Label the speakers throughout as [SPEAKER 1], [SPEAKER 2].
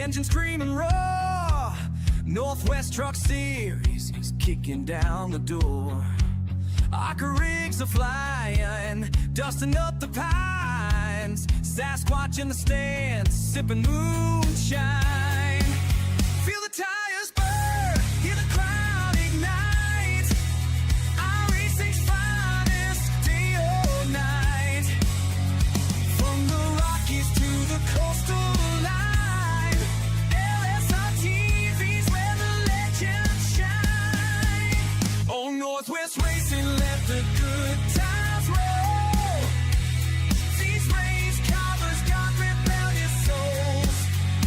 [SPEAKER 1] engine screaming raw. Northwest Truck Series is kicking down the door. Arca rigs are flying, dusting up the pines. Sasquatch in the stands, sipping moonshine. Feel the tires burn, hear the crowd ignite. iRacing's finest, day or night. From the Rockies to the coastal line, LSRTV's where the legends shine. Oh, Northwest Racing, let the good times roll. These race covers got rebellious souls.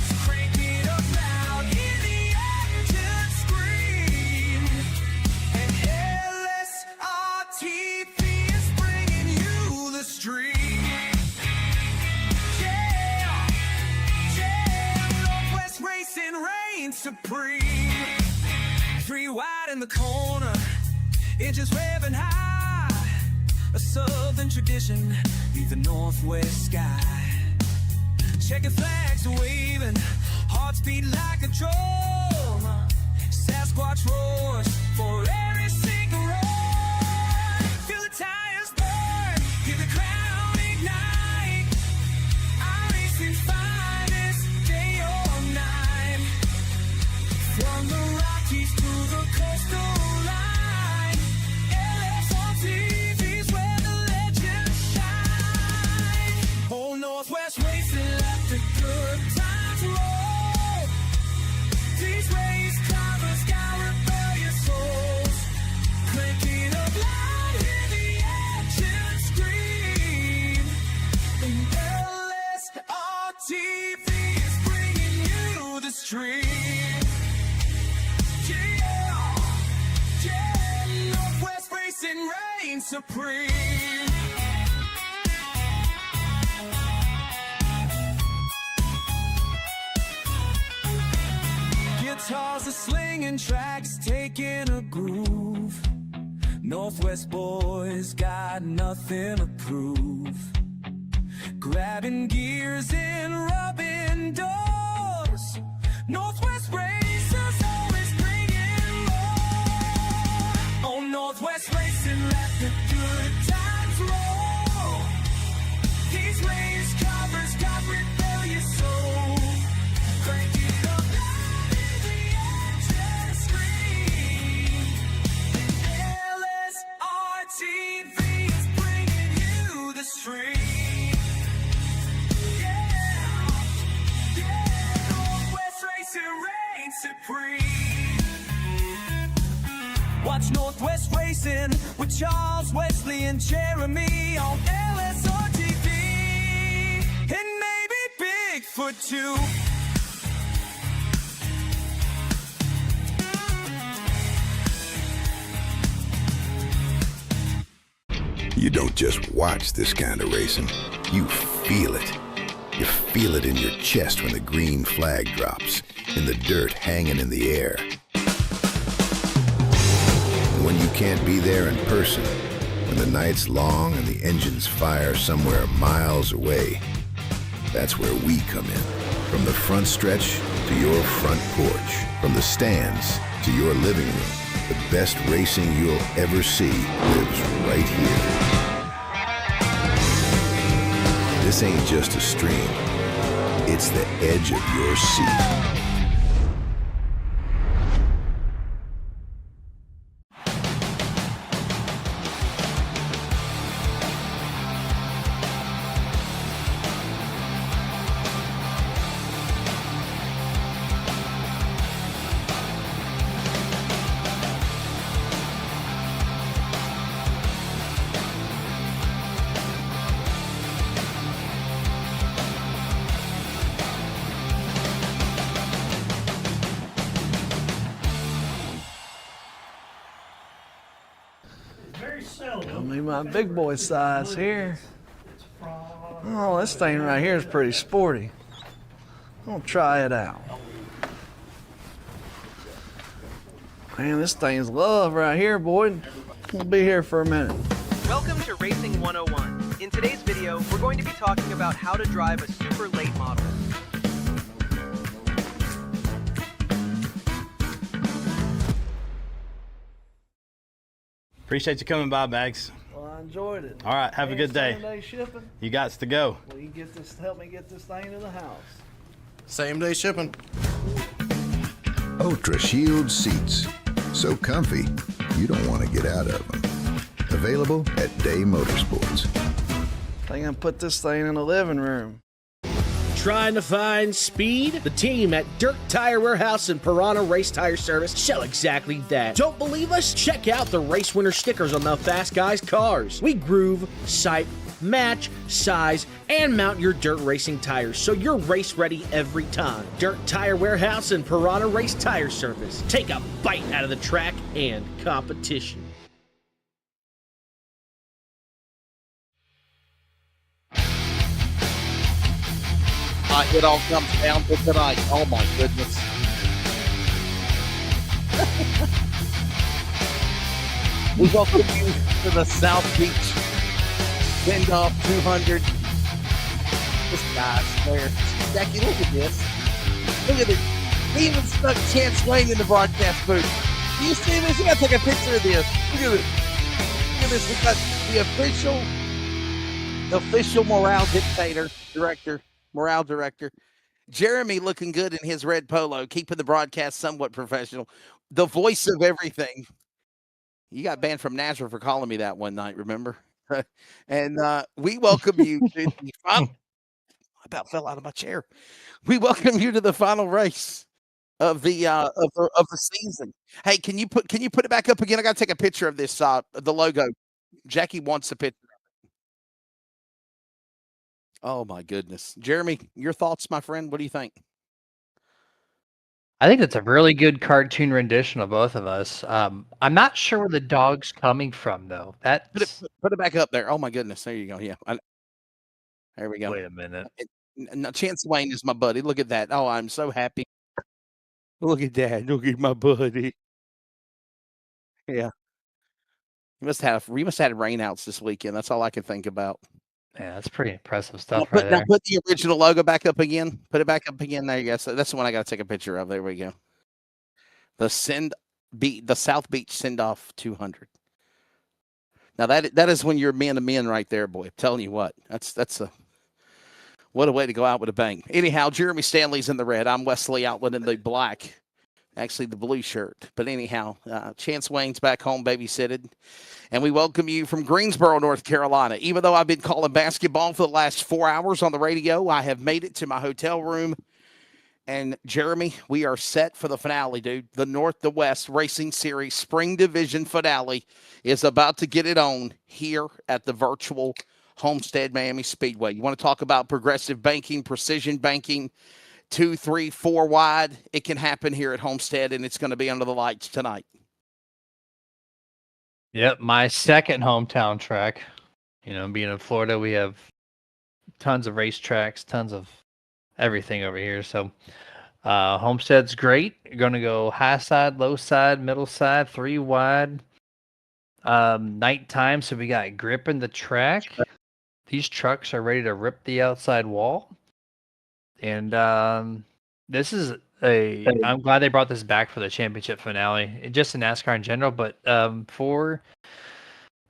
[SPEAKER 1] So crank it up loud, hear the engine scream. And LSRTV is bringing you the stream. Yeah, yeah, Northwest Racing reigns supreme. Three wide in the corner, engines revving high. A southern tradition beneath the northwest sky. Checkered flags are waving, hearts beat like a drum. Sasquatch roars for every single run. Feel the tires burn, hear the crowd ignite. iRacing's finest, day or night. From the Rockies to the coastal line, LSRTV's where the legends shine. Oh, Northwest Racing, let the good times roll. These race covers got rebellious souls. Crank it up loud, hear the engine scream. And LSRTV is bringing you the stream. Yeah, yeah, Northwest Racing reigns supreme. Guitars are slinging, tracks taking a groove. Northwest boys got nothing to prove. Grabbing gears and rubbing doors. Northwest racers always bringing more. Oh, Northwest Racing, let the good times roll. These race covers got rebellious soul. Crank it up loud, hear the engine scream. And LSRTV is bringing you the stream. Yeah, yeah, Northwest Racing reigns supreme. Watch Northwest Racing with Charles, Wesley, and Jeremy on LSRTV. And maybe Bigfoot too.
[SPEAKER 2] You don't just watch this kind of racing, you feel it. You feel it in your chest when the green flag drops, in the dirt hanging in the air. And when you can't be there in person, when the night's long and the engines fire somewhere miles away, that's where we come in. From the front stretch to your front porch, from the stands to your living room, the best racing you'll ever see lives right here. This ain't just a stream, it's the edge of your seat.
[SPEAKER 3] I mean, my big boy size here. Oh, this thing right here is pretty sporty. I'm gonna try it out. Man, this thing's love right here, boy. We'll be here for a minute.
[SPEAKER 4] Welcome to Racing 101. In today's video, we're going to be talking about how to drive a super late model.
[SPEAKER 5] Appreciate you coming by, Bags.
[SPEAKER 3] Well, I enjoyed it.
[SPEAKER 5] All right, have a good day.
[SPEAKER 3] Same-day shipping.
[SPEAKER 5] You got to go.
[SPEAKER 3] Will you help me get this thing to the house?
[SPEAKER 6] Same-day shipping.
[SPEAKER 2] Ultra Shield seats. So comfy, you don't want to get out of them. Available at Day Motorsports.
[SPEAKER 3] I think I'm put this thing in the living room.
[SPEAKER 7] Trying to find speed? The team at Dirt Tire Warehouse and Piranha Race Tire Service show exactly that. Don't believe us? Check out the race winner stickers on the Fast Guys cars. We groove, sipe, match, size, and mount your dirt racing tires so you're race ready every time. Dirt Tire Warehouse and Piranha Race Tire Service. Take a bite out of the track and competition.
[SPEAKER 8] It all comes down to tonight. Oh my goodness. We welcome you to the South Beach Send-Off 200. This guy's there. Jackie, look at this. Look at it. He even stuck Chance Wayne in the broadcast booth. Do you see this? You gotta take a picture of this. Look at it. Look at this. We got the official morale director, Jeremy, looking good in his red polo, keeping the broadcast somewhat professional. The voice of everything. You got banned from Nazareth for calling me that one night, remember? And we welcome you to the final. I about fell out of my chair. We welcome you to the final race of the season. Hey, can you put it back up again? I got to take a picture of this the logo. Jackie wants a picture. Oh my goodness. Jeremy, your thoughts, my friend? What do you think?
[SPEAKER 9] I think that's a really good cartoon rendition of both of us. I'm not sure where the dog's coming from, though.
[SPEAKER 8] Put it back up there. Oh my goodness. There you go. Yeah. There we go.
[SPEAKER 9] Wait a minute.
[SPEAKER 8] Now, Chance Wayne is my buddy. Look at that. Oh, I'm so happy. Look at that. Look at my buddy. Yeah. We must have had rainouts this weekend. That's all I can think about.
[SPEAKER 9] Yeah, that's pretty impressive stuff right
[SPEAKER 8] Now
[SPEAKER 9] there.
[SPEAKER 8] put the original logo back up again. Put it back up again. There you go. So that's the one I got to take a picture of. There we go. The South Beach Send-Off 200. Now that is when you're man to men right there, boy. I'm telling you what. What a way to go out with a bang. Anyhow, Jeremy Stanley's in the red. I'm Wesley Outland in the black. Actually, the blue shirt. But anyhow, Chance Wayne's back home babysitted. And we welcome you from Greensboro, North Carolina. Even though I've been calling basketball for the last 4 hours on the radio, I have made it to my hotel room. And Jeremy, we are set for the finale, dude. The North to West Racing Series Spring Division finale is about to get it on here at the virtual Homestead Miami Speedway. You want to talk about progressive banking, precision banking, 2, 3, 4 wide? It can happen here at Homestead, and it's going to be under the lights tonight.
[SPEAKER 9] Yep, my second hometown track. Being in Florida, we have tons of racetracks, tons of everything over here. So Homestead's great. You're going to go high side, low side, middle side, 3 wide. Nighttime, so we got grip in the track. These trucks are ready to rip the outside wall. And this is I'm glad they brought this back for the championship finale, just in NASCAR in general, but for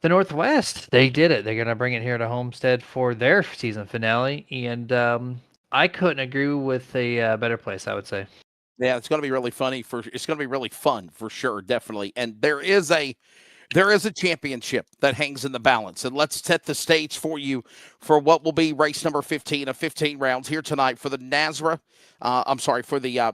[SPEAKER 9] the Northwest, they did it. They're going to bring it here to Homestead for their season finale, and I couldn't agree with a better place, I would say.
[SPEAKER 8] Yeah, it's going to be really funny. It's going to be really fun for sure, definitely. And there is a championship that hangs in the balance. And let's set the stage for you for what will be race number 15 of 15 rounds here tonight for the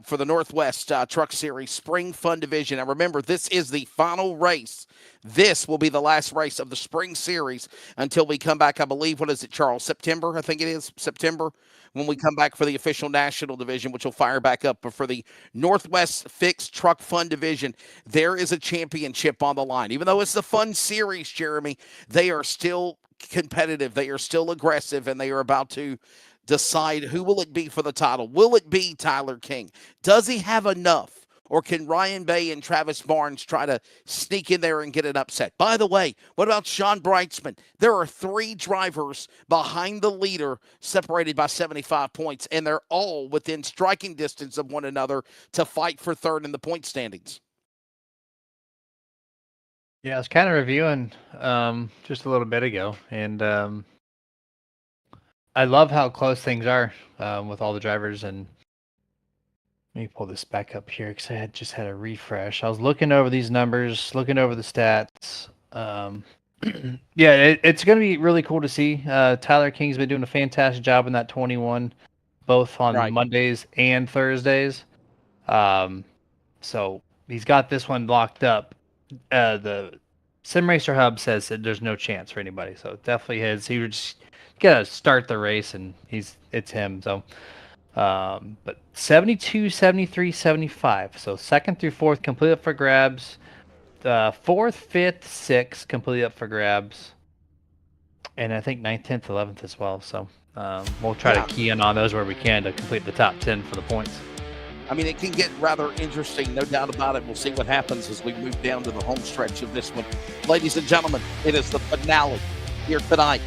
[SPEAKER 8] for the Northwest Truck Series Spring Fun Division. And remember, this is the final race. This will be the last race of the Spring Series until we come back, I believe, what is it, Charles? September, I think it is, September, when we come back for the official national division, which will fire back up. But for the Northwest Fixed Truck Fun Division, there is a championship on the line. Even though it's the Fun Series, Jeremy, they are still competitive. They are still aggressive, and they are about to decide who will it be for the title. Will it be Tyler King? Does he have enough? Or can Ryan Bay and Travis Barnes try to sneak in there and get an upset? By the way, what about Sean Brightsman? There are 3 drivers behind the leader separated by 75 points, and they're all within striking distance of one another to fight for third in the point standings.
[SPEAKER 9] Yeah, I was kind of reviewing just a little bit ago, and I love how close things are with all the drivers. And let me pull this back up here because I had just had a refresh. I was looking over these numbers, looking over the stats. Yeah, it's going to be really cool to see. Tyler King's been doing a fantastic job in that 21, both on
[SPEAKER 8] Right.
[SPEAKER 9] Mondays and Thursdays. So he's got this one locked up. The Sim Racer Hub says that there's no chance for anybody, so it definitely is. He would just gotta start the race, and it's him. So, but 72, 73, 75. So second through fourth complete up for grabs. Fourth, fifth, sixth completely up for grabs, and I think 9th, 10th, 11th as well. So we'll try to key in on those where we can to complete the top 10 for the points.
[SPEAKER 8] I mean, it can get rather interesting, no doubt about it. We'll see what happens as we move down to the home stretch of this one. Ladies and gentlemen, it is the finale here tonight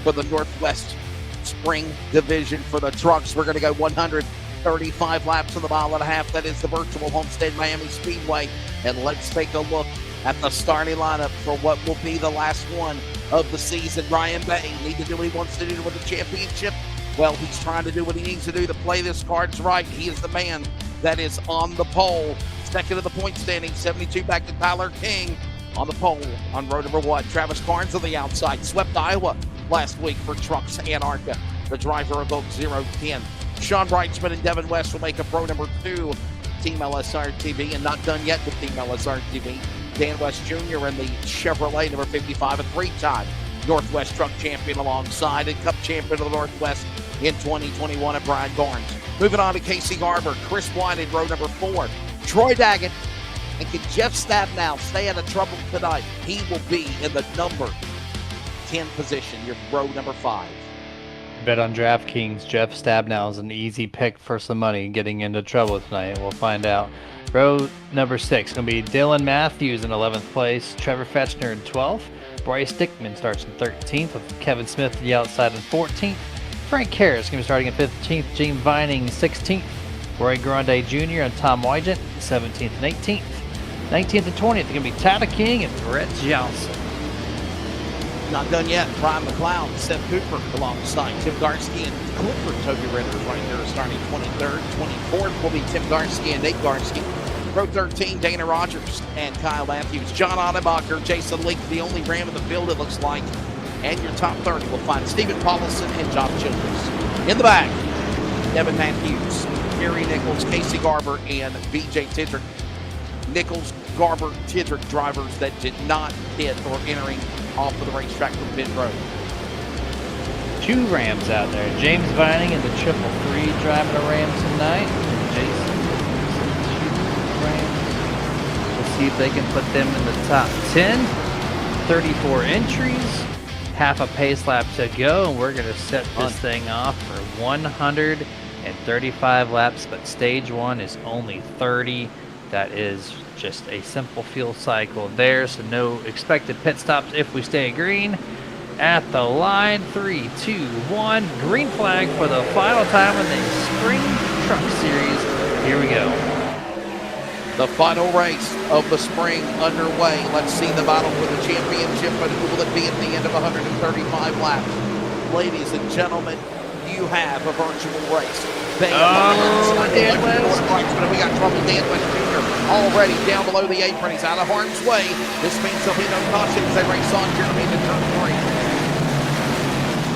[SPEAKER 8] for the Northwest Spring Division for the trucks. We're going to go 135 laps in the mile and a half. That is the virtual Homestead Miami Speedway. And let's take a look at the starting lineup for what will be the last one of the season. Ryan Bay need to do what he wants to do to win the championship. Well, he's trying to do what he needs to do to play this cards right. He is the man that is on the pole. Second of the point standing, 72 back to Tyler King on the pole on row number 1. Travis Carnes on the outside, swept Iowa last week for Trucks Antarctica, the driver of Oak 010. Sean Breitsman and Devin West will make up row number 2, Team LSRTV, and not done yet with Team LSRTV. Dan West Jr. and the Chevrolet number 55, a 3-time Northwest Truck Champion alongside and Cup Champion of the Northwest in 2021 at Brian Barnes. Moving on to Casey Garber, Chris White in row number 4, Troy Daggett, and can Jeff Stabnow stay out of trouble tonight? He will be in the number 10 position, your row number 5.
[SPEAKER 9] Bet on DraftKings. Jeff Stabnow is an easy pick for some money getting into trouble tonight. We'll find out. Row number 6 going to be Dylan Matthews in 11th place, Trevor Fetchner in 12th, Bryce Dickman starts in 13th with Kevin Smith to the outside in 14th. Frank Harris going to be starting in 15th, Gene Vining 16th, Roy Grande Jr. and Tom Wygant 17th and 18th. 19th and 20th are going to be Tyler King and Brett Johnson.
[SPEAKER 8] Not done yet. Brian McLeod, Seth Cooper alongside Tim Garski and Clifford Toby Ritter right there starting 23rd. 24th will be Tim Garski and Nate Garski. Row 13, Dana Rogers and Kyle Matthews. John Ottenbacher, Jason Leake, the only Ram in the field it looks like. And your top 30 will find Stephen Paulson and John Childress. In the back, Devin Matthews, Gary Nichols, Casey Garber, and BJ Tidrick. Nichols, Garber, Tidrick drivers that did not hit or entering off of the racetrack from pit road.
[SPEAKER 9] 2 Rams out there. James Vining in the 333 driving a Ram tonight. Jason, 2 Rams. We'll see if they can put them in the top 10. 34 entries. Half a pace lap to go, and we're going to set this thing off for 135 laps, but stage 1 is only 30. That is just a simple fuel cycle there, so no expected pit stops if we stay green. At the line, 3, 2, 1, green flag for the final time in the Spring Truck Series. Here we go.
[SPEAKER 8] The final race of the spring underway. Let's see the battle for the championship, but who will it be at the end of 135 laps? Ladies and gentlemen, you have a virtual race.
[SPEAKER 9] Dan West.
[SPEAKER 8] We got trouble. Dan West Jr. already down below the apron. He's out of harm's way. This means there'll be no caution as they race on Jeremy to turn 3.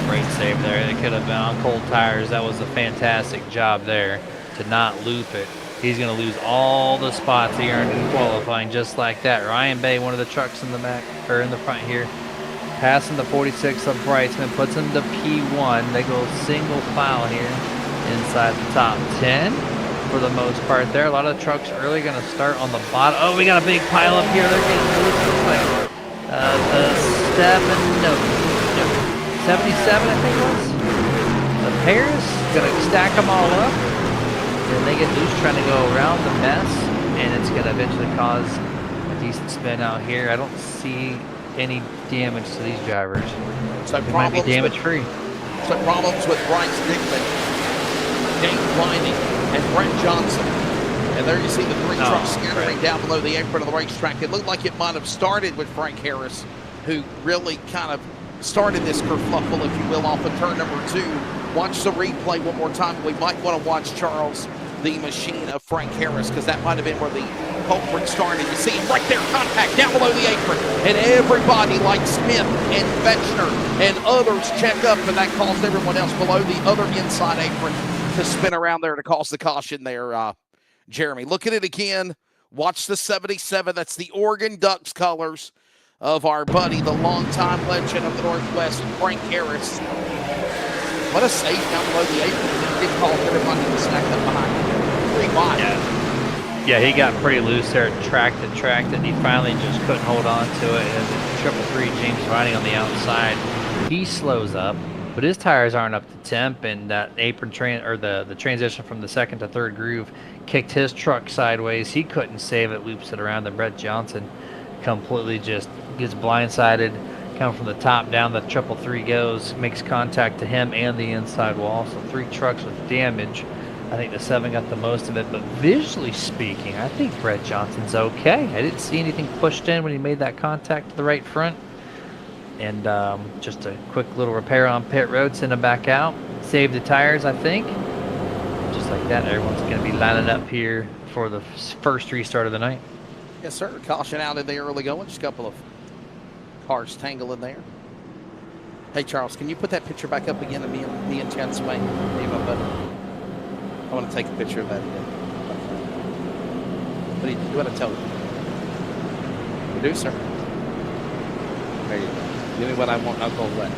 [SPEAKER 9] Great save there. It could have been on cold tires. That was a fantastic job there to not loop it. He's going to lose all the spots he earned in qualifying just like that. Ryan Bay, one of the trucks in the back or in the front here, passing the 46 of Brightsman, puts him to P1. They go single file here inside the top 10 for the most part there. A lot of the trucks early going to start on the bottom. Oh, we got a big pile up here. They're getting loose real quick. The 77, I think it was. The pairs going to stack them all up. And they get loose trying to go around the mess, and it's going to eventually cause a decent spin out here. I don't see any damage to these drivers.
[SPEAKER 8] So
[SPEAKER 9] they might be damage-free.
[SPEAKER 8] So problems with Bryce Dickman, Dave Whining, and Brent Johnson. And there you see the three trucks scattering down below the apron of the racetrack. It looked like it might have started with Frank Harris, who really kind of started this kerfluffle, if you will, off of turn number 2. Watch the replay one more time. We might want to watch Charles, the machine of Frank Harris, because that might have been where the culprit started. You see him right there, contact down below the apron, and everybody like Smith and Fetchner and others check up, and that caused everyone else below the other inside apron to spin around there to cause the caution there, Jeremy. Look at it again. Watch the 77. That's the Oregon Ducks colors of our buddy, the longtime legend of the Northwest, Frank Harris. What a save down below the apron. He did call everybody to stack up behind. 3 wide.
[SPEAKER 9] Yeah, he got pretty loose there, tracked it, and he finally just couldn't hold on to it. And the 333 James riding on the outside, he slows up, but his tires aren't up to temp, and that apron the transition from the second to third groove kicked his truck sideways. He couldn't save it, loops it around, and Brett Johnson completely just gets blindsided. Coming from the top down, the 333 goes, makes contact to him and the inside wall. So 3 trucks with damage. I think the 7 got the most of it, but visually speaking, I think Brett Johnson's okay. I didn't see anything pushed in when he made that contact to the right front. And just a quick little repair on pit road, send him back out. Save the tires, I think. Just like that, everyone's going to be lining up here for the first restart of the night.
[SPEAKER 8] Yes, sir. Caution out in the early going. Just a couple of cars tangling there. Hey, Charles, can you put that picture back up again of me and Chad Swain? I want to take a picture of that again. What do you want to tell me? Producer. There you go. Give me what I want. I'll go left.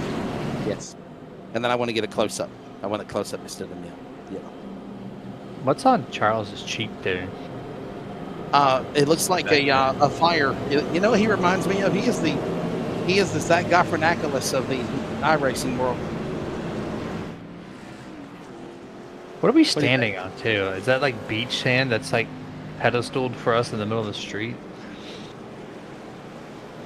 [SPEAKER 8] Yes. And then I want to get a close-up. I want a close-up instead of yeah.
[SPEAKER 9] What's on Charles's cheek there?
[SPEAKER 8] It looks like a fire. You know what he reminds me of? He is the Zach Galifianakis of the iRacing world.
[SPEAKER 9] What are we standing on, too? Is that like beach sand that's like pedestaled for us in the middle of the street?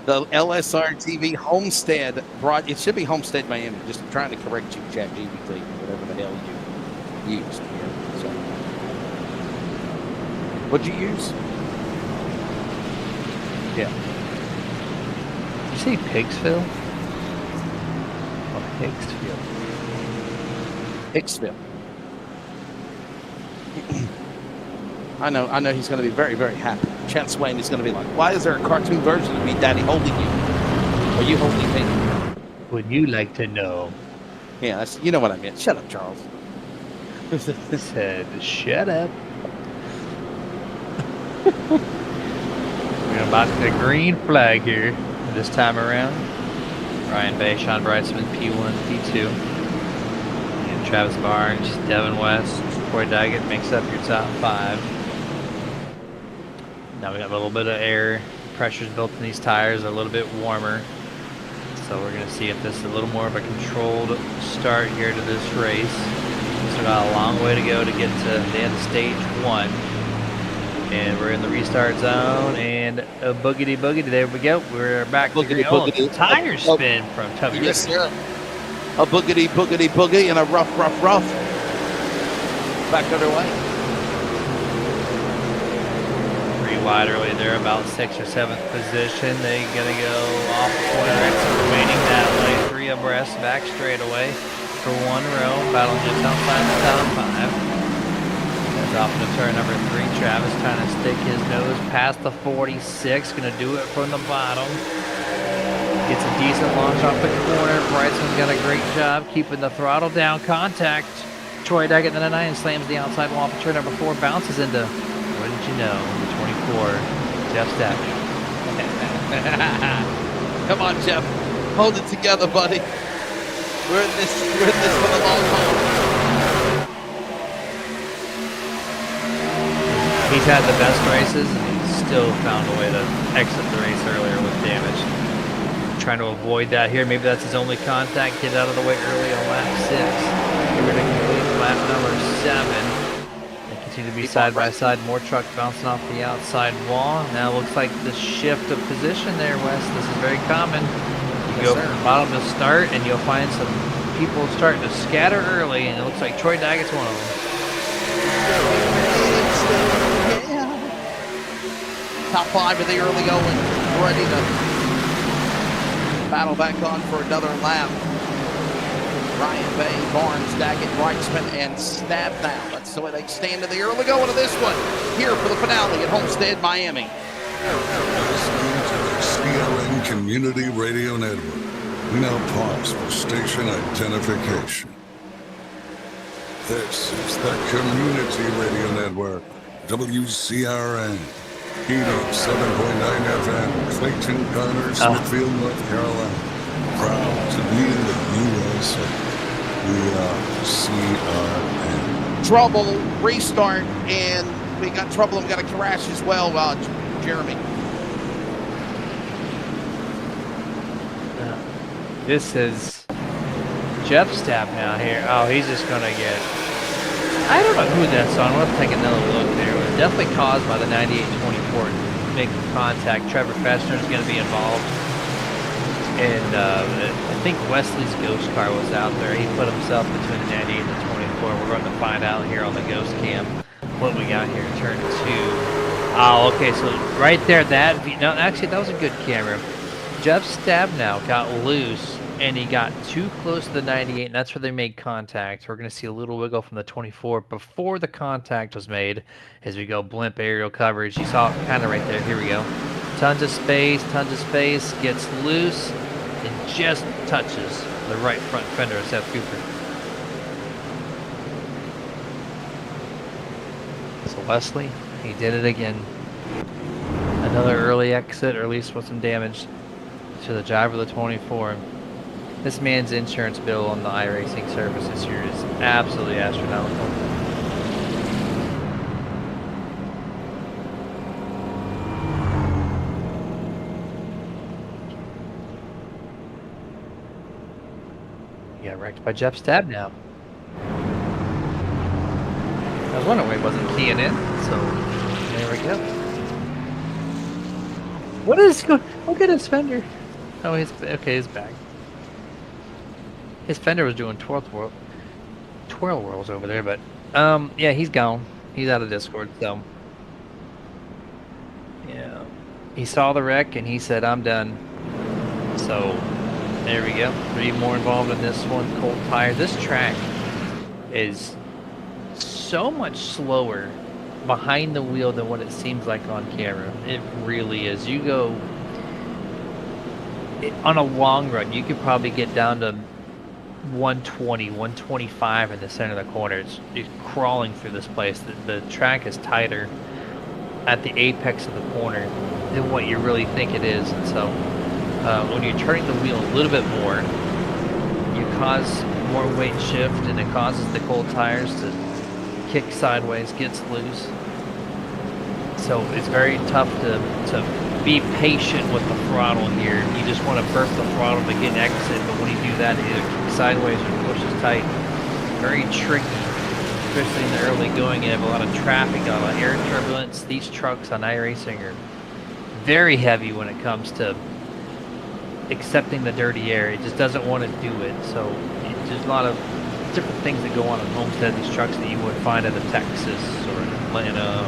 [SPEAKER 8] The LSRTV Homestead it should be Homestead Miami. Just trying to correct you, ChatGPT, whatever the hell you used. So, what'd you use? Yeah.
[SPEAKER 9] Did you say Pigsville? Or Hicksville?
[SPEAKER 8] Hicksville. I know he's going to be very, very happy. Chad Swain is going to be like, why is there a cartoon version of me, Daddy, holding you? Are you holding me?
[SPEAKER 9] Would you like to know?
[SPEAKER 8] Yeah, you know what I meant. Shut up, Charles.
[SPEAKER 9] Said, shut up. We're about the green flag here this time around. Ryan Bay, Sean Brightsman, P1, P2. And Travis Barnes, Devin West, Troy Daggett makes up your top 5. Now we got a little bit of air. Pressure's built in these tires, a little bit warmer. So we're going to see if this is a little more of a controlled start here to this race. Still got a long way to go to get to the end of stage 1. And we're in the restart zone, and a boogity boogity. There we go. We're back to green. Oh, the tire spin from Tubby.
[SPEAKER 8] Yes, sir. A boogity boogity boogie and a rough. Back underway.
[SPEAKER 9] 3 wide early there, about 6th or 7th position. They're gonna go off the corner exit remaining that way. 3 abreast back straight away for 1 row. Battle just outside the top 5. Off into turn number 3. Travis trying to stick his nose past the 46. Gonna do it from the bottom. Gets a decent launch off the corner. Brightsman's got a great job keeping the throttle down. Contact. Troy Daggett in the 9 slams the outside wall for turn number 4. Bounces into, what did you know, the 24. Jeff Stack.
[SPEAKER 8] Come on, Jeff. Hold it together, buddy. We're in this for the long haul.
[SPEAKER 9] He's had the best races, and he's still found a way to exit the race earlier with damage. Trying to avoid that here. Maybe that's his only contact. Get out of the way early on lap 6. We're going to complete lap number 7. They continue to be side by side. More trucks bouncing off the outside wall. Now it looks like the shift of position there, Wes. This is very common. You go from bottom to start, and you'll find some people starting to scatter early, and it looks like Troy Daggett's one of them.
[SPEAKER 8] Top 5 of the early going, ready to battle back on for another lap. Ryan Bay, Barnes, Daggett, Reichman, and Stabnow. That's the way they stand in the early going of this one. Here for the finale at Homestead, Miami.
[SPEAKER 10] Listening to the CLN Community Radio Network. We now pause for station identification. This is the Community Radio Network, WCRN, 87.9 FM, Clayton, Connor, Smithfield, North Carolina. Proud to be in the USA. We are CRN.
[SPEAKER 8] Trouble, restart, and we got trouble and got a crash as well, Jeremy.
[SPEAKER 9] This is Jeff Stabnow here. Oh, he's just going to get... I don't know who that's on. We'll have to take another look there. It was definitely caused by the 98-24 making contact. Trevor Fessner is going to be involved. And I think Wesley's ghost car was out there. He put himself between the 98 and the 24. We're going to find out here on the ghost cam what we got here in turn 2. Oh, okay, so right there, no, actually, that was a good camera. Jeff Stabnow got loose, and he got too close to the 98, and that's where they made contact. We're going to see a little wiggle from the 24 before the contact was made as we go blimp aerial coverage. You saw it kind of right there. Here we go. Tons of space, gets loose, and just touches the right front fender of Seth Cooper. So Wesley, he did it again. Another early exit, or at least with some damage to the driver of the 24. This man's insurance bill on the iRacing service this year is absolutely astronomical. He got wrecked by Jeff Stabnow. I was wondering why he wasn't keying in, so there we go. What is going? Look at his fender. Oh, he's okay. He's back. His fender was doing twirl whirls over there, but yeah, he's gone. He's out of Discord, so yeah. He saw the wreck and he said, "I'm done." So there we go. 3 more involved in this one. Cold tire. This track is so much slower behind the wheel than what it seems like on camera. It really is. You go on a long run, you could probably get down to 120, 125 in the center of the corner. It's crawling through this place. The track is tighter at the apex of the corner than what you really think it is. And so when you're turning the wheel a little bit more, you cause more weight shift, and it causes the cold tires to kick sideways, gets loose. So it's very tough to be patient with the throttle here. You just want to burp the throttle to get exit, but when you do that, it either kicks sideways or pushes tight. Very tricky, especially in the early going. You have a lot of traffic, a lot of air turbulence. These trucks on iRacing are very heavy when it comes to accepting the dirty air. It just doesn't want to do it. So there's a lot of different things that go on in Homestead, these trucks that you would find in Texas or Atlanta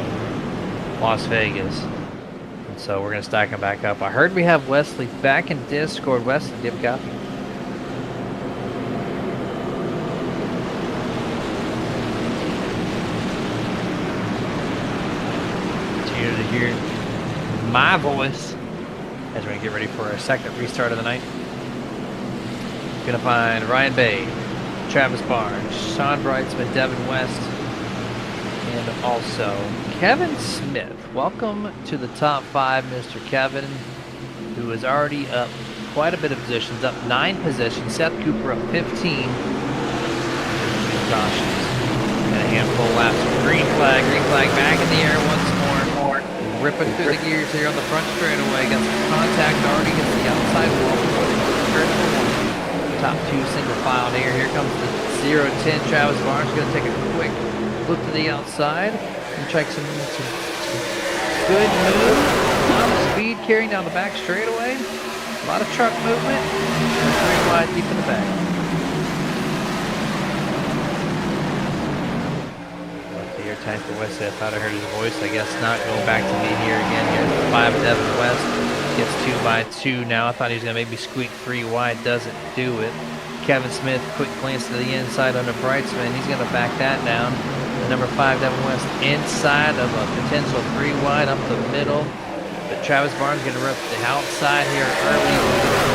[SPEAKER 9] or Las Vegas. And so we're going to stack them back up. I heard we have Wesley back in Discord. Wesley, do you have a copy? Continue to hear my voice as we're going to get ready for our second restart of the night. Going to find Ryan Bay, Travis Barnes, Sean Brightsman, Devin West, and also Kevin Smith. Welcome to the top 5, Mr. Kevin, who is already up quite a bit of positions, up 9 positions. Seth Cooper up 15. Cautions. And a handful of laps. Green flag back in the air once more. Ripping through the gears here on the front straightaway. Got some contact already against the outside wall. Turn number 1. Top 2 single file here. Here comes the 0-10. Travis Barnes going to take a quick look to the outside and check some good move. A lot of speed carrying down the back straightaway. A lot of truck movement. And 3 wide deep in the back. Like the air tank for West. I thought I heard his voice. I guess not. Going back to me here again. Here's 5 Devin West. Gets 2 by 2 now. I thought he was going to maybe squeak 3 wide. Doesn't do it. Kevin Smith, quick glance to the inside under Brightsman. He's going to back that down. The number 5 Devin West inside of a potential 3 wide up the middle. But Travis Barnes going to rip the outside here early.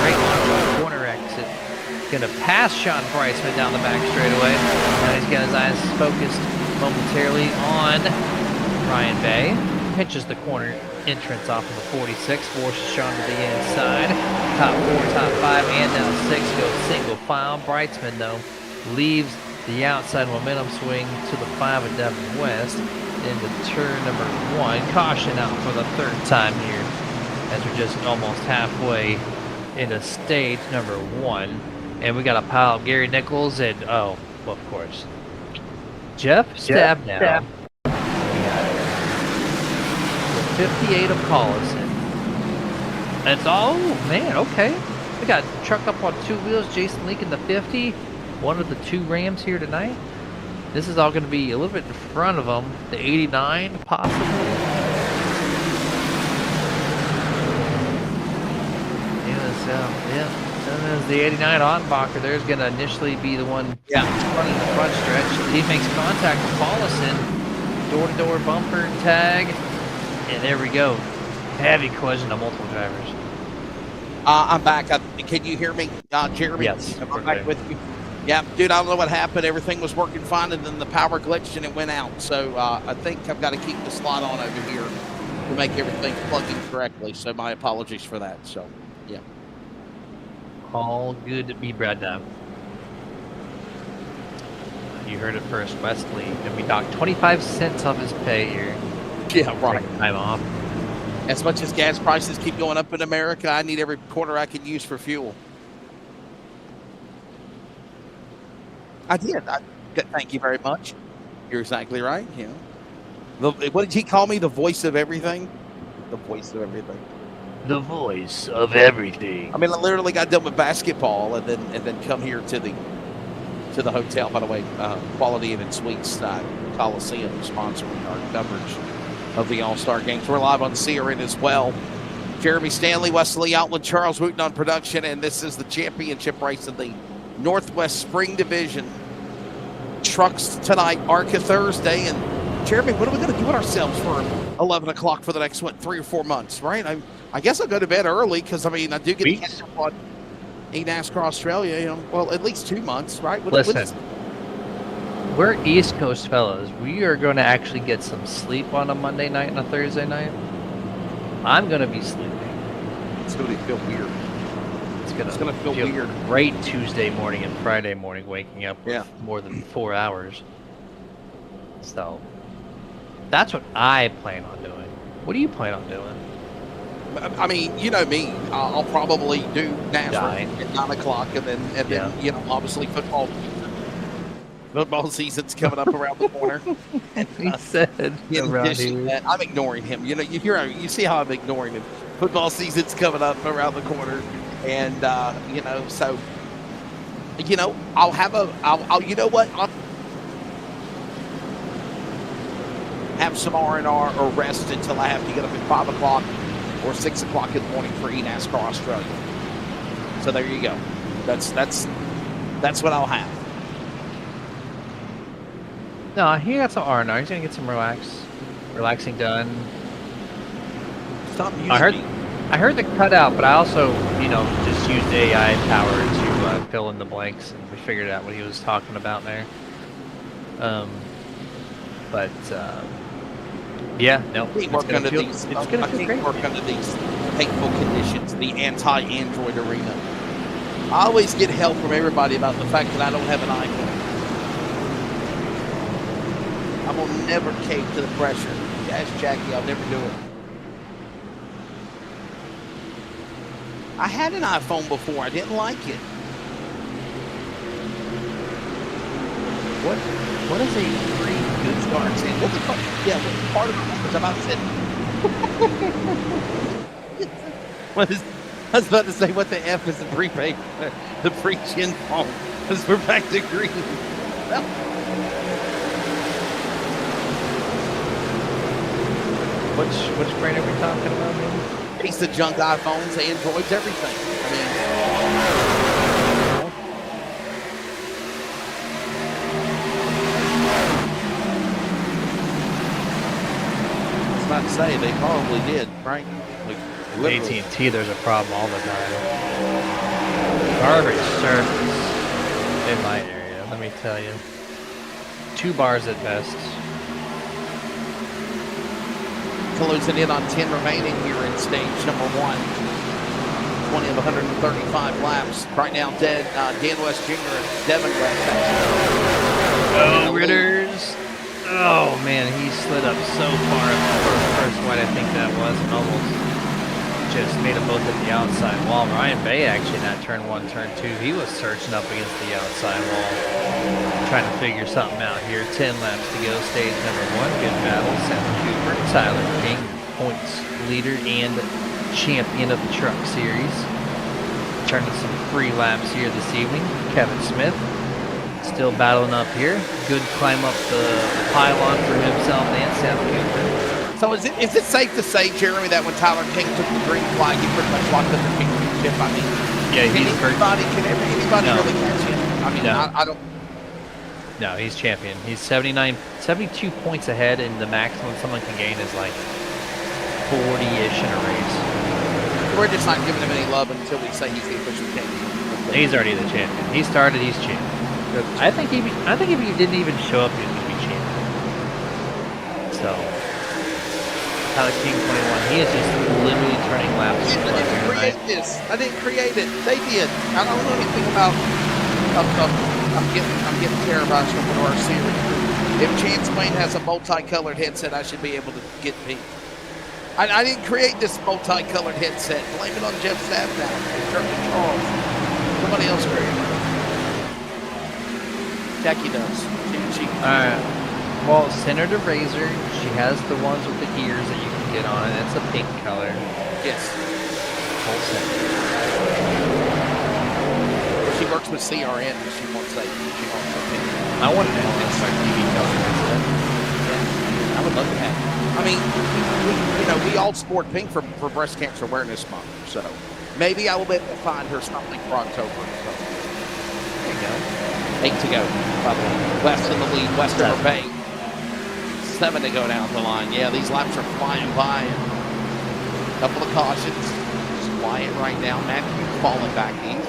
[SPEAKER 9] Great launch on corner exit. Going to pass Sean Brightsman down the back straightaway. Now he's got his eyes focused momentarily on Ryan Bay. Pinches the corner entrance off of the 46. Forces Sean to the inside. Top 4, top 5, and now 6 goes single file. Brightsman, though, leaves the outside momentum swing to the 5 of Devin West into turn number 1. Caution out for the 3rd time here as we're just almost halfway into stage number 1. And we got a pile of Gary Nichols and, oh, well, of course, Jeff Stabnow. The 58 of Collison. And it's, oh, man, okay. We got truck up on 2 wheels. Jason Leak in the 50. One of the 2 Rams here tonight. This is all going to be a little bit in front of them. The 89, possibly. Yeah. As the 89 Ottenbacher, there's going to initially be the one running the front stretch. He makes contact with Paulison. Door-to-door bumper tag. And there we go. Heavy collision of multiple drivers.
[SPEAKER 8] I'm back. Can you hear me, Jeremy?
[SPEAKER 9] Yes.
[SPEAKER 8] I'm back with you. Yeah, dude, I don't know what happened. Everything was working fine, and then the power glitched and it went out. So I think I've got to keep the slot on over here to make everything plug in correctly. So my apologies for that. So, yeah.
[SPEAKER 9] All good to be Brad now. You heard it first, Wesley. Gonna be docked 25 cents off his pay here.
[SPEAKER 8] Yeah, right.
[SPEAKER 9] Time off.
[SPEAKER 8] As much as gas prices keep going up in America, I need every quarter I can use for fuel. I did. Thank you very much. You're exactly right. Yeah. What did he call me? The voice of everything? The voice of everything.
[SPEAKER 9] The voice of everything.
[SPEAKER 8] I mean, I literally got done with basketball and then come here to the hotel. By the way, Quality Inn and Suites Coliseum sponsoring our coverage of the All-Star Games. We're live on CRN as well. Jeremy Stanley, Wesley Outland, Charles Wooten on production, and this is the championship race of the Northwest Spring Division. Trucks tonight, ARCA Thursday, and Jeremy, what are we going to do with ourselves for 11 o'clock for the next, 3 or 4 months, right? I guess I'll go to bed early because, I mean, I do get to catch up on NASCAR Australia, well, at least 2 months, right?
[SPEAKER 9] Listen, we're East Coast fellas. We are going to actually get some sleep on a Monday night and a Thursday night. I'm going to be sleeping.
[SPEAKER 8] It's going to feel weird.
[SPEAKER 9] It's going to feel weird. Great Tuesday morning and Friday morning waking up with more than 4 hours. So that's what I plan on doing. What do you plan on doing?
[SPEAKER 8] I mean, you know me. I'll probably do NASCAR at 9 o'clock, and then obviously football season's coming up around the corner.
[SPEAKER 9] He said
[SPEAKER 8] that, I'm ignoring him. You see how I'm ignoring him. Football season's coming up around the corner, and so I'll have I'll have some R&R or rest until I have to get up at 5 o'clock or 6 o'clock in the morning for NASCAR Australia. So there you go. That's what I'll have.
[SPEAKER 9] No, he got some R&R. He's gonna get some relaxing done.
[SPEAKER 8] Stop using
[SPEAKER 9] I heard the cutout, but I also, just used AI power to fill in the blanks, and we figured out what he was talking about there. Yeah, no.
[SPEAKER 8] I can't work under these hateful conditions, the anti-Android arena. I always get help from everybody about the fact that I don't have an iPhone. I will never cave to the pressure. Ask Jackie, I'll never do it. I had an iPhone before. I didn't like it.
[SPEAKER 9] What is a free
[SPEAKER 8] good start saying? What the fuck? Yeah, what part of it was about to say? I was about to say, what the F is the prepaid, the pre-gen phone? Because we're back to green.
[SPEAKER 9] Which brand are we talking about? Maybe?
[SPEAKER 8] Piece of junk iPhones, Androids, everything. I mean, I was about to say they probably did, right? Like, literally.
[SPEAKER 9] AT&T, there's a problem all the time. Garbage service in my area, let me tell you. 2 bars at best.
[SPEAKER 8] Closing in on 10 remaining here in stage number 1. 20 of 135 laps. Right now, Dan West Jr. and Devin West.
[SPEAKER 9] Oh, Ritters. Oh, man, he slid up so far up the first white, I think that was, and almost just made them both at the outside wall. Ryan Bay actually in that turn 1, turn 2, he was searching up against the outside wall, trying to figure something out here. 10 laps to go, stage number 1. Good battle. Sam Cooper, Tyler King, points leader and champion of the Truck Series. Turning some free laps here this evening. Kevin Smith still battling up here. Good climb up the pylon for himself and Sam Cooper.
[SPEAKER 8] So is it safe to say, Jeremy, that when Tyler King took the green flag, he pretty much locked up the championship? I mean,
[SPEAKER 9] yeah,
[SPEAKER 8] can anybody
[SPEAKER 9] no.
[SPEAKER 8] really catch him? I mean,
[SPEAKER 9] No.
[SPEAKER 8] I don't.
[SPEAKER 9] No, he's champion. He's 72 points ahead, and the maximum someone can gain is like 40-ish in a race.
[SPEAKER 8] We're just not giving him any love until we say he's the official champion.
[SPEAKER 9] He's already the champion. He started, he's champion. I think if he didn't even show up, he would be champion. So, Tyler King 21, he is just literally turning laps.
[SPEAKER 8] I didn't create this. I didn't create it. They did. I don't know anything about. I'm getting terrorized from one of our series. If Chance Wayne has a multicolored headset, I should be able to get pink. I didn't create this multicolored headset. Blame it on Jeff Staff now. Charles. Somebody else created it. Jackie does.
[SPEAKER 9] Alright. Well, Senator Razor, she has the ones with the ears that you can get on, and it's a pink color.
[SPEAKER 8] Yes.
[SPEAKER 9] Whole set.
[SPEAKER 8] She works with CRN, but she wants that. She wants the pink.
[SPEAKER 9] I wanted to have LSRTV color instead.
[SPEAKER 8] Yeah, I would love to have it. I mean, we all sport pink for Breast Cancer Awareness Month, so maybe I will be able to find her something for October. So.
[SPEAKER 9] There you go.
[SPEAKER 8] 8 to go, by the way. West in the lead, West of her Bay. 7 to go down the line. Yeah, these laps are flying by. A couple of cautions. Just quiet right now. Matthew falling back east.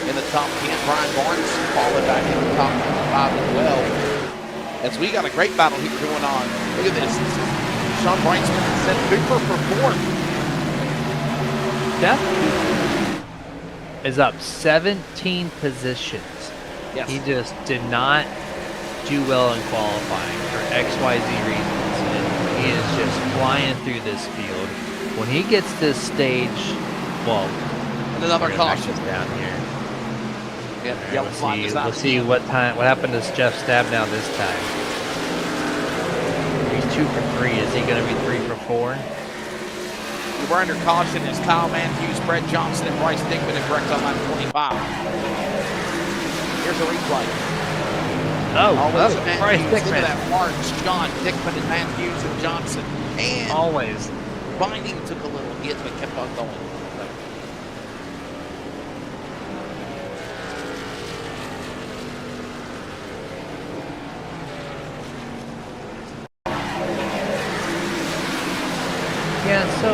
[SPEAKER 8] In the top 10, Brian Barnes falling back in the top 5 as well. As we got a great battle here going on. Look at this. Sean Brightsman sent Cooper for 4th.
[SPEAKER 9] Steph is up 17 positions.
[SPEAKER 8] Yes.
[SPEAKER 9] He just did not do well in qualifying for XYZ reasons, and he is just flying through this field. When he gets this stage, well,
[SPEAKER 8] and another caution
[SPEAKER 9] down here.
[SPEAKER 8] Yep,
[SPEAKER 9] we'll see what happened to Jeff Stabnow this time. He's 2 for 3. Is he going to be 3 for 4?
[SPEAKER 8] We're under caution as Kyle Matthews, Brett Johnson, and Bryce Dickman and Brecht on lap 25. Here's a replay. Always
[SPEAKER 9] Bryce Dickman.
[SPEAKER 8] Look at that march. John, Dickman, and Matthews and Johnson. And
[SPEAKER 9] always.
[SPEAKER 8] Binding took a little hit, but kept on going.
[SPEAKER 9] Yeah, so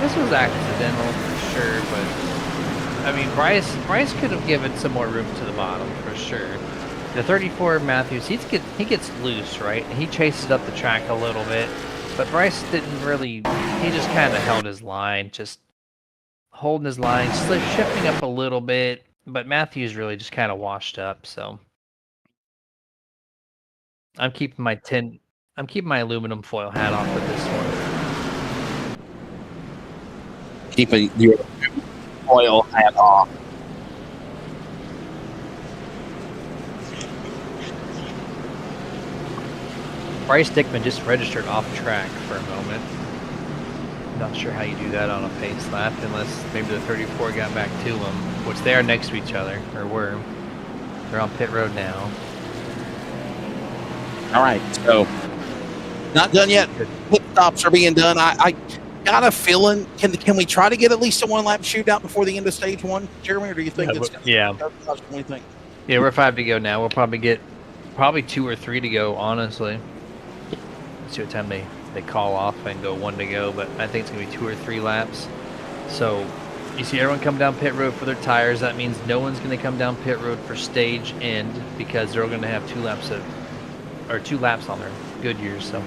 [SPEAKER 9] this was accidental for sure, but I mean, Bryce could have given some more room to the bottom for sure. The 34 Matthews, he gets loose, right? And he chases up the track a little bit, but Bryce didn't really. He just kind of held his line, just holding his line, shifting up a little bit, but Matthews really just kind of washed up. So I'm keeping my aluminum foil hat off for this one.
[SPEAKER 8] Keeping your foil hat off.
[SPEAKER 9] Bryce Dickman just registered off track for a moment. Not sure how you do that on a pace lap, unless maybe the 34 got back to him, which they are next to each other, or were. They're on pit road now.
[SPEAKER 8] All right, so Not done yet. Pit stops are being done. I got a feeling. Can we try to get at least a one-lap shootout before the end of stage one, Jeremy? Or do you think it's
[SPEAKER 9] yeah.
[SPEAKER 8] What do you think?
[SPEAKER 9] Yeah, we're 5 to go now. We'll probably get 2 or 3 to go, honestly. Let's see what time they call off and go 1 to go, but I think it's going to be 2 or 3 laps. So you see everyone come down pit road for their tires. That means no one's going to come down pit road for stage end because they're going to have 2 laps on their Goodyears. So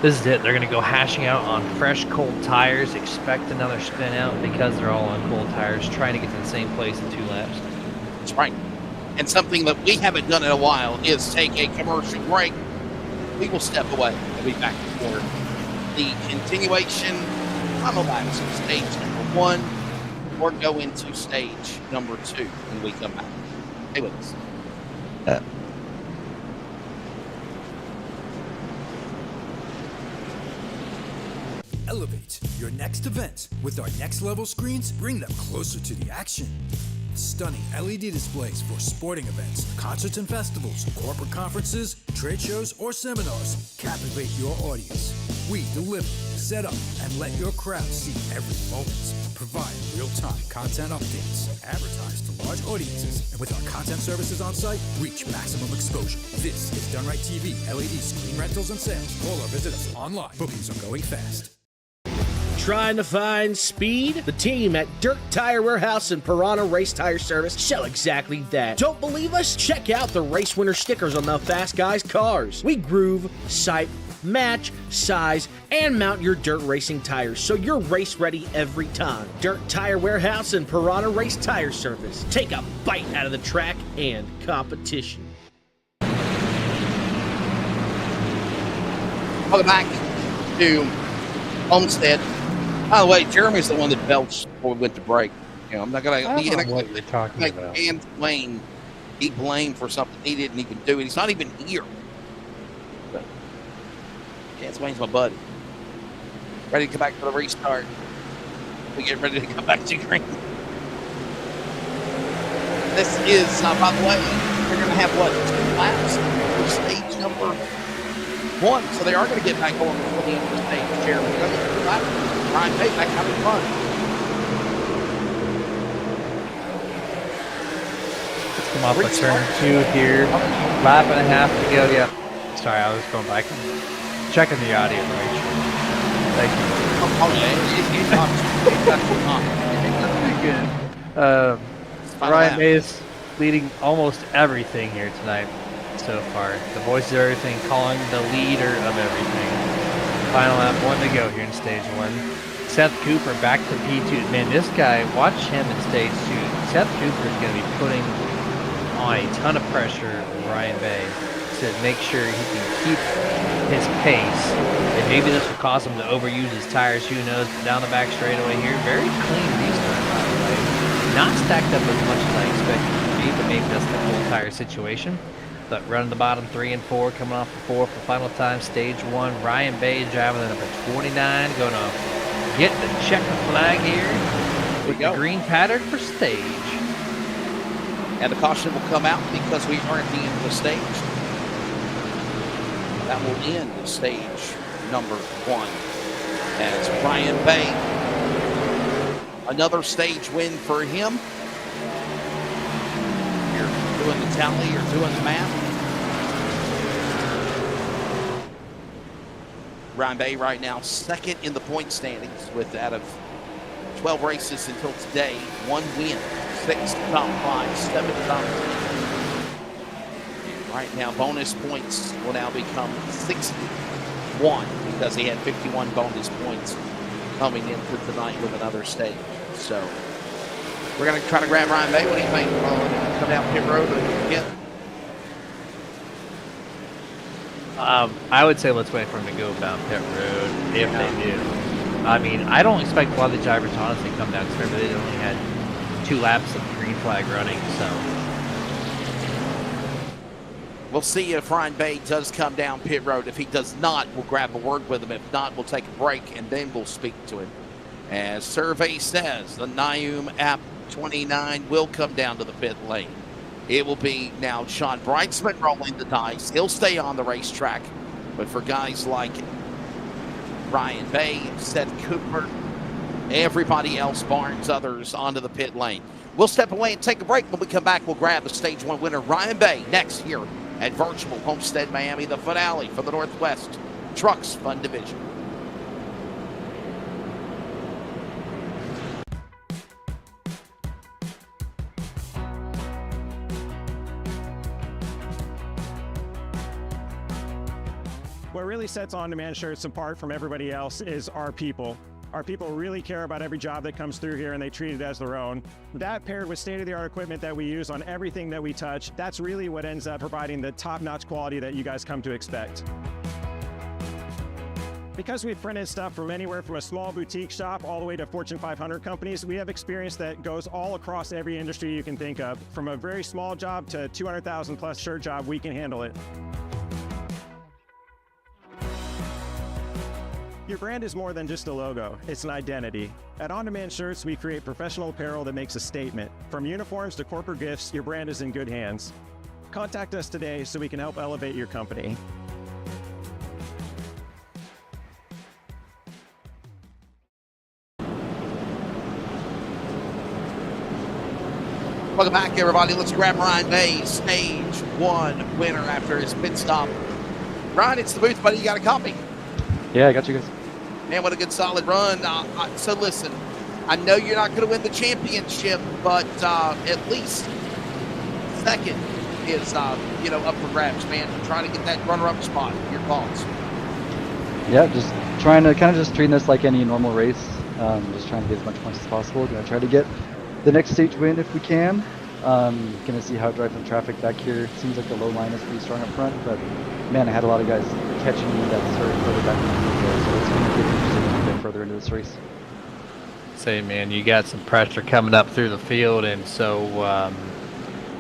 [SPEAKER 9] this is it. They're going to go hashing out on fresh, cold tires. Expect another spin out because they're all on cold tires, trying to get to the same place in 2 laps.
[SPEAKER 8] That's right. And something that we haven't done in a while is take a commercial break. We will step away and be back for the continuation, final laps of stage number 1, or go into stage number 2 when we come back. Stay with us.
[SPEAKER 1] Elevate your next event with our next level screens. Bring them closer to the action. Stunning LED displays for sporting events, concerts and festivals, corporate conferences, trade shows, or seminars. Captivate your audience. We deliver, set up, and let your crowd see every moment. Provide real-time content updates. Advertise to large audiences. And with our content services on site, reach maximum exposure. This is Done Right TV, LED screen rentals and sales. Call or visit us online. Bookings are going fast.
[SPEAKER 7] Trying to find speed? The team at Dirt Tire Warehouse and Piranha Race Tire Service show exactly that. Don't believe us? Check out the race winner stickers on the Fast Guys cars. We groove, sight, match, size, and mount your dirt racing tires so you're race ready every time. Dirt Tire Warehouse and Piranha Race Tire Service. Take a bite out of the track and competition.
[SPEAKER 8] Welcome back to Homestead. By the way, Jeremy's the one that belched before we went to break. You know, I'm not gonna.
[SPEAKER 9] I don't know what you're talking about.
[SPEAKER 8] And Wayne, he blamed for something he didn't even do. He's not even here. But Chance Wayne's my buddy. Ready to come back for the restart. We get ready to come back to green. This is, by the way, they're going to have what, 2 laps for stage number 1. So they are going to get back going before the end of the stage. Jeremy, they're going to get 2 laps. Ryan Pate back having fun.
[SPEAKER 9] Let's come off of turn 2 here. Lap and a half to go. Yep. Sorry, I was going back. Checking the audio. Right? Thank you. Ryan Mays leading almost everything here tonight so far. The voice of everything, calling the leader of everything. Final lap, 1 to go here in stage 1. Seth Cooper back to P2. Man, this guy, watch him in stage 2. Seth Cooper is going to be putting on a ton of pressure on Ryan Bay to make sure he can keep his pace. And maybe this will cause him to overuse his tires, who knows. But down the back straightaway here, very clean restart, by the way. Not stacked up as much as I expected it to be, but maybe that's the full tire situation. But running the bottom 3 and 4, coming off the 4 for final time, stage 1. Ryan Bay driving the number 29, going to get the checker flag here with the green pattern for stage.
[SPEAKER 8] And the caution will come out because we are at the end of the stage. That will end stage number 1 as Ryan Bay, another stage win for him. You're doing the tally, you're doing the math. Ryan Bay right now 2nd in the point standings with out of 12 races until today, 1 win, 6 top 5, 7 top 10. Right now, bonus points will now become 61 because he had 51 bonus points coming into tonight with another stage. So we're going to try to grab Ryan Bay. What do you think? Come down pit road and get.
[SPEAKER 9] I would say let's wait for him to go down pit road if they do. I mean, I don't expect a lot of the drivers to honestly come down because remember they only had 2 laps of the green flag running, so.
[SPEAKER 8] We'll see if Ryan Bay does come down pit road. If he does not, we'll grab a word with him. If not, we'll take a break and then we'll speak to him. As survey says, the Nium App 29 will come down to the pit lane. It will be now Sean Brightsman rolling the dice. He'll stay on the racetrack. But for guys like Ryan Bay, Seth Cooper, everybody else, Barnes, others onto the pit lane. We'll step away and take a break. When we come back, we'll grab the Stage 1 winner, Ryan Bay, next here at Virtual Homestead Miami, the finale for the Northwest Trucks Fun Division.
[SPEAKER 11] What really sets On Demand Shirts apart from everybody else is our people. Our people really care about every job that comes through here and they treat it as their own. That paired with state-of-the-art equipment that we use on everything that we touch, that's really what ends up providing the top-notch quality that you guys come to expect. Because we've printed stuff from anywhere from a small boutique shop all the way to Fortune 500 companies, we have experience that goes all across every industry you can think of. From a very small job to 200,000 plus shirt job, we can handle it. Your brand is more than just a logo, it's an identity. At On Demand Shirts, we create professional apparel that makes a statement. From uniforms to corporate gifts, your brand is in good hands. Contact us today so we can help elevate your company.
[SPEAKER 8] Welcome back, everybody. Let's grab Ryan Bay, Stage 1 winner after his pit stop. Ryan, it's the booth, buddy. You got a copy?
[SPEAKER 12] Yeah, I got you guys.
[SPEAKER 8] Man, what a good solid run. So listen, I know you're not going to win the championship, but at least second is, up for grabs, man. Trying to get that runner-up spot. Your thoughts?
[SPEAKER 12] Yeah, just trying to just treating this like any normal race. Just trying to get as much points as possible. Gonna try to get the next stage win if we can. Gonna see how it drives the traffic back here. Seems like the low line is pretty strong up front, but man, I had a lot of guys catching me that started further back in the field there, so it's gonna get interesting to get further into this race.
[SPEAKER 9] Say, man, you got some pressure coming up through the field, and so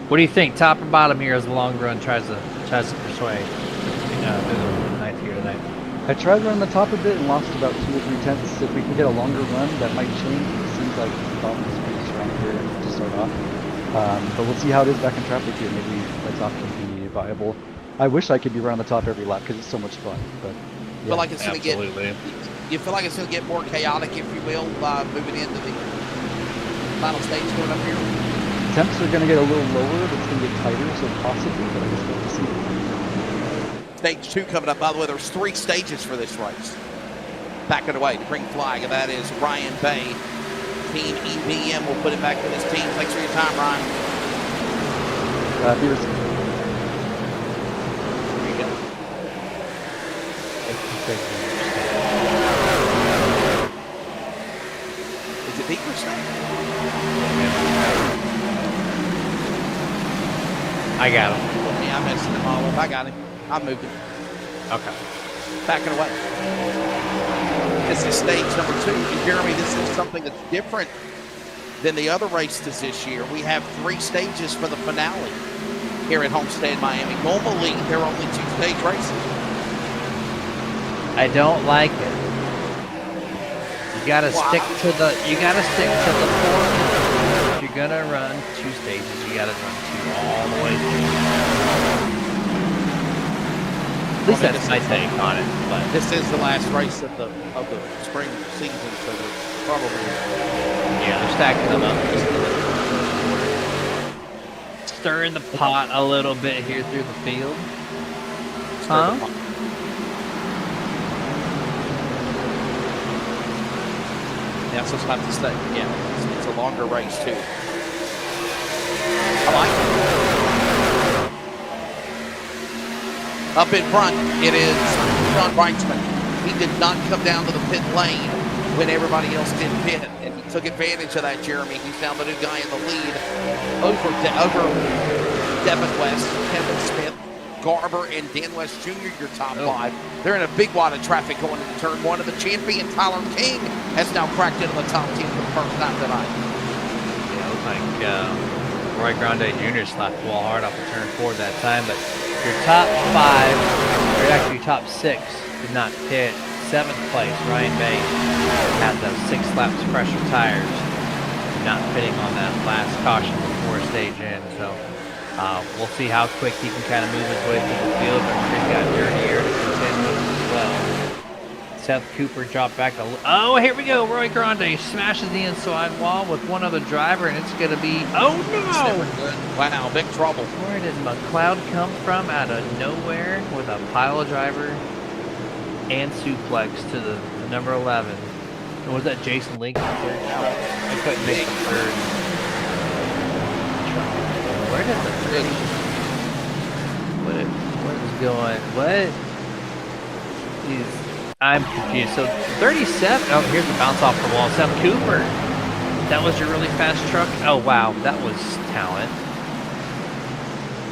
[SPEAKER 9] what do you think, top or bottom here, as the long run tries to persuade the ninth here tonight?
[SPEAKER 12] I tried running the top a bit and lost about 2 or 3 tenths. If we can get a longer run, that might change. It seems like the bottom is pretty strong here to start off. But we'll see how it is back in traffic here. Maybe that top can be viable. I wish I could be running the top every lap because it's so much fun. But yeah.
[SPEAKER 8] Feel like it's going to get. You feel like it's going to get more chaotic, if you will, moving into the final stage going up here.
[SPEAKER 12] Temps are going to get a little lower, but it's going to get tighter, so possibly. But I guess we'll see.
[SPEAKER 8] Stage 2 coming up. By the way, there's 3 stages for this race. Back underway, the green flag, and that is Ryan Bay. Team EBM will put it back to this team. Thanks for your time, Ryan.
[SPEAKER 12] Here's.
[SPEAKER 8] There you go. Is it Beaker stuff?
[SPEAKER 9] I got him.
[SPEAKER 8] Yeah, I messed him all up. I got him. I moved him.
[SPEAKER 9] Okay.
[SPEAKER 8] Backing away. This is stage number 2. And Jeremy, this is something that's different than the other races this year. We have 3 stages for the finale here at Homestead, Miami. Normally, there are only 2-stage races.
[SPEAKER 9] I don't like it. You gotta stick to the. You gotta stick to the formula. If you're gonna run 2 stages, you gotta run 2 all the way through. At least that's my take on it. But
[SPEAKER 8] this is the last race of the spring season, so probably.
[SPEAKER 9] Yeah, they're stacking them up. Stirring the pot a little bit here through the field. Huh?
[SPEAKER 8] Yeah, so it's have to stay. Yeah, it's a longer race too. I like it. Up in front, it is John Brinksman. He did not come down to the pit lane when everybody else did pit, and he took advantage of that, Jeremy. He's now the new guy in the lead over Devin West, Kevin Smith, Garber, and Dan West Jr., your top 5. They're in a big wad of traffic going into turn 1, and the champion, Tyler King, has now cracked into the top 10 for the first time tonight.
[SPEAKER 9] Yeah, it looked like Roy Grande Jr. slapped the wall hard off of turn 4 that time, but your top 5, or actually your top 6, did not pit. 7th place, Ryan Bay, had those 6 laps pressure tires, not pitting on that last caution before stage in. So we'll see how quick he can kind of move his way through the field. But he's got 30 here to contend with Seth Cooper dropped back oh, here we go. Roy Grande smashes the inside wall with one other driver, and it's going to be, oh no!
[SPEAKER 8] Wow, big trouble.
[SPEAKER 9] Where did McLeod come from out of nowhere with a pile driver and suplex to the number 11? And was that Jason Lincoln? I couldn't make the third. Where did the third? What is going? What? I'm confused. So 37. Oh, here's the bounce off the wall. Seth Cooper. That was your really fast truck. Oh wow, that was talent.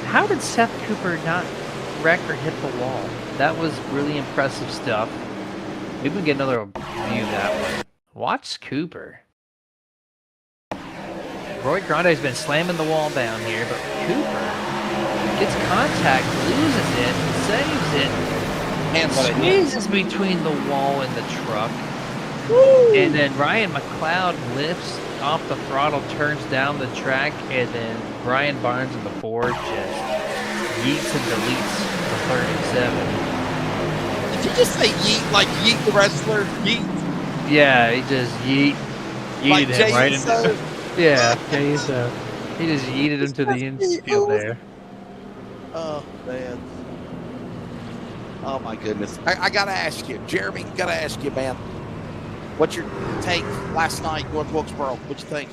[SPEAKER 9] How did Seth Cooper not wreck or hit the wall? That was really impressive stuff. Maybe we can get another view that way. Watch Cooper. Roy Grande's been slamming the wall down here, but Cooper gets contact, loses it, saves it, and squeezes between the wall and the truck. Woo! And then Ryan McLeod lifts off the throttle, turns down the track, and then Brian Barnes in the board just yeets and deletes the 37.
[SPEAKER 8] Did you just say yeet like Yeet the wrestler? Yeet?
[SPEAKER 9] Yeah, he just yeeted
[SPEAKER 8] like
[SPEAKER 9] him right into yeah, he just yeeted him to the infield there.
[SPEAKER 8] Oh, man. Oh, my goodness. I got to ask you, Jeremy, got to ask you, man. What's your take last night, North Wilkesboro? What'd you think?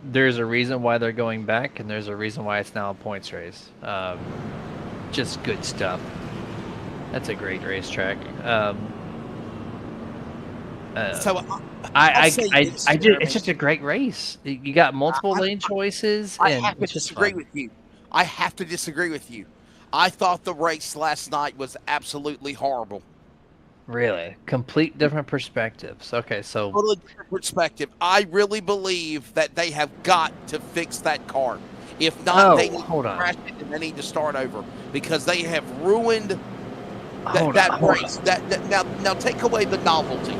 [SPEAKER 9] There's a reason why they're going back, and there's a reason why it's now a points race. Just good stuff. That's a great racetrack. It's just a great race. You got multiple lane choices.
[SPEAKER 8] I have to disagree with you. I have to disagree with you. I thought the race last night was absolutely horrible.
[SPEAKER 9] Really? Complete different perspectives. Okay, so
[SPEAKER 8] totally different perspective. I really believe that they have got to fix that car. If not, they need to crash it and they need to start over because they have ruined that race. Now take away the novelty.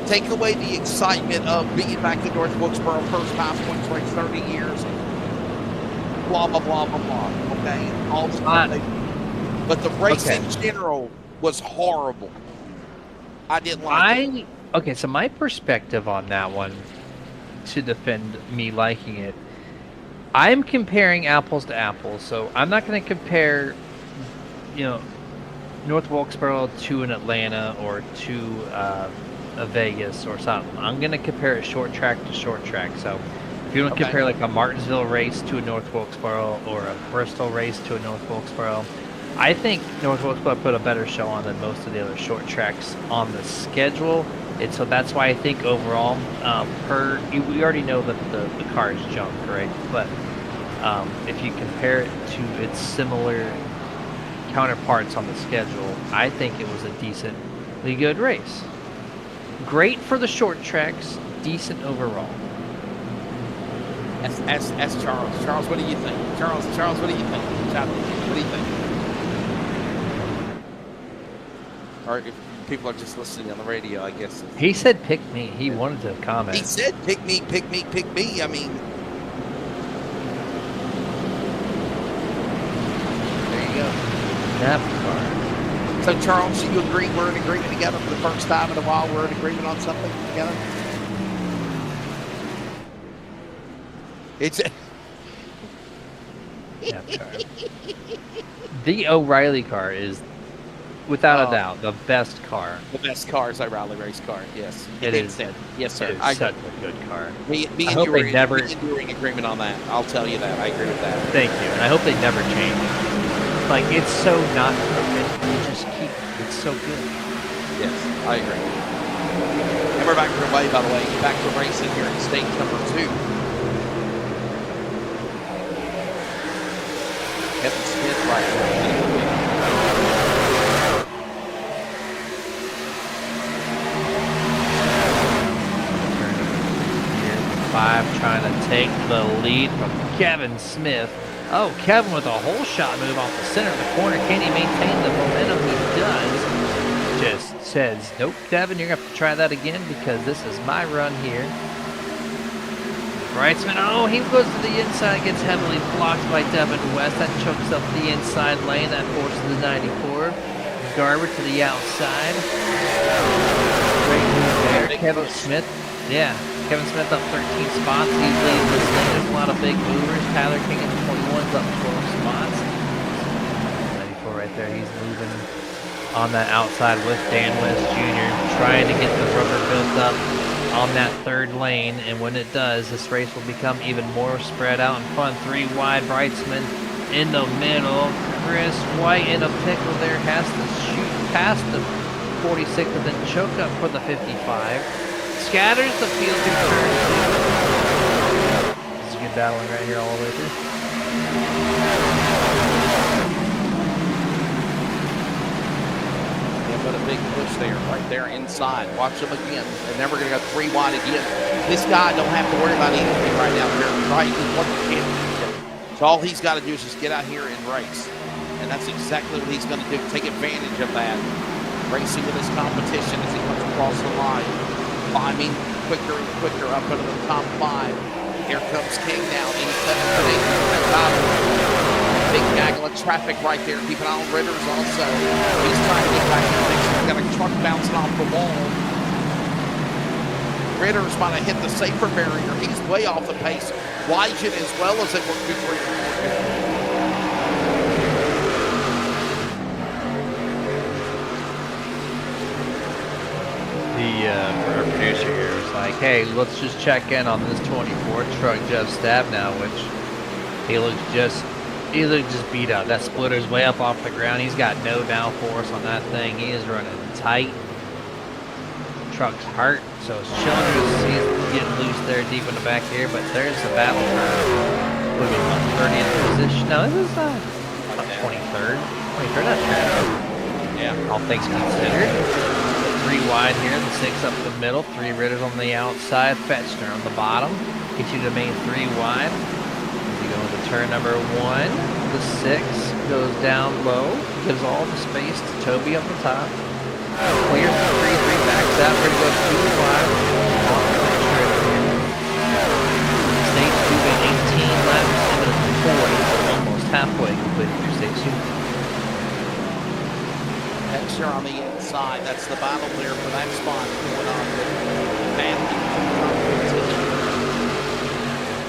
[SPEAKER 8] Take away the excitement of being back in North Wilkesboro, first time points race, 30 years. Blah, blah, blah, blah, blah. Okay? All the time. But the race in general was horrible. I didn't like it.
[SPEAKER 9] Okay, so my perspective on that one, to defend me liking it, I'm comparing apples to apples. So I'm not going to compare, North Wilkesboro to an Atlanta or to a Vegas or something. I'm going to compare it short track to short track. So if you want to compare like a Martinsville race to a North Wilkesboro or a Bristol race to a North Wilkesboro, I think North Wilkesboro put a better show on than most of the other short tracks on the schedule. And so that's why I think overall, we already know that the car is junk, right? But if you compare it to its similar counterparts on the schedule, I think it was a decently good race. Great for the short tracks, decent overall.
[SPEAKER 8] Ask Charles. Charles, what do you think? Charles, what do you think? What do you think? Or if people are just listening on the radio, I guess.
[SPEAKER 9] He said pick me. He wanted to comment.
[SPEAKER 8] He said pick me. I mean, there you go.
[SPEAKER 9] NASCAR.
[SPEAKER 8] So, Charles, you agree we're in agreement together for the first time in a while? We're in agreement on something together? It's
[SPEAKER 9] the O'Reilly car is, without a doubt, the best car.
[SPEAKER 8] The best car is O'Reilly race car. Yes,
[SPEAKER 9] it is.
[SPEAKER 8] Yes, sir.
[SPEAKER 9] It is such a good car.
[SPEAKER 8] Me and you are in agreement on that. I'll tell you that. I agree with that.
[SPEAKER 9] Thank you, and I hope they never change. Like, it's so not perfect. You just keep. It's so good.
[SPEAKER 8] Yes, I agree. And we're back underway, by the way. Back to racing here in stage number 2. Kevin Smith right now.
[SPEAKER 9] 5 trying to take the lead from Kevin Smith. Oh, Kevin with a whole shot move off the center of the corner. Can he maintain the momentum? He does. Just says, nope, Kevin, you're going to have to try that again because this is my run here. Wrightsman, oh, he goes to the inside, gets heavily blocked by Devin West. That chokes up the inside lane. That forces the 94. Garber to the outside. Great move there. Kevin Smith. Yeah, Kevin Smith up 13 spots. He's leading this thing. There's a lot of big movers. Tyler King at 21's up 12 spots. 94 right there. He's moving on that outside with Dan West Jr. trying to get the rubber built up on that third lane, and when it does, this race will become even more spread out in front. 3 wide, Brightsman in the middle. Chris White in a pickle there, has to shoot past the 46 and then choke up for the 55. Scatters the field in turn 2. This is good battling right here all the way through.
[SPEAKER 8] But a big push there, right there inside. Watch him again. And then we're going to go 3 wide again. This guy don't have to worry about anything right now. Right, he's won the championship. So all he's got to do is just get out here and race. And that's exactly what he's going to do. Take advantage of that. Racing with his competition as he comes across the line. Climbing quicker and quicker up into the top 5. Here comes King now. 87.8. Big gaggle of traffic right there. Keep an eye on Ritters also. He's trying to get back in the mix. He's got a truck bouncing off the wall. Ritters might have hit the safer barrier. He's way off the pace. Wygen as well as they work 2, 3,
[SPEAKER 9] 4. Our producer here was like, hey, let's just check in on this 24 truck Jeff Stabnow, which he looks just beat up. That splitter's way up off the ground. He's got no downforce on that thing. He is running tight. Truck's hurt, so his cylinders, he's getting loose there deep in the back here, but there's the battle for moving 30th position. No, this is 23rd. 23rd, that's fair. Yeah, all things considered. 3 wide here, the 6 up the middle, 3 Ritters on the outside, Fetchner on the bottom. Get you to the main 3 wide. Going to turn number 1, the 6 goes down low, gives all the space to Toby up the top. Clears the 3-3, backs out, ready to go 2 wide. Stage 2 at 18 laps, into the 40, almost halfway complete through stage 2.
[SPEAKER 8] Hexer on the inside. That's the battle there for that spot going on with Manley.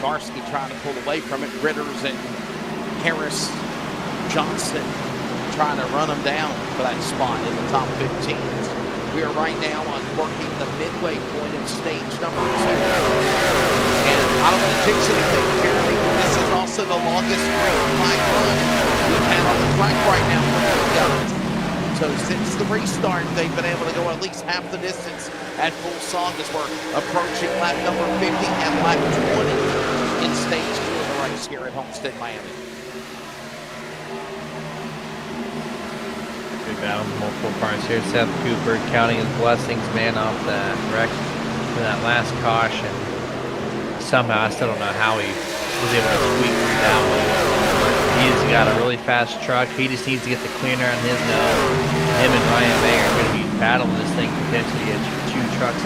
[SPEAKER 8] Varsky trying to pull away from it. Ritters and Harris Johnson trying to run them down for that spot in the top 15. We are right now on working the midway point of stage number 2. And I don't want to jinx anything, Jeremy. This is also the longest straight flag run we've had on the track right now for these guys. So since the restart, they've been able to go at least half the distance at full song as we're approaching lap number 50 and lap 20 in stage 2 of the race here at Homestead, Miami.
[SPEAKER 9] Good battle, multiple parts here. Seth Cooper counting his blessings, man, off that wreck for that last caution. Somehow, I still don't know how he was able to squeak through that one. He's got a really fast truck. He just needs to get the cleaner on his nose. Him and Ryan Bayer are going to be battling this thing potentially at 2 trucks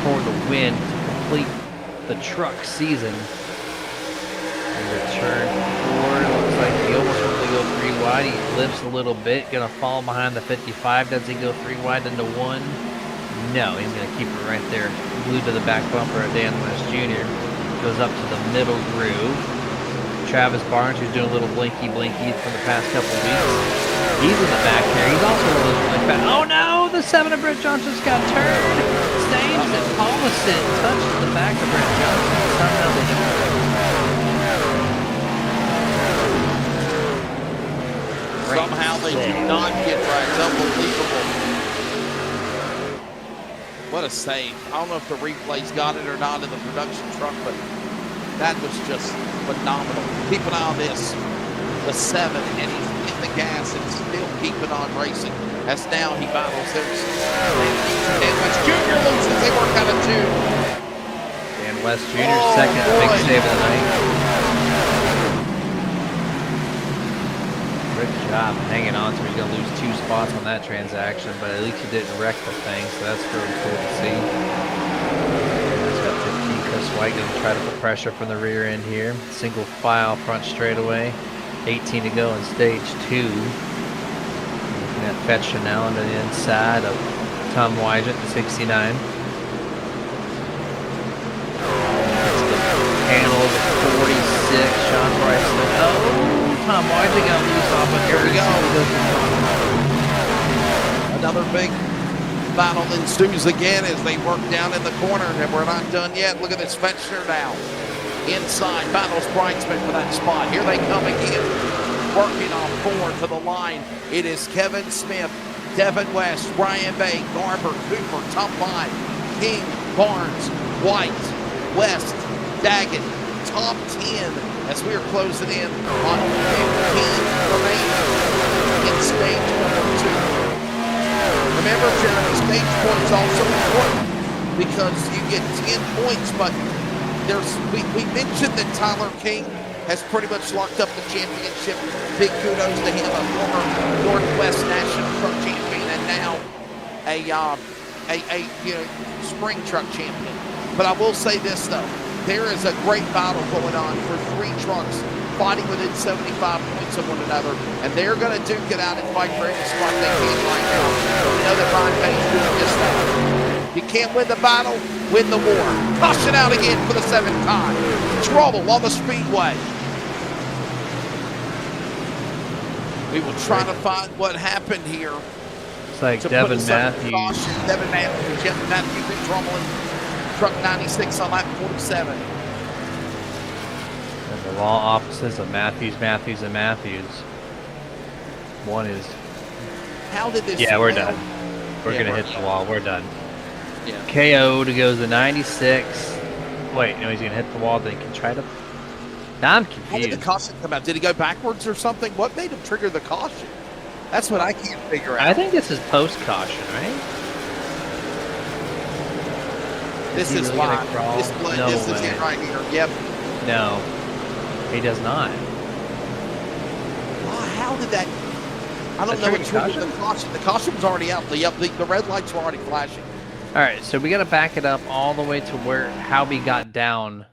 [SPEAKER 9] for the win to complete the truck season. Return 4, looks like he almost wants to go 3 wide. He lifts a little bit, gonna fall behind the 55. Does he go 3 wide into 1? No, he's gonna keep it right there, glued to the back bumper of Dan West Jr. Goes up to the middle groove. Travis Barnes, who's doing a little blinky from the past couple weeks. He's in the back here. He's also really fast. Oh no, the 7 of Brett Johnson's got turned. Staged and Paulison touched the back of Brett Johnson. Somehow they don't.
[SPEAKER 8] Somehow they do not get right. It's unbelievable. What a save. I don't know if the replays got it or not in the production truck, but that was just phenomenal. Keep an eye on this. The 7, and he's in the gas and still keeping on racing. As now he battles him. Dan West Jr. loses. They work out of 2.
[SPEAKER 9] Dan West Jr. second big save of the night. Good job hanging on to it. He's going to lose 2 spots on that transaction, but at least he didn't wreck the thing, so that's really cool to see. He's got 15. Chris White going to try to put pressure from the rear end here. Single file front straightaway. 18 to go in stage 2. Looking at fetch now on the inside of Tom Wygant, the 69. It's the panel of 46, Sean Price. Oh, Tom Wygant got loose off of
[SPEAKER 8] Here we go. Another big battle ensues again as they work down in the corner, and we're not done yet. Look at this Fetchner now. Inside, battles Brightsman for that spot. Here they come again, working on 4 to the line. It is Kevin Smith, Devin West, Ryan Bay, Garber, Cooper, top 5, King, Barnes, White, West, Daggett, top 10 as we are closing in on 15 remaining in stage number 2. Remember, Jeremy, stage points also important because you get 10 points, but we mentioned that Tyler King has pretty much locked up the championship. Big kudos to him, a former Northwest National Truck Champion and now a spring truck champion. But I will say this though, there is a great battle going on for 3 trucks fighting within 75 points of one another, and they're going to duke it out and fight for any spot they can right now. We know that Ryan Payne's doing just that. You can't win the battle, win the war. Caution out again for the 7th time. Trouble on the speedway. We will try to find what happened here.
[SPEAKER 9] It's like Devin Matthews.
[SPEAKER 8] Devin Matthews, Jeff Matthews in trouble in truck 96 on lap 47.
[SPEAKER 9] And the law offices of Matthews, and Matthews. One is.
[SPEAKER 8] How did this?
[SPEAKER 9] Yeah, we're done. We're gonna hit the wall. We're done. Yeah. KO to goes to 96. Wait, no, he's gonna hit the wall. Then he can try to. Now I'm confused.
[SPEAKER 8] How did the caution come out? Did he go backwards or something? What made him trigger the caution? That's what I can't figure out.
[SPEAKER 9] I think this is post caution, right?
[SPEAKER 8] This is
[SPEAKER 9] really
[SPEAKER 8] live.
[SPEAKER 9] No
[SPEAKER 8] this
[SPEAKER 9] way.
[SPEAKER 8] is it right here. Yep.
[SPEAKER 9] No, he does not.
[SPEAKER 8] How did that? I don't know what triggered the caution. The caution was already out. The red lights were already flashing.
[SPEAKER 9] All right, so we got to back it up all the way to where how we got down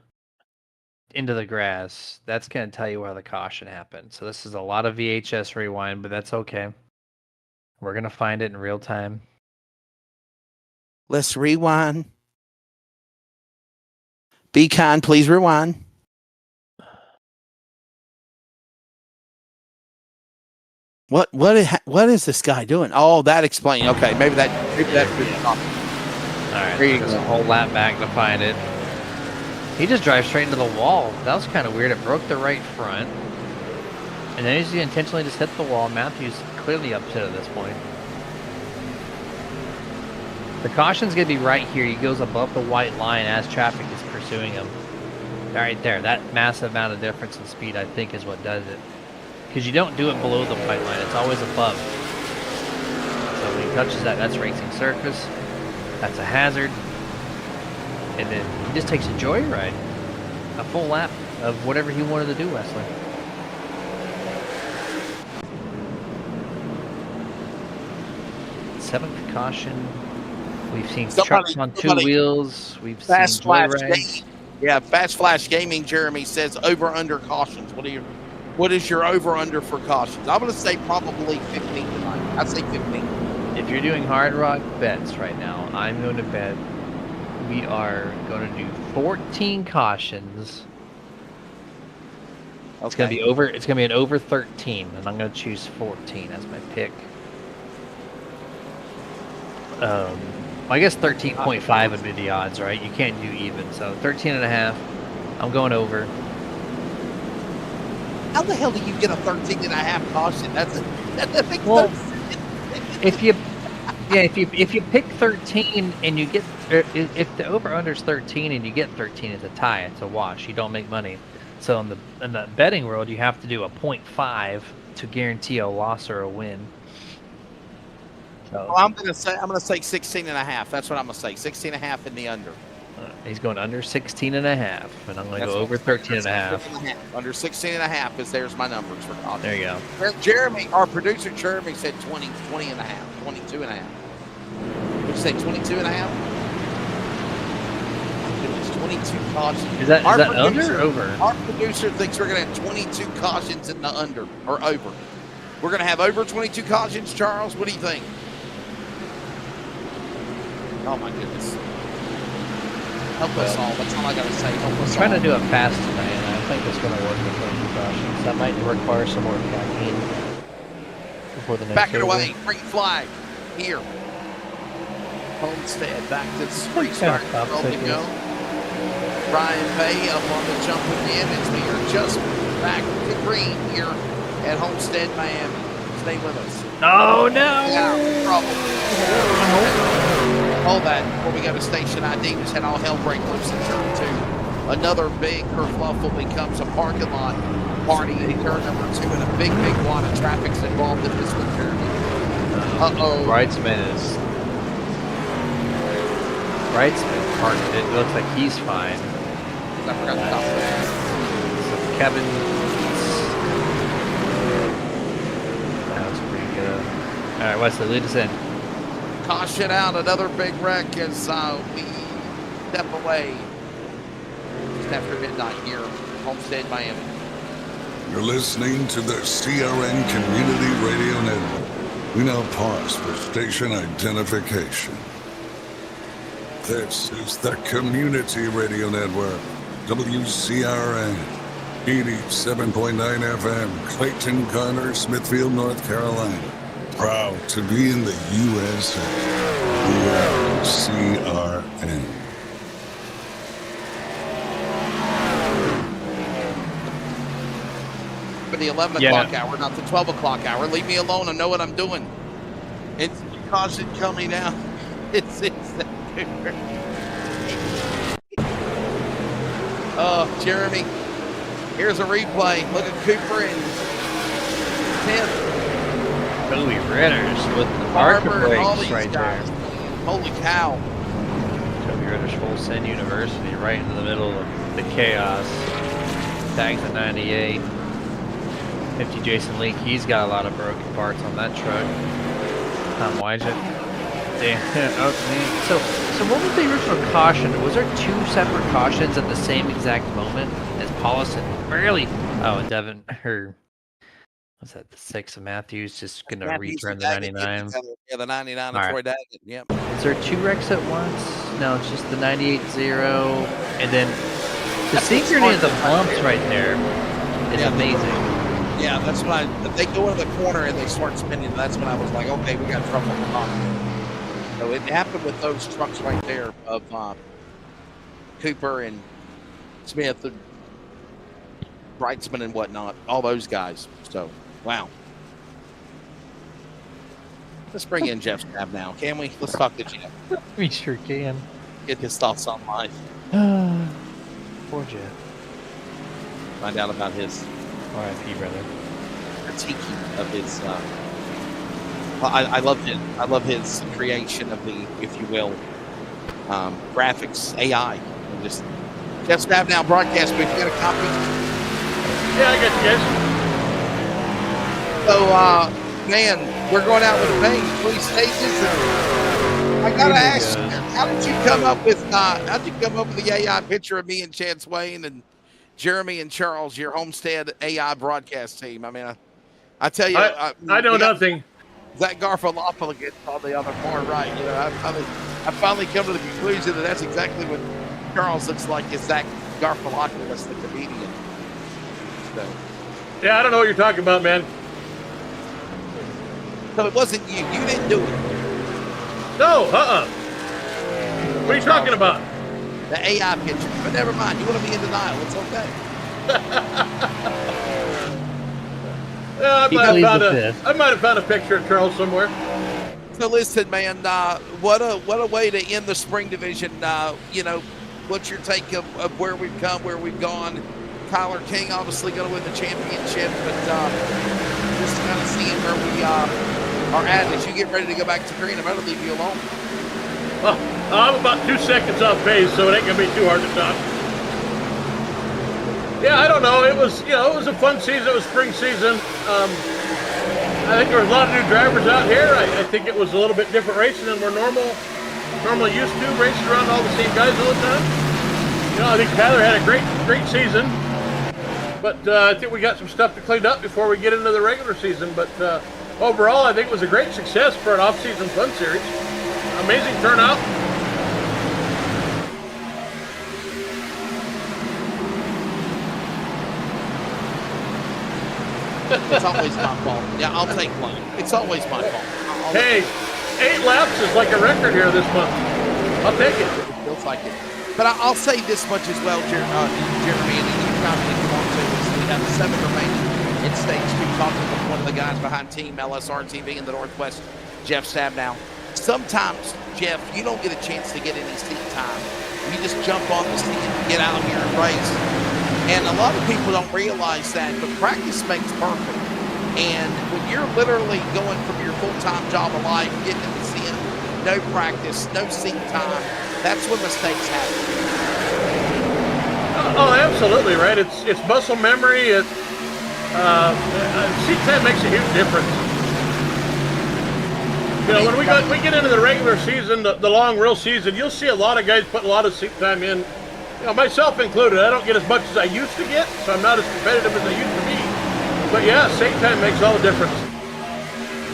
[SPEAKER 9] into the grass. That's going to tell you where the caution happened. So this is a lot of VHS rewind, but that's okay. We're going to find it in real time.
[SPEAKER 8] Let's rewind. Be kind, please rewind. What is this guy doing? Oh, that explains. Okay, maybe that's
[SPEAKER 9] all right. There's a whole lap back to find it. He just drives straight into the wall. That was kind of weird. It broke the right front, and then he intentionally just hit the wall. Matthews clearly upset at this point. The caution's gonna be right here. He goes above the white line as traffic is pursuing him. Right there. That massive amount of difference in speed, I think, is what does it. Because you don't do it below the white line, it's always above. So when he touches that, that's racing surface. That's a hazard. And then he just takes a joyride. A full lap of whatever he wanted to do, Wesley. Seventh caution. We've seen trucks on 2 wheels. We've seen joyrides.
[SPEAKER 8] Yeah, Fast Flash Gaming, Jeremy says over-under cautions. What is your over-under for cautions? I'm going to say probably 15 tonight. I'd say 15.
[SPEAKER 9] If you're doing Hard Rock bets right now, I'm going to bet we are going to do 14 cautions. Okay. It's going to be over. It's going to be an over 13, and I'm going to choose 14 as my pick. I guess 13.5 would be the odds, right? You can't do even, so 13.5. I'm going over.
[SPEAKER 8] How the hell do you get a 13.5 caution? That makes
[SPEAKER 9] well,
[SPEAKER 8] no sense.
[SPEAKER 9] if you pick 13 and you get, if the over under is 13 and you get 13, it's a tie. It's a wash. You don't make money. So in the betting world, you have to do a 0.5 to guarantee a loss or a win. So,
[SPEAKER 8] well, I'm gonna say 16.5. That's what I'm gonna say. 16.5 in the under.
[SPEAKER 9] He's going under 16.5, and I'm going to go over 13.5.
[SPEAKER 8] Under 16.5 is there's my numbers for caution.
[SPEAKER 9] There you go.
[SPEAKER 8] Jeremy, our producer Jeremy said 20.5, 22.5. Would you say 22.5? It's 22 cautions.
[SPEAKER 9] Is that under or over?
[SPEAKER 8] Our producer thinks we're going to have 22 cautions in the under or over. We're going to have over 22 cautions, Charles. What do you think? Oh, my goodness. Help us all. That's all I got to say. Help us
[SPEAKER 9] I'm trying
[SPEAKER 8] all.
[SPEAKER 9] to do it fast tonight, and I think it's going to work with those precautions. That might require some more caffeine before the next
[SPEAKER 8] Back it
[SPEAKER 9] over.
[SPEAKER 8] away. Green flag. Here. Homestead back to the restart. Go. Brian Bay up on the jump again as we are just back to green here at Homestead, Miami. Stay with us.
[SPEAKER 9] Oh, no!
[SPEAKER 8] Yeah, trouble. Hold that before we go to station ID. Just had all hell break loose in turn 2. Another big kerfluffle becomes a parking lot party in turn number 2, and a big wad of traffic's involved in this one, Jeremy. Uh-oh.
[SPEAKER 9] Wrightsman parked. It looks like he's fine.
[SPEAKER 8] I forgot to stop that.
[SPEAKER 9] So Kevin, that was pretty good. All right, Wesley, lead us in.
[SPEAKER 8] Caution out, another big wreck as we step away just after midnight here, Homestead, Miami.
[SPEAKER 10] You're listening to the CRN Community Radio Network. We now pause for station identification. This is the Community Radio Network, WCRN, 87.9 FM, Clayton, Connor, Smithfield, North Carolina. Proud to be in the USA. We are CRN.
[SPEAKER 8] For the 11 o'clock hour, not the 12 o'clock hour. Leave me alone. I know what I'm doing. It's caution coming out. It's oh, Jeremy. Here's a replay. Look at Cooper and 10th.
[SPEAKER 9] Joey Ritters with the marker brakes right there.
[SPEAKER 8] Holy cow.
[SPEAKER 9] Joey Ritters, Full Send University, right into the middle of the chaos. Tags at 98. 50 Jason Leak, he's got a lot of broken parts on that truck. Tom Wyjet. Damn. Okay. So what was the original caution? Was there 2 separate cautions at the same exact moment as Paulus and barely? Oh, and Devin, was that the 6 of Matthews just going to return the 99?
[SPEAKER 8] Yeah, the 99
[SPEAKER 9] All
[SPEAKER 8] of Troy
[SPEAKER 9] right.
[SPEAKER 8] Daggett. Yep.
[SPEAKER 9] Is there 2 wrecks at once? No, it's just the 98-0. And then the synchrony of the bumps right there is amazing.
[SPEAKER 8] Yeah, that's when they go into the corner and they start spinning. And that's when I was like, okay, we got trouble with the So it happened with those trucks right there of Cooper and Smith and Brightsman and whatnot, all those guys. So, wow. Let's bring in Jeff Stab now, can we? Let's talk to Jeff.
[SPEAKER 9] We sure can.
[SPEAKER 8] Get his thoughts on life.
[SPEAKER 9] Poor Jeff.
[SPEAKER 8] Find out about his
[SPEAKER 9] R.I.P. brother.
[SPEAKER 8] critique of his. I love his creation of the, if you will, graphics AI. And just Jeff Stab now broadcast. But if you got a copy.
[SPEAKER 13] Yeah, I got you guys.
[SPEAKER 8] So, man, we're going out with a bang. 3 stages. And I gotta ask, how did you come up with the AI picture of me and Chad Swain and Jeremy and Charles, your Homestead AI broadcast team? I mean, I tell you,
[SPEAKER 13] I know nothing.
[SPEAKER 8] Zach Garfalopoulos on the other far right. You know, I finally come to the conclusion that that's exactly what Charles looks like. Is Zach Garfalopoulos, the comedian? So.
[SPEAKER 13] Yeah, I don't know what you're talking about, man.
[SPEAKER 8] So it wasn't you. You didn't do it.
[SPEAKER 13] No, What are you talking about?
[SPEAKER 8] The AI picture. But never mind. You want to be in denial. It's okay.
[SPEAKER 13] I might have found a picture of Charles somewhere.
[SPEAKER 8] So listen, man, what a way to end the spring division. You know, what's your take of where we've come, where we've gone? Tyler King obviously going to win the championship, but just kind of seeing where we are at. As you get ready to go back to green, I'm going to leave you alone.
[SPEAKER 13] Well, I'm about 2 seconds off pace, so it ain't going to be too hard to stop. Yeah, I don't know. It was a fun season. It was spring season. I think there was a lot of new drivers out here. I think it was a little bit different racing than we're normally used to, racing around all the same guys all the time. You know, I think Tyler had a great season. But I think we got some stuff to clean up before we get into the regular season. But overall, I think it was a great success for an off-season fun series. Amazing turnout.
[SPEAKER 8] It's always my fault. Yeah, I'll take blame. It's always my fault.
[SPEAKER 13] Hey, 8 laps is like a record here this month. I'll take it.
[SPEAKER 8] It feels like it. But I'll say this much as well, Jeremy, and you chime in if you want to. We have 7 remaining in stage 2, talking with one of the guys behind Team LSRTV in the Northwest, Jeff Stabnow. Sometimes, Jeff, you don't get a chance to get any seat time. You just jump on the seat and get out here and race. And a lot of people don't realize that, but practice makes perfect. And when you're literally going from your full-time job of life, getting in the sim, no practice, no seat time, that's when mistakes happen.
[SPEAKER 13] Oh, absolutely, right? It's muscle memory. Seat time makes a huge difference. You know, when we get into the regular season, the long real season, you'll see a lot of guys put a lot of seat time in. You know, myself included. I don't get as much as I used to get, so I'm not as competitive as I used to be. But yeah, seat time makes all the difference.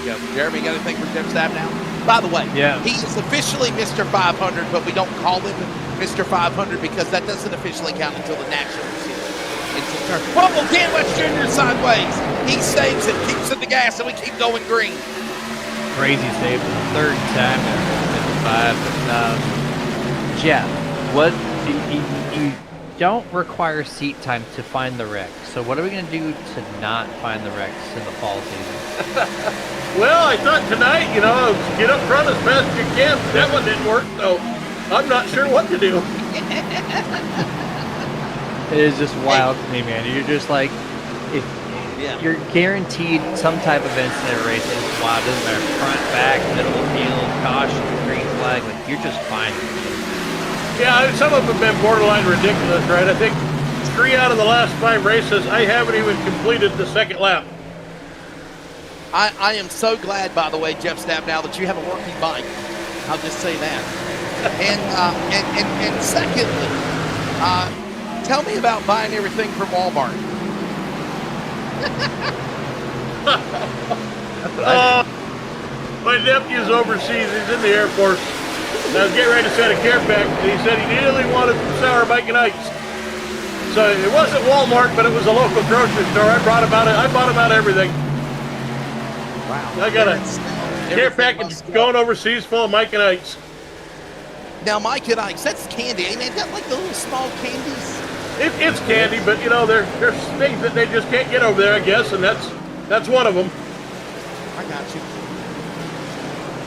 [SPEAKER 8] Yeah, Jeremy, you got anything for Jeff Stabnow? By the way, he is officially Mr. 500, but we don't call him Mr. 500 because that doesn't officially count until the national season. Whoa, Dan West Jr. sideways. He saves it, keeps it the gas, and we keep going green.
[SPEAKER 9] Crazy save for the 3rd time there, 55. Jeff, what you don't require seat time to find the wreck. So what are we going to do to not find the wrecks in the fall season?
[SPEAKER 13] Well, I thought tonight, you know, get up front as fast as you can. That one didn't work, so I'm not sure what to do.
[SPEAKER 9] It is just wild to me, man. You're just like, if you're guaranteed some type of incident race, it's wild. It doesn't matter front, back, middle of the field, caution, green flag. Like, you're just fine.
[SPEAKER 13] Yeah, some of them have been borderline ridiculous, right? I think 3 out of the last 5 races, I haven't even completed the 2nd lap.
[SPEAKER 8] I am so glad, by the way, Jeff Stabnow, that you have a working bike. I'll just say that. And secondly, tell me about buying everything from Walmart.
[SPEAKER 13] My nephew's overseas. He's in the Air Force. I was getting ready to send a care package, and he said he really wanted some sour bacon ice. So it wasn't Walmart, but it was a local grocery store. I bought him out everything.
[SPEAKER 8] Wow.
[SPEAKER 13] I got a care package going overseas full of Mike and Ike's.
[SPEAKER 8] Now, Mike and Ike's, that's candy. Ain't it? Got like the little small candies.
[SPEAKER 13] It's candy, but you know, there's things that they just can't get over there, I guess, and that's one of them.
[SPEAKER 8] I got you.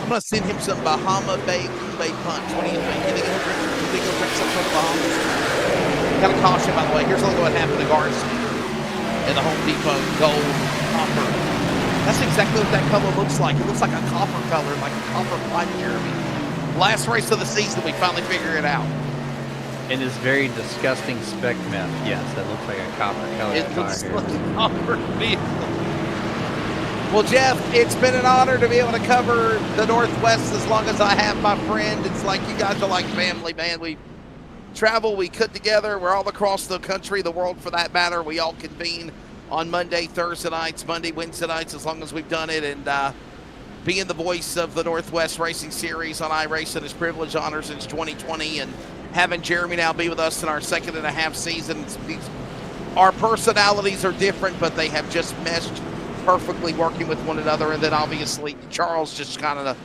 [SPEAKER 8] I'm gonna send him some Bahama Bay Kool-Aid punch. What do you think? You think he'll drink some from the Bahamas? Got a caution, by the way. Here's a look at what happened to Garcia in the Home Depot gold copper. That's exactly what that color looks like. It looks like a copper color, like a copper pipe, Jeremy. Last race of the season, we finally figure it out.
[SPEAKER 9] In this very disgusting spec map, yes, that looks like a copper color.
[SPEAKER 8] It looks like a copper vehicle. Well, Jeff, it's been an honor to be able to cover the Northwest as long as I have, my friend. It's like you guys are like family, man. We travel, we cut together. We're all across the country, the world for that matter. We all convene on Monday, Thursday nights, Monday, Wednesday nights, as long as we've done it. And being the voice of the Northwest Racing Series on iRacing is privilege, honor since 2020. And having Jeremy now be with us in our 2.5 seasons, our personalities are different, but they have just meshed perfectly, working with one another. And then obviously Charles just kind of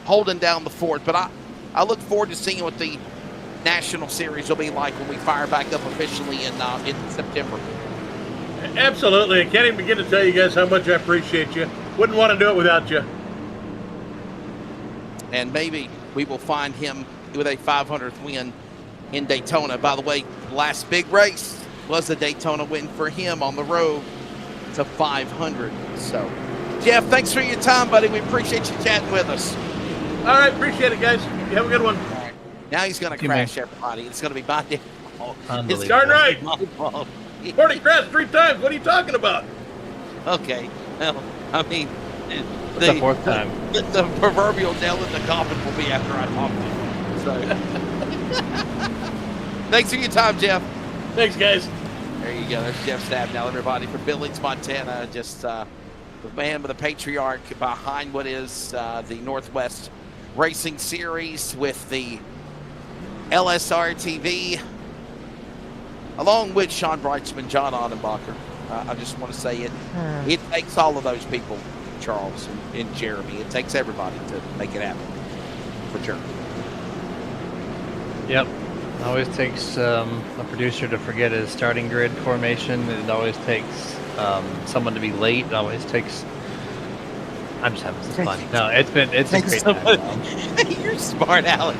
[SPEAKER 8] holding down the fort. But I look forward to seeing what the National Series will be like when we fire back up officially in September.
[SPEAKER 13] Absolutely. I can't even begin to tell you guys how much I appreciate you. Wouldn't want to do it without you.
[SPEAKER 8] And maybe we will find him with a 500th win in Daytona. By the way, last big race was a Daytona win for him on the road to 500. So, Jeff, thanks for your time, buddy. We appreciate you chatting with us.
[SPEAKER 13] All right, appreciate it, guys. You have a good one.
[SPEAKER 8] Right. Now he's going to crash everybody. It's going to be my day.
[SPEAKER 13] It's darn right. 40 crashed 3 times. What are you talking about?
[SPEAKER 8] Okay. Well, I mean,
[SPEAKER 9] the 4th time.
[SPEAKER 8] The proverbial nail in the coffin will be after I talk to you. So, thanks for your time, Jeff.
[SPEAKER 13] Thanks, guys.
[SPEAKER 8] There you go. There's Jeff Stabnow, everybody from Billings, Montana. Just the man with the patriarch behind what is the Northwest Racing Series with the LSRTV, along with Sean Breitzman, John Audenbacher. I just want to say it takes all of those people, Charles and Jeremy. It takes everybody to make it happen for sure.
[SPEAKER 9] Yep. It always takes a producer to forget his starting grid formation. It always takes someone to be late. It always takes. I'm just having some fun. No, it's a great time.
[SPEAKER 8] You're smart, Alec.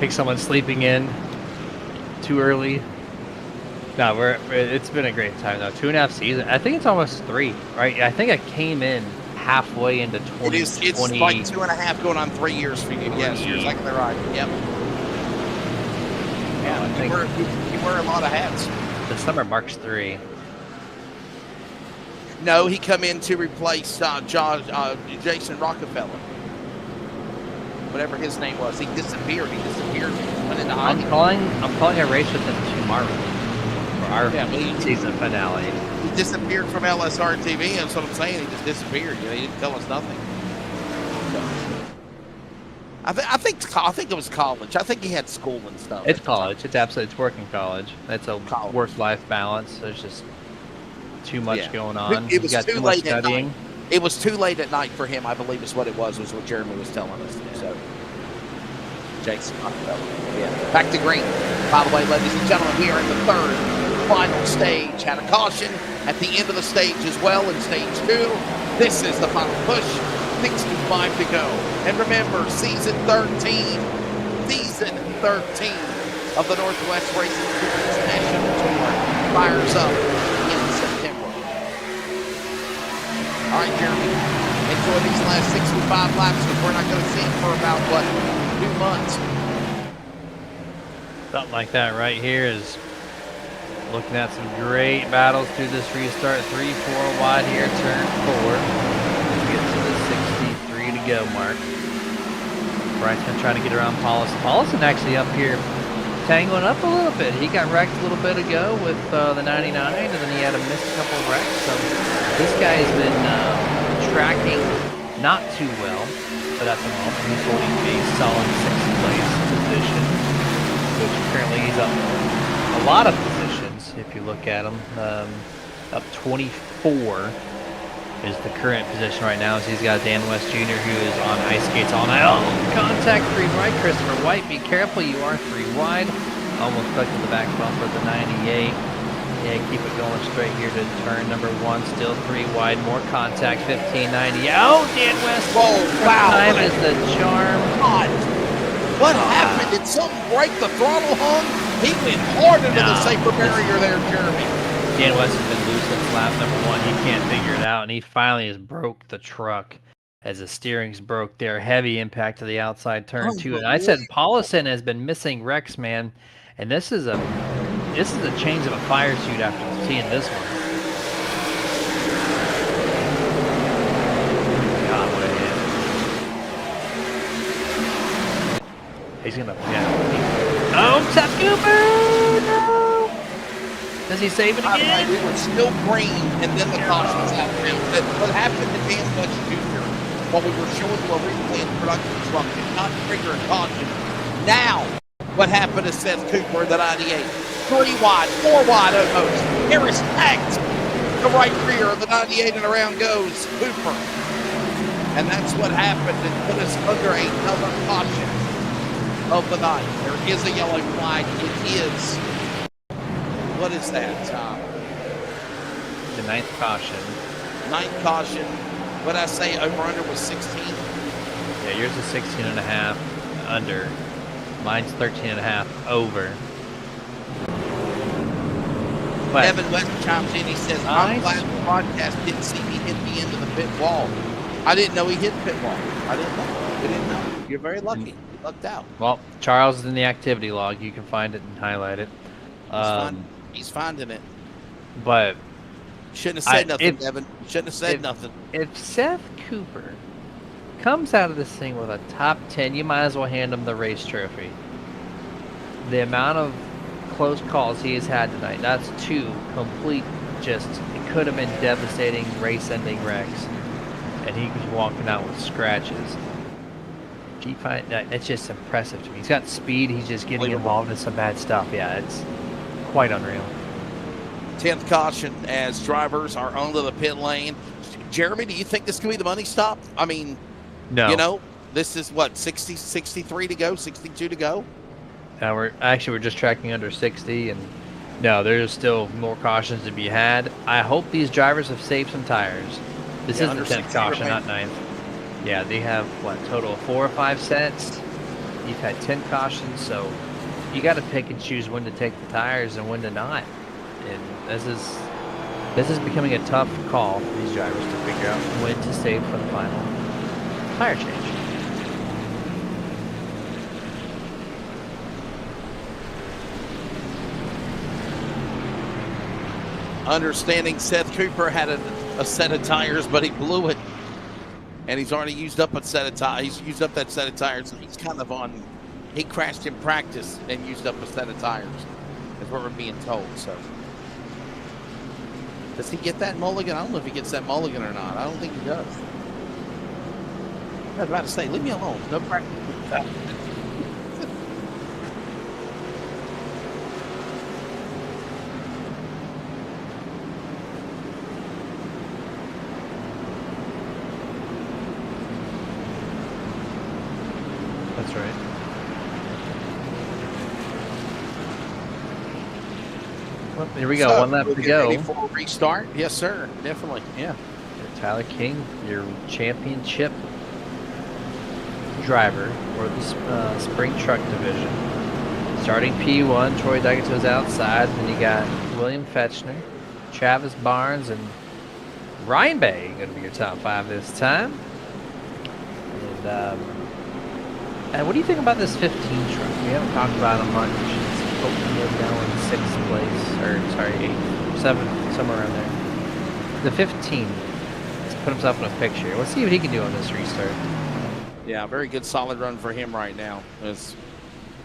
[SPEAKER 9] Take someone sleeping in too early. No, it's been a great time though. 2.5 seasons. I think it's almost 3, right? I think I came in halfway into 2020.
[SPEAKER 8] It's like 2.5 going on 3 years for you. Yes, you're exactly right. Yep. Yeah, you wear a lot of hats.
[SPEAKER 9] The summer marks 3.
[SPEAKER 8] No, he come in to replace Jason Rockefeller. Whatever his name was, he disappeared. Went into
[SPEAKER 9] I'm calling a race with him tomorrow for our season finale.
[SPEAKER 8] He disappeared from LSRTV. That's what I'm saying. He just disappeared. You know, he didn't tell us nothing. I think it was college. I think he had school and stuff.
[SPEAKER 9] It's college. It's working college. It's a work-life balance. There's just too much going on.
[SPEAKER 8] It was too late at
[SPEAKER 9] studying.
[SPEAKER 8] night. It was too late at night for him, I believe is what it was what Jeremy was telling us. So, Jason, yeah. Back to green. By the way, ladies and gentlemen, we are in the third final stage. Had a caution at the end of the stage as well in stage 2. This is the final push. 65 to go. And remember, season 13 of the Northwest Racing Series National Tour fires up in September. All right, Jeremy, enjoy these last 65 laps because we're not going to see him for about, 2 months?
[SPEAKER 9] Something like that right here is looking at some great battles through this restart. 3-4 wide here, turn 4. As we get to the 63 to go mark. Bryce's trying to get around Paulison. Paulison actually up here tangling up a little bit. He got wrecked a little bit ago with the 99, and then he had to miss a couple of wrecks. So this guy's been tracking not too well, but at the moment he's holding a solid 6th place position, which currently he's up a lot of positions if you look at him. Up 24 is the current position right now, as he's got Dan West Jr. who is on ice skates all night. Oh, contact 3 wide, Christopher White. Be careful, you are 3 wide. Almost stuck to the back bumper of the 98. Yeah, keep it going straight here to turn number 1. Still 3 wide, more contact, 1590. Oh, Dan West.
[SPEAKER 8] Oh, wow.
[SPEAKER 9] Time is the charm.
[SPEAKER 8] God. What happened? Did something break the throttle hung? He went hard into the safer barrier there, Jeremy.
[SPEAKER 9] Dan West has been loose since lap number 1. He can't figure it out, and he finally has broke the truck as the steering's broke there. Heavy impact to the outside turn 2. And I said Paulison has been missing wrecks, man, and this is a change of a fire suit after seeing this one. God, what a hit! He's gonna, Oh, Seth Cooper! No! Does he save it again?
[SPEAKER 8] We were still green, and then the caution's out. What happened to Dan West Jr. while we were showing the replay in the production truck did not trigger a caution. Now, what happened to Seth Cooper in the 98? 3 wide, 4 wide almost. Harris tagged the right rear of the 98, and around goes Cooper. And that's what happened. It put us under another caution of the night. There is a yellow flag. It is. What is that?
[SPEAKER 9] The 9th caution.
[SPEAKER 8] 9th caution. What did I say? Over under was 16.
[SPEAKER 9] Yeah, yours is 16.5 under. Mine's 13.5 over. But
[SPEAKER 8] Evan West chimes in. He says, I'm glad the broadcast didn't see me hit the end of the pit wall. I didn't know he hit pit wall. I didn't know. We didn't know. You're very lucky. You lucked out.
[SPEAKER 9] Well, Charles is in the activity log. You can find it and highlight it.
[SPEAKER 8] He's finding it.
[SPEAKER 9] But
[SPEAKER 8] shouldn't have said nothing, Evan. Shouldn't have said nothing.
[SPEAKER 9] If Seth Cooper comes out of this thing with a top 10, you might as well hand him the race trophy. The amount of close calls he has had tonight. That's 2 complete, just, it could have been devastating race-ending wrecks. And he was walking out with scratches. It's just impressive to me. He's got speed. He's just getting involved in some bad stuff. Yeah, it's quite unreal.
[SPEAKER 8] 10th caution as drivers are onto the pit lane. Jeremy, do you think this could be the money stop? I mean,
[SPEAKER 9] no.
[SPEAKER 8] You know, this is what, 60, 63 to go, 62 to go?
[SPEAKER 9] We're just tracking under 60, and no, there's still more cautions to be had. I hope these drivers have saved some tires. This is the 10th caution, not 9th. Yeah, they have, what, total of 4 or 5 sets. You've had 10 cautions, so you got to pick and choose when to take the tires and when to not. And this is becoming a tough call for these drivers to figure out when to save for the final tire change.
[SPEAKER 8] Understanding Seth Cooper had a set of tires, but he blew it. And he's already used up a set of tires. He's used up that set of tires. And he's kind of on, he crashed in practice and used up a set of tires. That's what we're being told. So, does he get that mulligan? I don't know if he gets that mulligan or not. I don't think he does. I was about to say, leave me alone. No practice.
[SPEAKER 9] That's right. Well, here we go.
[SPEAKER 8] So,
[SPEAKER 9] 1 lap to go.
[SPEAKER 8] Ready for a restart? Yes, sir. Definitely. Yeah.
[SPEAKER 9] Tyler King, your championship driver for the spring truck division. Starting P1, Troy Duggan's outside. Then you got William Fetchner, Travis Barnes, and Ryan Bay going to be your top 5 this time. And what do you think about this 15 truck? We haven't talked about him much. It's opening now in 6th place, or sorry, 8th, 7th, somewhere around there. The 15. Let's put himself in a picture. Let's see what he can do on this restart.
[SPEAKER 8] Yeah, very good solid run for him right now as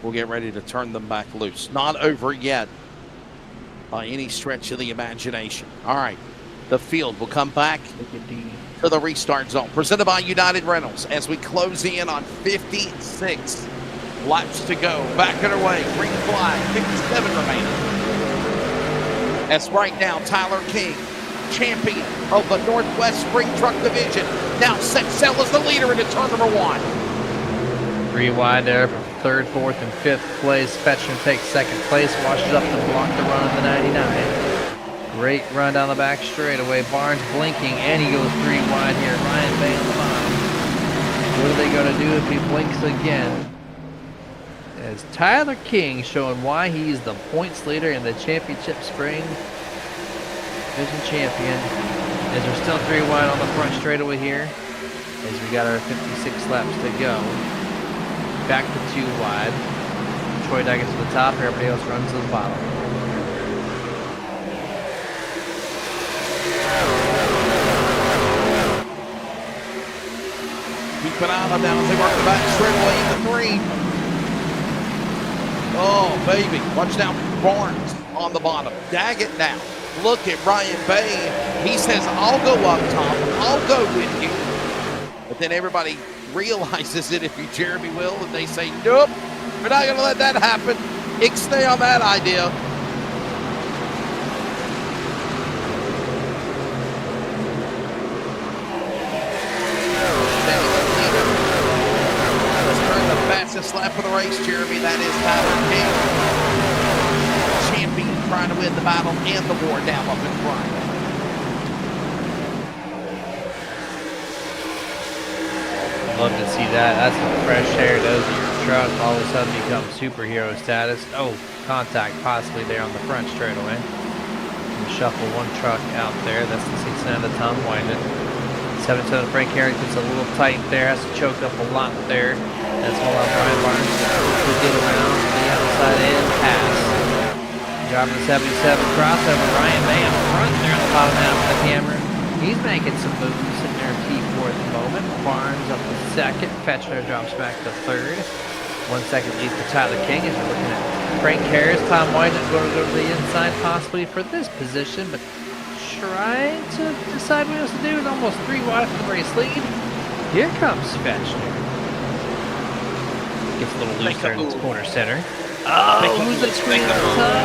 [SPEAKER 8] we'll get ready to turn them back loose. Not over yet by any stretch of the imagination. All right, the field will come back to the restart zone. Presented by United Rentals as we close in on 56 laps to go. Back underway, green flag, 57 remaining. As right now, Tyler King, champion of the Northwest Spring Truck Division, now set sail as the leader into turn number 1.
[SPEAKER 9] 3 wide there from 3rd, 4th, and 5th place. Fetchner takes 2nd place, washes up to block the run on the 99. Great run down the back straightaway. Barnes blinking, and he goes 3 wide here. Ryan Bay on the bottom. What are they going to do if he blinks again? As Tyler King showing why he's the points leader in the championship spring division champion. As we're still 3 wide on the front straightaway here. As we got our 56 laps to go. Back to 2 wide. Troy Duggan to the top. Everybody else runs to the bottom.
[SPEAKER 8] Keep an eye on them now as they work the back straightaway into 3. Oh, baby. Watch now. Barnes on the bottom. Daggett now. Look at Ryan Bay. He says, I'll go up top. I'll go with you. But then everybody realizes it if you Jeremy will, and they say, nope, we're not going to let that happen. Ixnay on that idea. Fastest lap of the race, Jeremy. That is Tyler King. Champion trying to win the battle and the war down up in front.
[SPEAKER 9] Love to see that. That's some fresh air does to your truck. All of a sudden becomes superhero status. Oh, contact possibly there on the front straightaway. Shuffle 1 truck out there. That's the 6 of Tom Wyden. 7-7 Frank Harrington's a little tight there. Has to choke up a lot there. That's all on Brian Barnes to get around the outside in pass. Driving the 77 crossover. Ryan May up front there on the bottom half of the camera. He's making some moves sitting there in P4 at the moment. Barnes up to 2nd. Fetchner drops back to 3rd. 1 second lead for Tyler King as we're looking at Frank Harris. Tom Wyden going to go to the inside possibly for this position, but trying to decide what he wants to do. It's almost 3 wide for the race lead. Here comes Fetchner. Gets a little looser in its corner center. Oh, who's that screen at the top?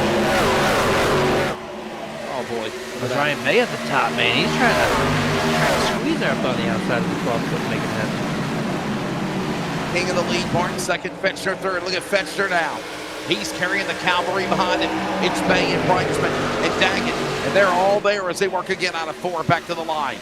[SPEAKER 8] Oh boy.
[SPEAKER 9] It was Ryan Bay at the top, man. He's trying to squeeze her up on the outside of the 12 foot to make it happen.
[SPEAKER 8] King of the lead, Martin second, Fetchner third. Look at Fetchner now. He's carrying the cavalry behind him. It's Bay and Breitzman and Daggett. And they're all there as they work again out of 4 back to the line.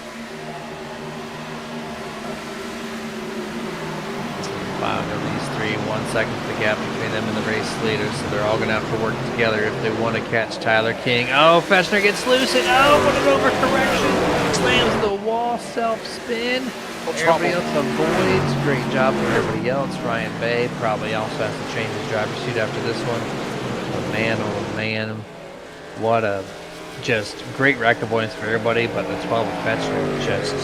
[SPEAKER 9] 5 of these 3, 1 second the gap between them and the race leaders, so they're all going to have to work together if they want to catch Tyler King. Oh, Fetchner gets loose, and oh, what an overcorrection! Slams the wall, self-spin. Everybody else avoids. Great job for everybody else. Ryan Bay probably also has to change his driver's seat after this one. Oh man, what a just great rack avoidance for everybody, but the 12 of Fetchner just...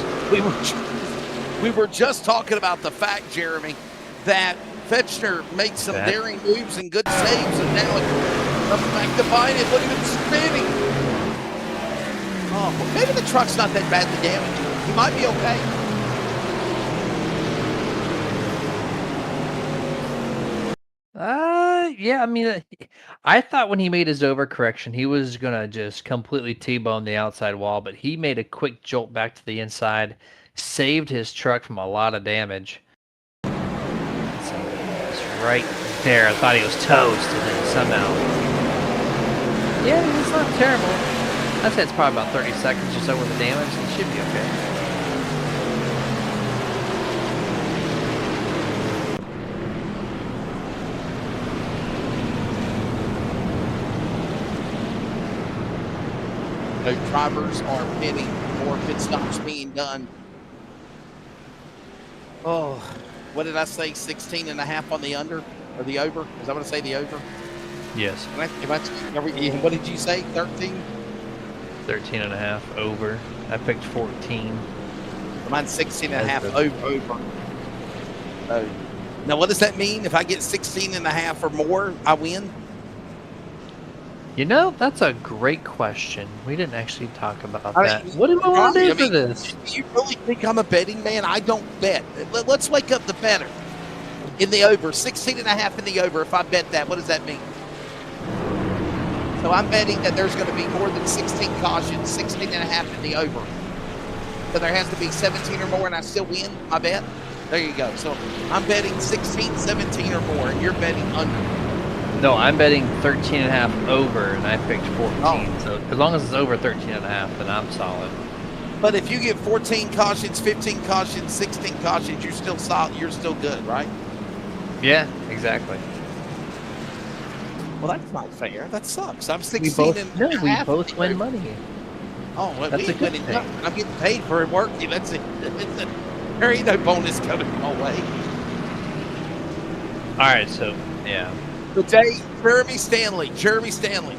[SPEAKER 8] We were just talking about the fact, Jeremy, that Fetchner made some daring moves and good saves, and now it comes back to bite it. Look at him spinning. Oh, well, maybe the truck's not that badly damaged. He might be okay.
[SPEAKER 9] Yeah, I mean, I thought when he made his overcorrection, he was going to just completely T-bone the outside wall, but he made a quick jolt back to the inside, saved his truck from a lot of damage. So it's right there. I thought he was toast, and then somehow... Yeah, it's not terrible. I'd say it's probably about 30 seconds or so worth of damage. It should be okay.
[SPEAKER 8] The drivers are pitting, more pit stops being done. Oh, what did I say? 16 and a half on the under or the over? Is that what I say, the over?
[SPEAKER 9] Yes.
[SPEAKER 8] What did you say? 13?
[SPEAKER 9] 13 and a half over. I picked 14.
[SPEAKER 8] Mine's 16 and a half over. Oh. Now, what does that mean? If I get 16 and a half or more, I win?
[SPEAKER 9] You know, that's a great question. We didn't actually talk about that. What do I want to do for this?
[SPEAKER 8] Do you really think I'm a betting man? I don't bet. Let's wake up the better. In the over, 16 and a half in the over. If I bet that, what does that mean? So I'm betting that there's going to be more than 16 cautions, 16 and a half in the over. So there has to be 17 or more, and I still win my bet? There you go. So I'm betting 16, 17 or more, and you're betting under.
[SPEAKER 9] No, I'm betting 13 and a half over, and I picked 14. Oh. So as long as it's over 13 and a half, then I'm solid.
[SPEAKER 8] But if you get 14 cautions, 15 cautions, 16 cautions, you're still solid. You're still good, right?
[SPEAKER 9] Yeah, exactly.
[SPEAKER 8] Well, that's not fair. That sucks. I'm 16 and a half.
[SPEAKER 9] We both win money.
[SPEAKER 8] Oh, well,
[SPEAKER 9] that's a good thing.
[SPEAKER 8] I'm getting paid for working. That's it. There ain't no bonus coming my way.
[SPEAKER 9] All right, so yeah.
[SPEAKER 8] The day, Jeremy Stanley,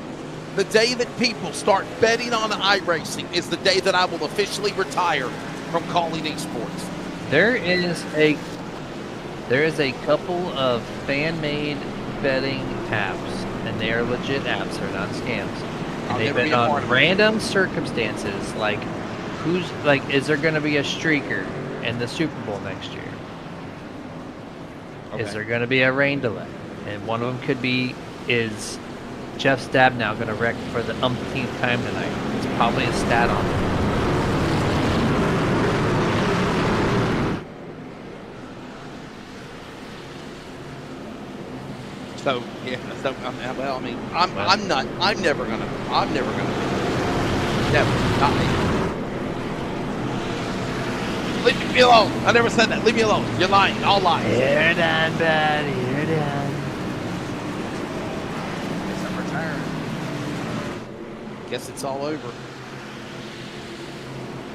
[SPEAKER 8] the day that people start betting on iRacing is the day that I will officially retire from calling esports.
[SPEAKER 9] There is a couple of fan-made betting apps, and they are legit apps. They're not scams. And they bet on random circumstances, like is there going to be a streaker in the Super Bowl next year? Okay. Is there going to be a rain delay? And one of them could be, is Jeff Stabnow going to wreck for the umpteenth time tonight? It's probably a stat on it.
[SPEAKER 8] So yeah, well, I mean, I'm never gonna. Never, not me. Leave me alone. I never said that. Leave me alone. You're lying. All lies.
[SPEAKER 9] You're done, buddy. You're done.
[SPEAKER 8] Guess it's all over.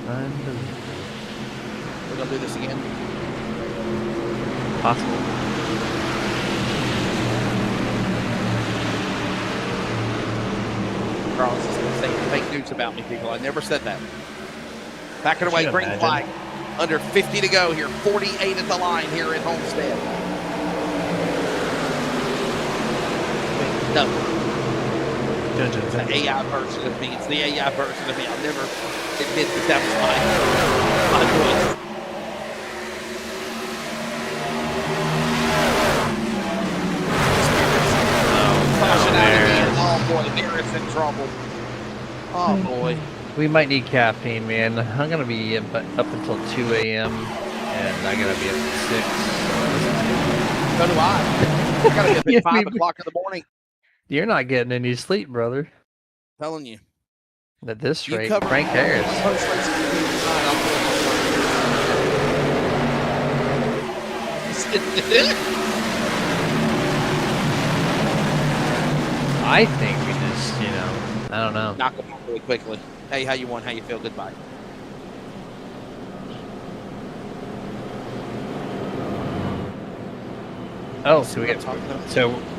[SPEAKER 9] Unbelievable.
[SPEAKER 8] We're gonna do this again.
[SPEAKER 9] Possible.
[SPEAKER 8] Carlos is gonna say fake news about me, people. I never said that. Back it away. Green flag. Under 50 to go here. 48 at the line here at Homestead. No.
[SPEAKER 3] Dungeons.
[SPEAKER 8] It's the AI version of me. It's the AI version of me. I'll never admit that was my voice. Flashing out again. Oh boy, Derek's in trouble. Oh boy.
[SPEAKER 9] We might need caffeine, man. I'm gonna be up until 2 a.m. and I gotta be up at 6.
[SPEAKER 8] So do I. I gotta get up at 5 o'clock in the morning.
[SPEAKER 9] You're not getting any sleep, brother.
[SPEAKER 8] I'm telling you.
[SPEAKER 9] At this
[SPEAKER 8] You
[SPEAKER 9] rate,
[SPEAKER 8] cover
[SPEAKER 9] Frank Harris. I think we just, I don't know.
[SPEAKER 8] Knock them off really quickly. Hey, how you want? How you feel? Goodbye.
[SPEAKER 9] Oh, so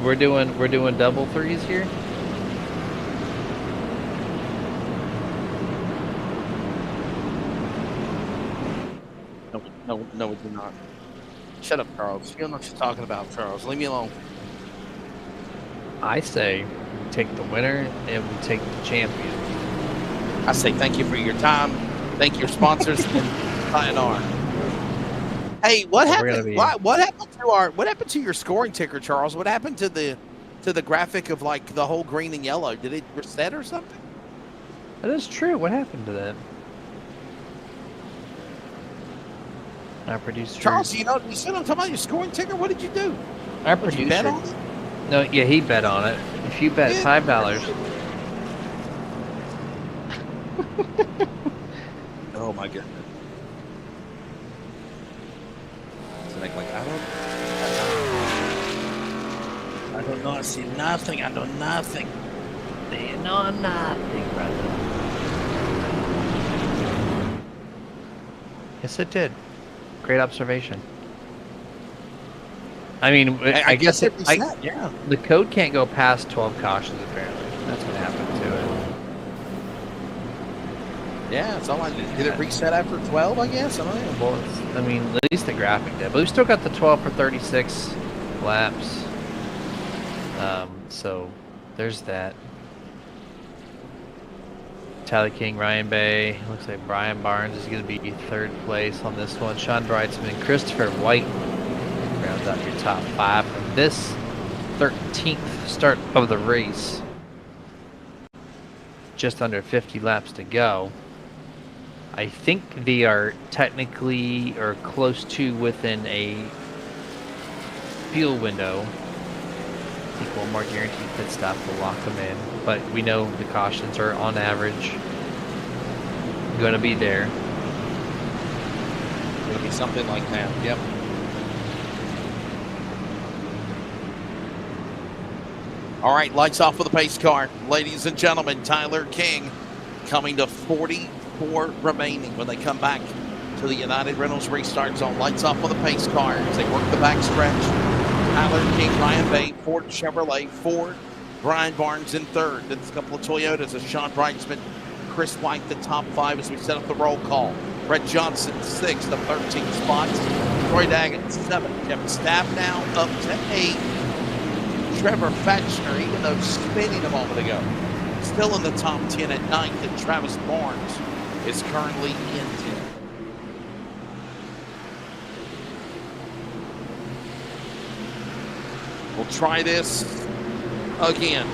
[SPEAKER 9] we're doing double threes here.
[SPEAKER 8] No, we do not. Shut up, Charles. You don't know what you're talking about, Charles. Leave me alone.
[SPEAKER 9] I say we take the winner and we take the champion.
[SPEAKER 8] I say thank you for your time. Thank your sponsors and sayonara. Hey, what happened? What happened to your scoring ticker, Charles? What happened to the graphic of like the whole green and yellow? Did it reset or something?
[SPEAKER 9] That is true. What happened to that? Our producer.
[SPEAKER 8] Charles, you said I'm talking about your scoring ticker. What did you do?
[SPEAKER 9] Our
[SPEAKER 8] Did
[SPEAKER 9] producer.
[SPEAKER 8] you bet on it?
[SPEAKER 9] No, yeah, he bet on it. If you bet $5.
[SPEAKER 8] Oh my goodness. So like I don't know. I see nothing. I know nothing.
[SPEAKER 9] They know nothing, brother. Yes, it did. Great observation. I mean, I guess
[SPEAKER 8] yeah.
[SPEAKER 9] The code can't go past 12 cautions, apparently. That's what happened to it.
[SPEAKER 8] Yeah, it's all I did. Did it reset after 12, I guess? I don't know.
[SPEAKER 9] Well, I mean, at least the graphic did. But we still got the 12 for 36 laps. So, there's that. Tyler King, Ryan Bay. Looks like Brian Barnes is going to be third place on this one. Sean Breitzman, Christopher White rounds out your top 5 from this 13th start of the race. Just under 50 laps to go. I think they are technically or close to within a fuel window. I think one more guaranteed pit stop will lock them in. But we know the cautions are on average going to be there.
[SPEAKER 8] It'll be something like that. Yep. All right, lights off for the pace car. Ladies and gentlemen, Tyler King coming to 44 remaining when they come back to the United Rentals restart zone. Lights off for the pace car as they work the back stretch. Tyler King, Ryan Bay, Ford Chevrolet, Ford, Brian Barnes in third. Then a couple of Toyotas as Sean Breitzman, Chris White, the top 5 as we set up the roll call. Brett Johnson, 6th of 13 spots. Troy Daggett, 7th. Kevin Staff now up to 8. Trevor Fetchner, even though spinning a moment ago, still in the top 10 at 9th. And Travis Barnes is currently in 10th. We'll try this again.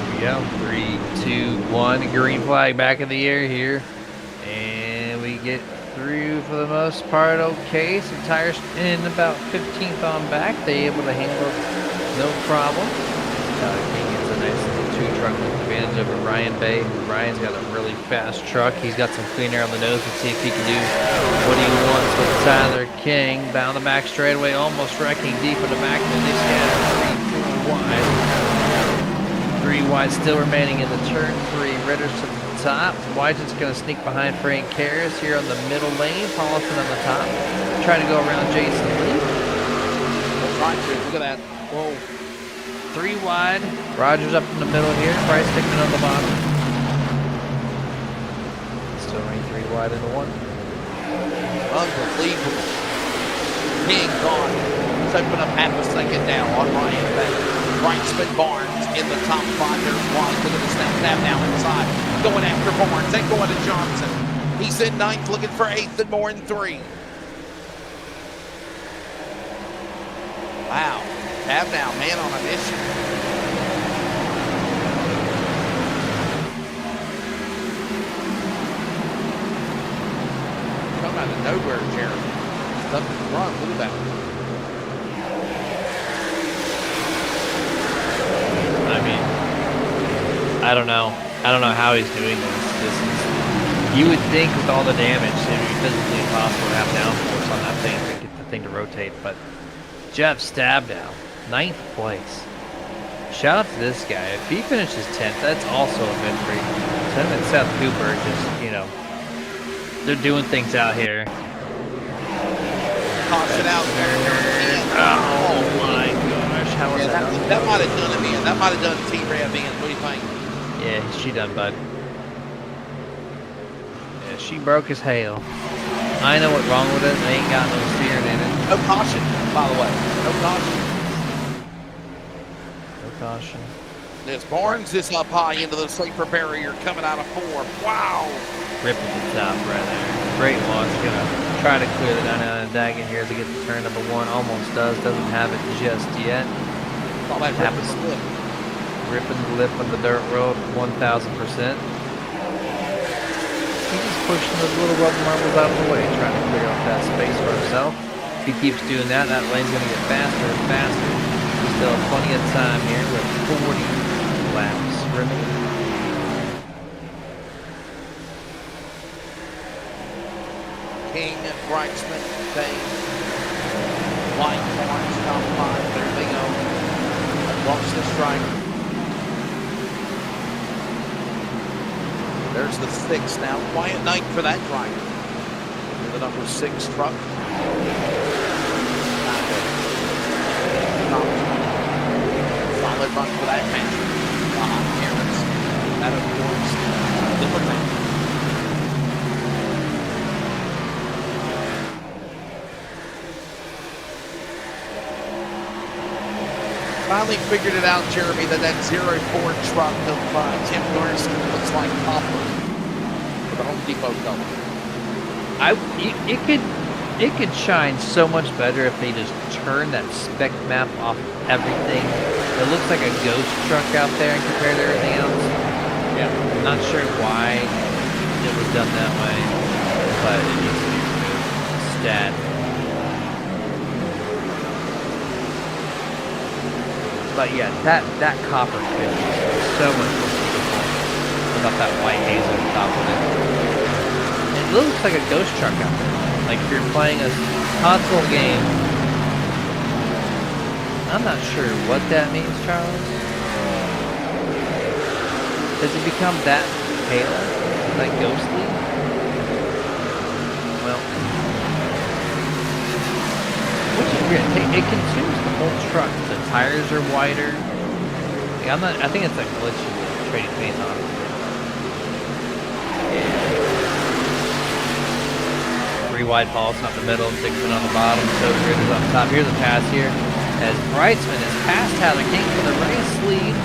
[SPEAKER 9] Here we go. 3, 2, 1. Green flag back in the air here. And we get through for the most part okay. Some tires in about 15th on back. They able to handle no problem. King gets a nice little 2-truck advantage over Ryan Bay. Ryan's got a really fast truck. He's got some clean air on the nose. Let's see if he can do what he wants with Tyler King. Down the back straightaway, almost wrecking deep in the back. Then they scatter 3 wide. 3 wide still remaining in the turn 3. Ritter's to the top. Wygen's going to sneak behind Frank Karras here on the middle lane. Paulson on the top. Trying to go around Jason Lee.
[SPEAKER 8] Look at that. Whoa.
[SPEAKER 9] 3 wide. Rogers up in the middle here. Bryce Hickman on the bottom. Still running 3 wide into 1.
[SPEAKER 8] Unbelievable. King gone. Let's open up half a second now on Ryan Bay. Wrightsman Barnes in the top 5. There's White. Look at this now. Tab now inside. Going after Barnes. Then going to Johnson. He's in 9th, looking for 8th and more in 3. Wow. Tab now, man on a mission. Come out of nowhere, Jeremy. Up in front. Look at that.
[SPEAKER 9] I mean, I don't know. I don't know how he's doing this. You would think with all the damage, it would be physically impossible to have downforce on that thing to get the thing to rotate. But Jeff Stabdown, 9th place. Shout out to this guy. If he finishes 10th, that's also a victory. Him and Seth Cooper just, they're doing things out here.
[SPEAKER 8] Caution out there.
[SPEAKER 9] Oh my gosh, how was that?
[SPEAKER 8] That might have done him in. That might have done T-Rev in. What do you think?
[SPEAKER 9] Yeah, she done, bud. Yeah, she broke his hail. I know what's wrong with it. They ain't got no steering in it.
[SPEAKER 8] No caution, by the way. No caution.
[SPEAKER 9] No caution.
[SPEAKER 8] This Barnes is up high into the sleeper barrier coming out of 4. Wow.
[SPEAKER 9] Ripping the top right there. Great launch. Gonna try to clear the 99 Dagon here to get to turn number 1. Almost does. Doesn't have it just yet.
[SPEAKER 8] All that
[SPEAKER 9] happens. Ripping the lip on the dirt road 1,000%. He's just pushing those little rubber marbles out of the way, trying to clear off that space for himself. If he keeps doing that, that lane's going to get faster and faster. We still have plenty of time here with 40 laps remaining.
[SPEAKER 8] King, Wrightsman, Dane, White, Barnes, top 5. There they go. Across the stripe. There's the 6 now. Quiet night for that driver. The number 6 truck. Solid run for that man. Harris. That of course. Zimmerman. Finally figured it out, Jeremy, that 04 truck of Tim Garrison looks like copper with a Home Depot color.
[SPEAKER 9] It could shine so much better if they just turn that spec map off everything. It looks like a ghost truck out there compared to everything else. Yeah, I'm not sure why it was done that way, but it needs to be removed. Stat. But yeah, that copper could be so much more beautiful without that white haze on top of it. It looks like a ghost truck out there. Like if you're playing a console game. I'm not sure what that means, Charles. Does it become that pale? That ghostly? Well, which is weird. It consumes the whole truck. The tires are wider. Like, I think it's a glitch in the trading paint on it. Yeah. 3 wide balls up the middle, 6 on the bottom, so grid is up top. Here's a pass here as Wrightsman is past Tyler King for the race lead.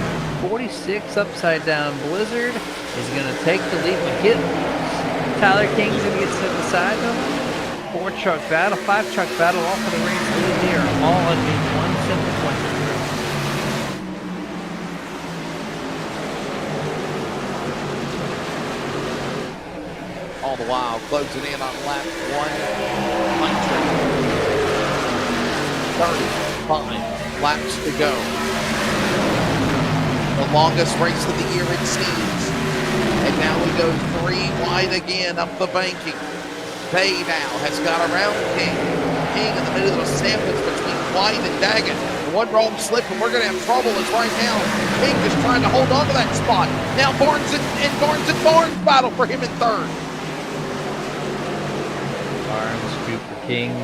[SPEAKER 9] 46 upside down Blizzard is going to take the lead. But get Tyler King's going to get set aside though. 4 truck battle, 5 truck battle, all for the race lead. They are all underneath 1 simple point.
[SPEAKER 8] All the while closing in on lap 135 laps to go. The longest race of the year it seems. And now we go 3 wide again up the banking. Bay now has got around King. King in the middle of a sandwich between White and Daggett. One wrong slip and we're going to have trouble as right now King is trying to hold on to that spot. Now Barnes and Barnes battle for him in 3rd.
[SPEAKER 9] Barnes, Cooper, King.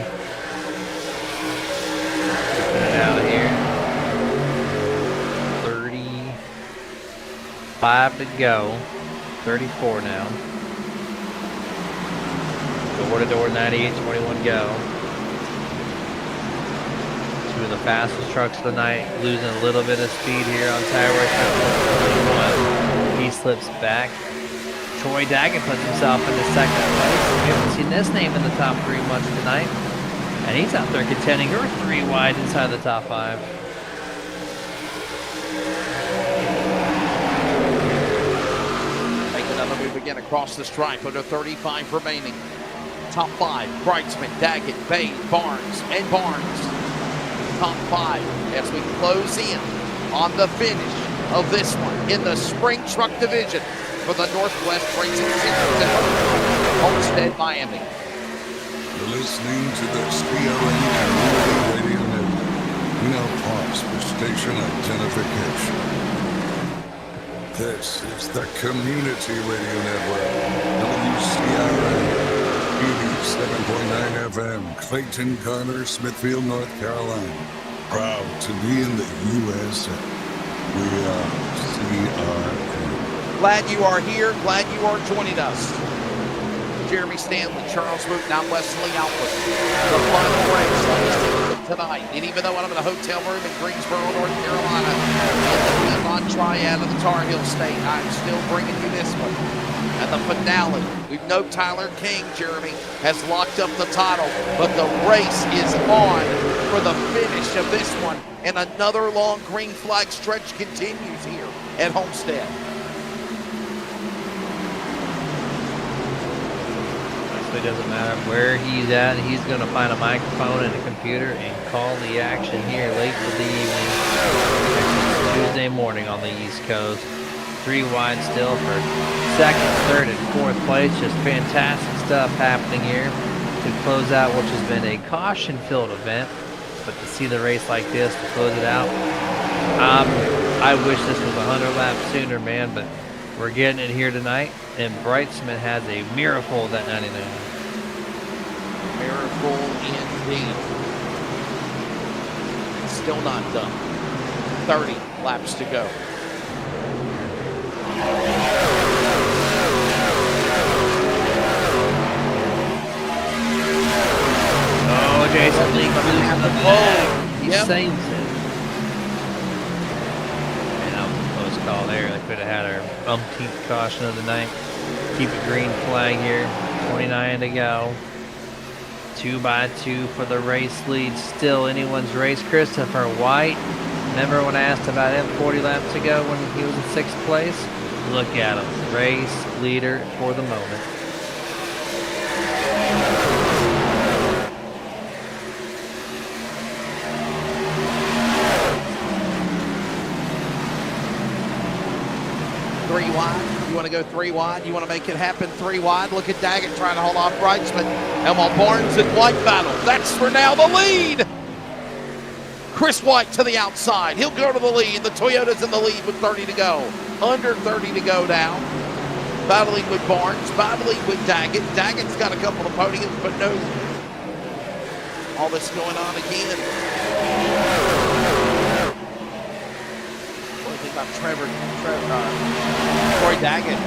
[SPEAKER 9] Put it out here. 35 to go. 34 now. Door to door, 98, 21 go. of the fastest trucks of the night, losing a little bit of speed here on tire wear. He slips back. Troy Daggett puts himself in the second place. We haven't seen this name in the top 3 much tonight. And he's out there contending. You're 3 wide inside the top 5.
[SPEAKER 8] Make another move again across the stripe. Under 35 remaining. Top 5, Brightsman, Daggett, Bay, Barnes, and Barnes. Top 5 as we close in on the finish of this one in the Spring Truck Division for the Northwest Racing Series at Homestead, Miami.
[SPEAKER 10] You're listening to the CRN Radio Network. We now pause for station identification. This is the Community Radio Network, WCRN, 87.9 FM, Clayton, Garner, Smithfield, North Carolina. Proud to be in the USA. We are CRN.
[SPEAKER 8] Glad you are here. Glad you are joining us. Jeremy Stanley, Charles Root, and I'm Wesley Outwood. The final race tonight. And even though I'm in a hotel room in Greensboro, North Carolina, in the Piedmont Triad of the Tar Heel State, I'm still bringing you this one. And the finale. We know Tyler King, Jeremy, has locked up the title, but the race is on for the finish of this one. And another long green flag stretch continues here at Homestead.
[SPEAKER 9] It doesn't matter where he's at, he's going to find a microphone and a computer and call the action here late in the evening. Tuesday morning on the East Coast. 3 wide still for second, third, and fourth place. Just fantastic stuff happening here to close out which has been a caution-filled event. But to see the race like this, to close it out, I wish this was 100 laps sooner, man, but we're getting it here tonight, and Brightsman has a miracle of that 99.
[SPEAKER 8] Miracle indeed. Still not done. 30 laps to go.
[SPEAKER 9] Oh, Jason Lee losing the ball. He
[SPEAKER 8] Yep.
[SPEAKER 9] saves it. Call there. They could have had our umpteenth caution of the night. Keep a green flag here. 29 to go. 2 by 2 for the race lead. Still anyone's race. Christopher White. Remember when I asked about him 40 laps ago when he was in 6th place? Look at him. Race leader for the moment.
[SPEAKER 8] Three wide. You want to go 3 wide? You want to make it happen 3 wide? Look at Daggett trying to hold off Brightsman. And while Barnes and White battle, that's for now the lead. Chris White to the outside. He'll go to the lead. The Toyota's in the lead with 30 to go. Under 30 to go now. Battling with Barnes, battling with Daggett. Daggett's got a couple of podiums, but no. All this going on again. About Troy Daggett.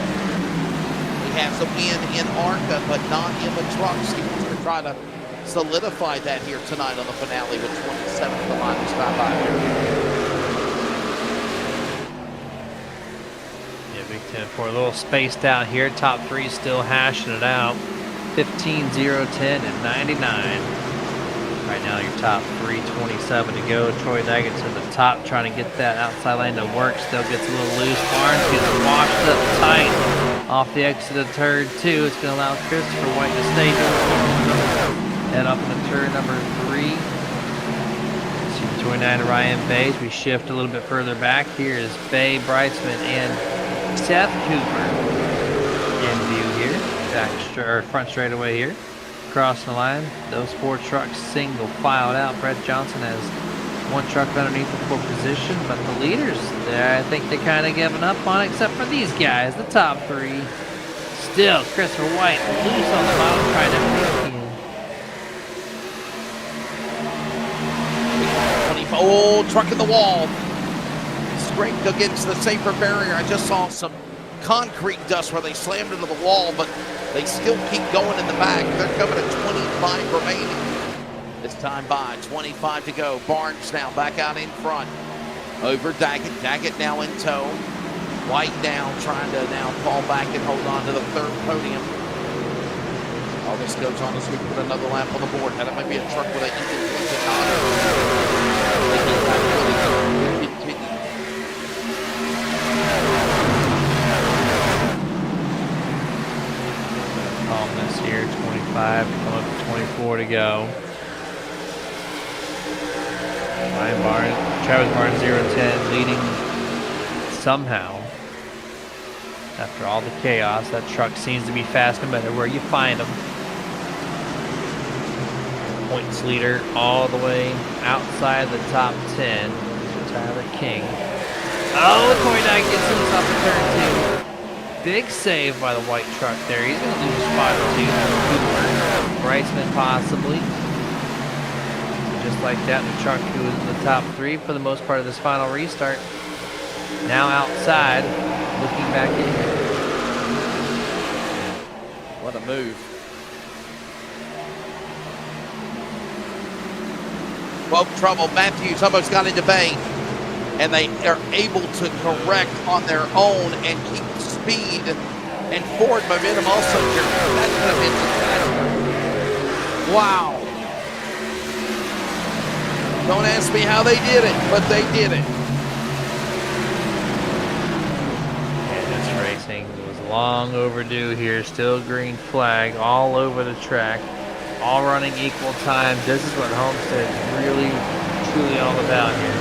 [SPEAKER 8] He has a win in ARCA, but not in the trucks. He wants to try to solidify that here tonight on the finale with 27 at the line to stop by here.
[SPEAKER 9] Yeah, Big 10-4, a little spaced out here. Top 3 still hashing it out. 15, 0, 10, and 99. Right now, your top 3, 27 to go. Troy Daggett's in the top, trying to get that outside lane to work. Still gets a little loose. Barnes gets washed up tight off the exit of turn 2. It's going to allow Christopher White to stay here. Head up into turn number 3. See 29 to Ryan Bays. We shift a little bit further back. Here is Bay, Brightsman, and Seth Cooper in view here. Front straightaway here. Across the line, those 4 trucks single filed out. Brett Johnson has 1 truck underneath the 4th position, but the leaders there, I think they kind of given up on it, except for these guys, the top 3. Still, Christopher White loose on the bottom, trying to make it.
[SPEAKER 8] Oh, truck in the wall. Scraped against the safer barrier. I just saw some concrete dust where they slammed into the wall, but they still keep going in the back. They're coming at 25 remaining. This time by 25 to go. Barnes now back out in front. Over Daggett. Daggett now in tow. White down, trying to now fall back and hold on to the third podium. All this goes on as we put another lap on the board. Now that might be a truck with an engine on
[SPEAKER 9] Calm this here, 25, come up to 24 to go. Ryan Barnes, Travis Barnes 0-10 leading somehow. After all the chaos, that truck seems to be fast no matter where you find them. Points leader all the way outside the top 10. Tyler King. Oh, Corey Dyke gets him off the turn 2. Big save by the white truck there. He's going to lose a spot or two. Bryceman possibly. Just like that, the truck who was in the top 3 for the most part of this final restart. Now outside, looking back in here.
[SPEAKER 8] What a move. Well, trouble. Matthews almost got into Bay, and they are able to correct on their own and keep speed and forward momentum also. That could have been wow. Don't ask me how they did it, but they did it.
[SPEAKER 9] Long overdue here, still green flag all over the track, all running equal time. This is what Homestead is really, truly all about here.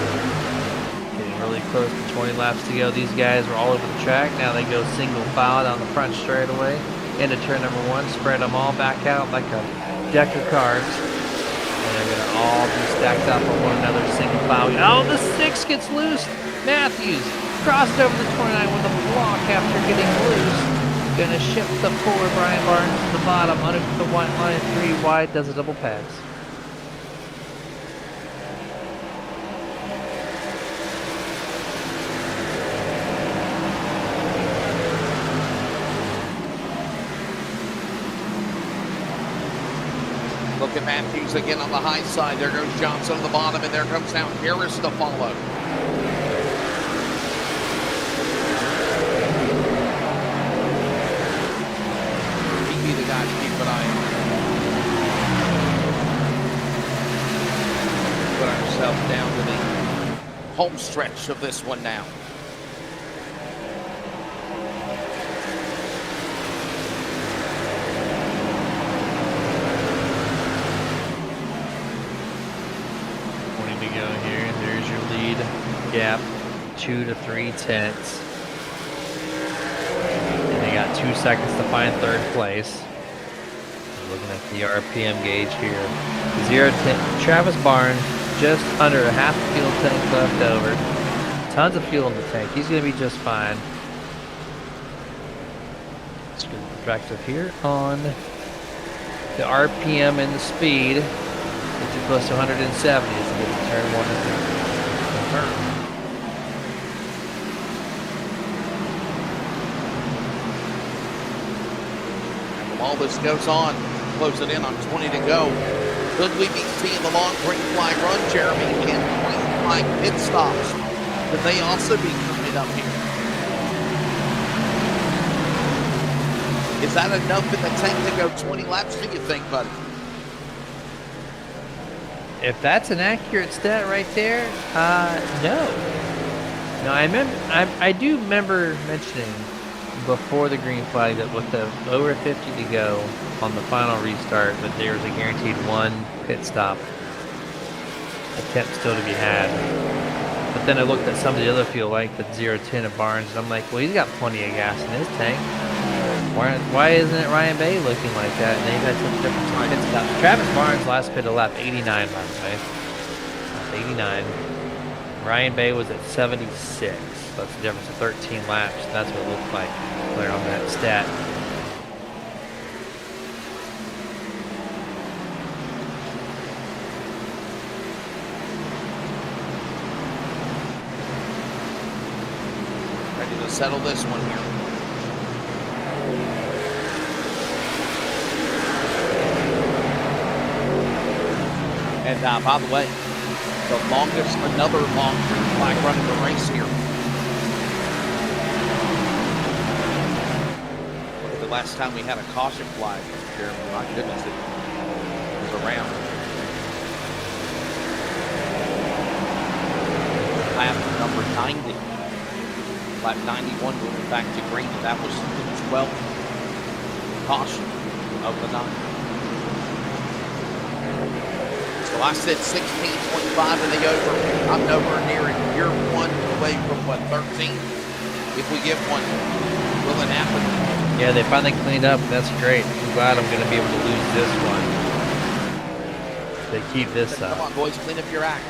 [SPEAKER 9] Getting really close to 20 laps to go. These guys were all over the track. Now they go single file down the front straightaway into turn number 1, spread them all back out like a deck of cards. And they're going to all be stacked up on one another, single file. Oh, the 6 gets loose. Matthews crossed over the 29 with a block after getting loose. Gonna shift the forward Brian Barnes to the bottom, under the white line, 3 wide, does a double pass.
[SPEAKER 8] Look at Matthews again on the high side. There goes Johnson on the bottom, and there comes now Harris to follow. Keep an eye on. Put ourselves down to the home stretch of this one now.
[SPEAKER 9] To go here, and there's your lead gap, 2 to 3 tenths. And they got 2 seconds to find third place. Looking at the RPM gauge here. 0-10. Travis Barnes just under a half fuel tank left over. Tons of fuel in the tank. He's going to be just fine. Let's get the perspective here on the RPM and the speed. Get you close to 170 as you get to turn 1 and 3.
[SPEAKER 8] All this goes on, closing in on 20 to go. Could we be seeing the long green flag run, Jeremy, and green flag pit stops? Could they also be coming up here? Is that enough in the tank to go 20 laps, do you think, buddy?
[SPEAKER 9] If that's an accurate stat right there, no. No, I do remember mentioning before the green flag that with the over 50 to go on the final restart, that there was a guaranteed 1 pit stop attempt still to be had. But then I looked at some of the other fuel, like the 0-10 of Barnes, and I'm like, well, he's got plenty of gas in his tank. Why isn't it Ryan Bay looking like that? And they've had such different pit stops. Travis Barnes last pit a lap 89, by the way. 89. Ryan Bay was at 76. That's the difference of 13 laps. That's what it looked like there on that stat.
[SPEAKER 8] Ready to settle this one here. And by the way, another long flag run in the race here. Look at the last time we had a caution flag, Jeremy. My goodness, it was around. Lap number 90. Lap 91 moving back to green. That was the 12th caution of the night. So I said 16.5 in the over. I'm nowhere near it. You're one away from what, 13? If we get one, will it happen?
[SPEAKER 9] Yeah, they finally cleaned up. That's great. I'm glad I'm going to be able to lose this one. They keep this up.
[SPEAKER 8] Come on, boys, clean up your act.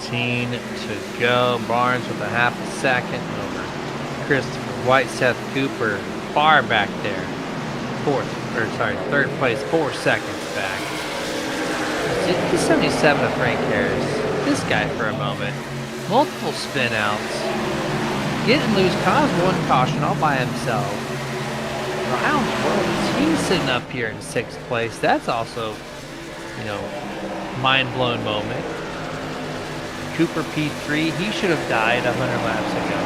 [SPEAKER 9] 15 to go. Barnes with a half a second over Christopher White. Seth Cooper far back there. Third place, 4 seconds back. 77 of Frank Harris. This guy for a moment. Multiple spin outs. Getting loose, caused one caution all by himself. How in the world is he sitting up here in 6th place? That's also, mind-blown moment. Cooper P3, he should have died 100 laps ago.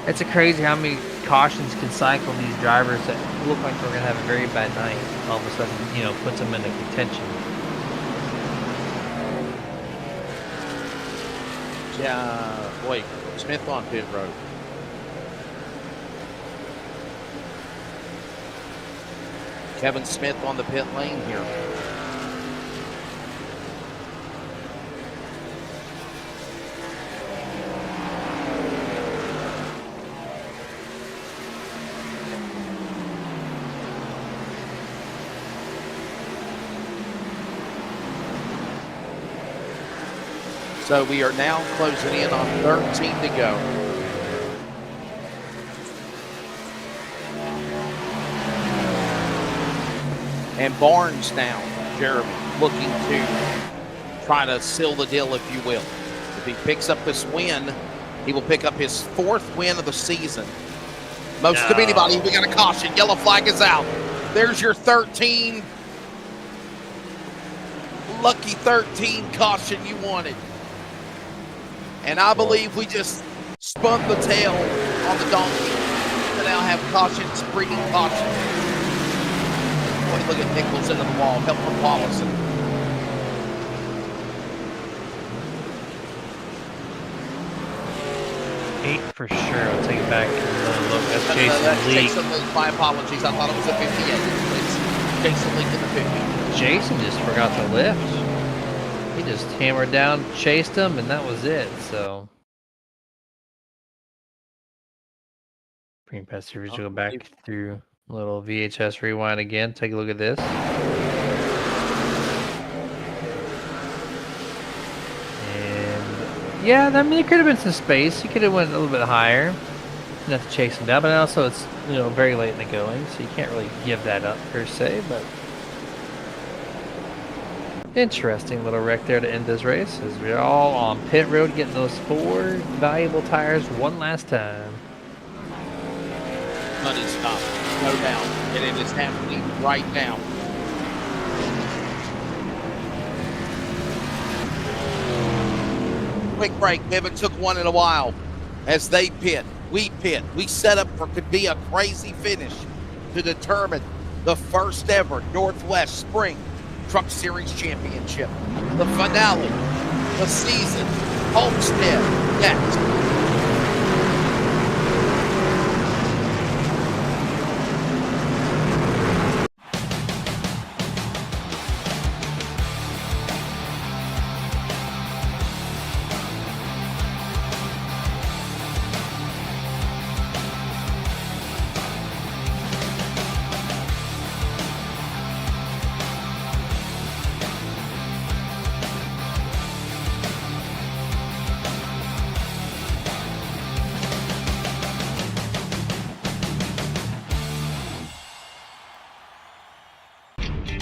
[SPEAKER 9] It's a crazy how many cautions can cycle these drivers that look like they're going to have a very bad night. All of a sudden, puts them into contention.
[SPEAKER 8] Yeah, boy, Smith on pit road. Kevin Smith on the pit lane here. So we are now closing in on 13 to go. And Barnes now, Jeremy, looking to try to seal the deal, if you will. If he picks up this win, he will pick up his 4th win of the season. Most of anybody. We got a caution. Yellow flag is out. There's your 13. Lucky 13 caution you wanted. And I believe we just spun the tail on the donkey. We now have caution, springing caution. Boy, look at Nichols into the wall. Help from Wallace.
[SPEAKER 9] 8 for sure. I'll take it back and look. That's Jason Leake.
[SPEAKER 8] My apologies. I thought it was a 58. It's Jason Leake in the 50.
[SPEAKER 9] Jason just forgot to lift. He just hammered down, chased him, and that was it. So, bring past series. Go back through a little VHS rewind again. Take a look at this. And yeah, I mean, there could have been some space. He could have went a little bit higher. Not to chase him down, but also it's very late in the going, so you can't really give that up per se. But interesting little wreck there to end this race as we're all on pit road getting those 4 valuable tires one last time.
[SPEAKER 8] Money stop, no doubt, and it is happening right now. Quick break. We haven't took one in a while. As they pit, we set up for could be a crazy finish to determine the first ever Northwest Spring Truck Series Championship. The finale, the season, Homestead next.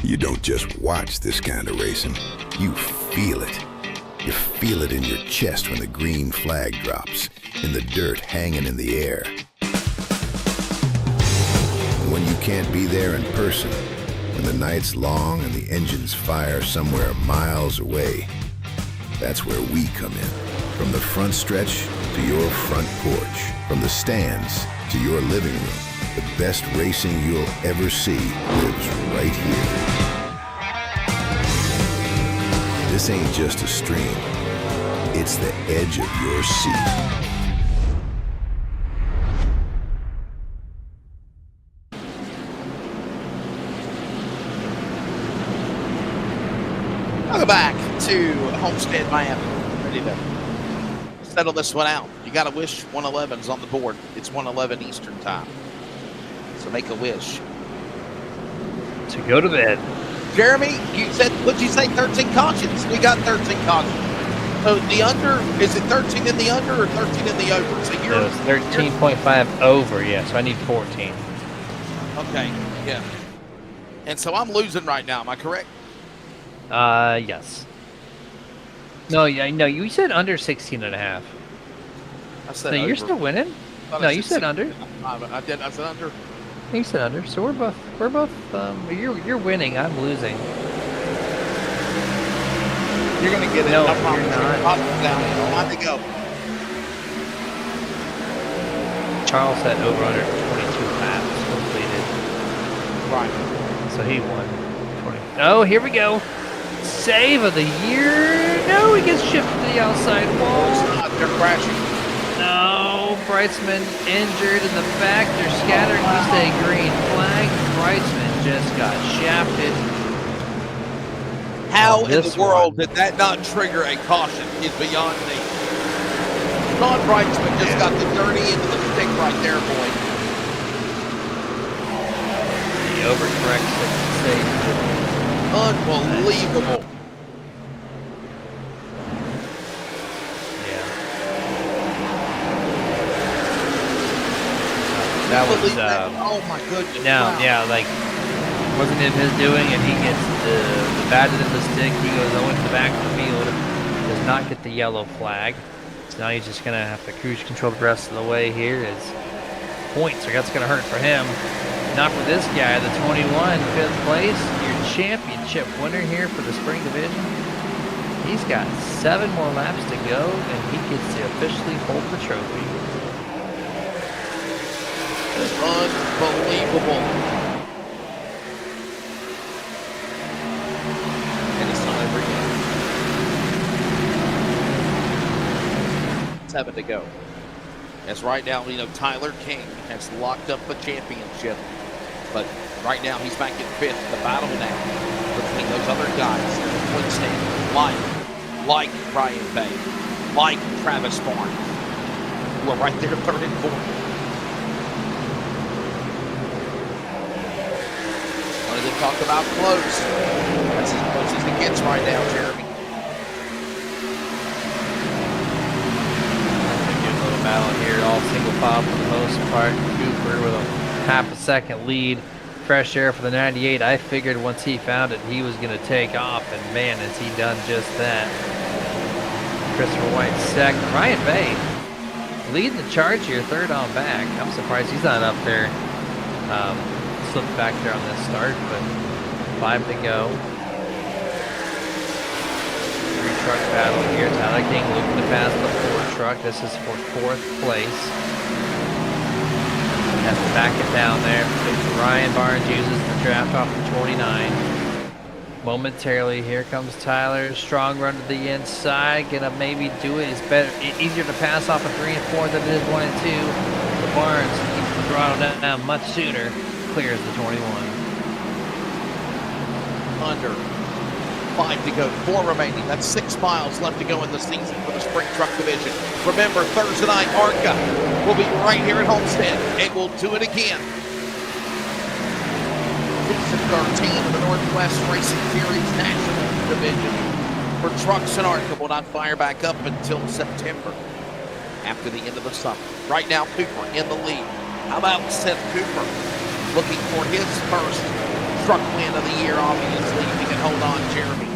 [SPEAKER 2] You don't just watch this kind of racing, you feel it. You feel it in your chest when the green flag drops, in the dirt hanging in the air, And when you can't be there in person, when the night's long and the engines fire somewhere miles away, that's where we come in. From the front stretch to your front porch, from the stands to your living room, the best racing you'll ever see lives right here. This ain't just a stream, it's the edge of your seat.
[SPEAKER 8] Welcome back to Homestead, Miami. Ready to settle this one out. You got to wish 111's on the board. It's 111 Eastern time. So make a wish.
[SPEAKER 9] To go to bed.
[SPEAKER 8] Jeremy, you said, what'd you say, 13 cautions? We got 13 cautions. So the under, is it 13 in the under or 13 in the over? So you're,
[SPEAKER 9] It's 13.5 over, yeah, so I need 14.
[SPEAKER 8] Okay, yeah. And so I'm losing right now, am I correct?
[SPEAKER 9] Yes. No, yeah, no, you said under 16 and a half.
[SPEAKER 8] I said
[SPEAKER 9] No,
[SPEAKER 8] over.
[SPEAKER 9] you're still winning?
[SPEAKER 8] Thought
[SPEAKER 9] No,
[SPEAKER 8] I
[SPEAKER 9] you said under.
[SPEAKER 8] I did. I said under.
[SPEAKER 9] You said under. So we're both you're winning, I'm losing.
[SPEAKER 8] You're gonna get it.
[SPEAKER 9] No,
[SPEAKER 8] I promise
[SPEAKER 9] you're
[SPEAKER 8] you.
[SPEAKER 9] not.
[SPEAKER 8] Pop it down. Time to go.
[SPEAKER 9] Charles had over under 22 laps completed.
[SPEAKER 8] Right.
[SPEAKER 9] So he won. 20. Oh, here we go. Save of the year. No, he gets shifted to the outside wall.
[SPEAKER 8] It's not. They're crashing.
[SPEAKER 9] No, Breitzman injured in the back. They're scattering. We stay green flag. Breitzman just got shafted.
[SPEAKER 8] How
[SPEAKER 9] Oh,
[SPEAKER 8] in the
[SPEAKER 9] this
[SPEAKER 8] world
[SPEAKER 9] one.
[SPEAKER 8] did that not trigger a caution is beyond me. Sean Breitzman just got the dirty end of the stick right there, boy.
[SPEAKER 9] He overcorrects it. Saves it.
[SPEAKER 8] Unbelievable.
[SPEAKER 9] Yeah. That was
[SPEAKER 8] Oh my goodness.
[SPEAKER 9] now,
[SPEAKER 8] Wow.
[SPEAKER 9] yeah, like wasn't it his doing, and he gets the bad end of the stick. He goes over to the back of the field, does not get the yellow flag. So now he's just gonna have to cruise control the rest of the way here. Is points, so that's gonna hurt for him. Not for this guy, the 21, 5th place, your championship winner here for the spring division. He's got 7 more laps to go, and he gets to officially hold the trophy.
[SPEAKER 8] Unbelievable. And it's not over yet. 7 to go. As right now, Tyler King has locked up the championship. But right now, he's back in 5th. The battle now between those other guys in the point stand, like Brian Bay, like Travis Barnes, who are right there 3rd and 4th. Wanted to talk about close. That's as close as it gets right now, Jeremy.
[SPEAKER 9] Good little battle here, all single file for the most part. Cooper with a half a second lead. Fresh air for the 98. I figured once he found it, he was going to take off, and man, has he done just that. Christopher White second. Ryan Bay leading the charge here, 3rd on back. I'm surprised he's not up there. Slipped back there on this start, but 5 to go. 3-truck battle here. Tyler King looking to pass the 4 truck. This is for 4th place. Has to back it down there. Ryan Barnes uses the draft off the 29. Momentarily, here comes Tyler. Strong run to the inside. Gonna maybe do it. It's better, easier to pass off a 3 and 4 than it is 1 and 2. But Barnes keeps the throttle down much sooner. Clears the 21.
[SPEAKER 8] Under 5 to go, 4 remaining. That's 6 miles left to go in the season for the Spring Truck Division. Remember, Thursday night, ARCA will be right here at Homestead, and we'll do it again. Season 13 of the Northwest Racing Series National Division for trucks and ARCA will not fire back up until September, after the end of the summer. Right now, Cooper in the lead. How about Seth Cooper looking for his first truck win of the year, obviously. If he can hold on, Jeremy.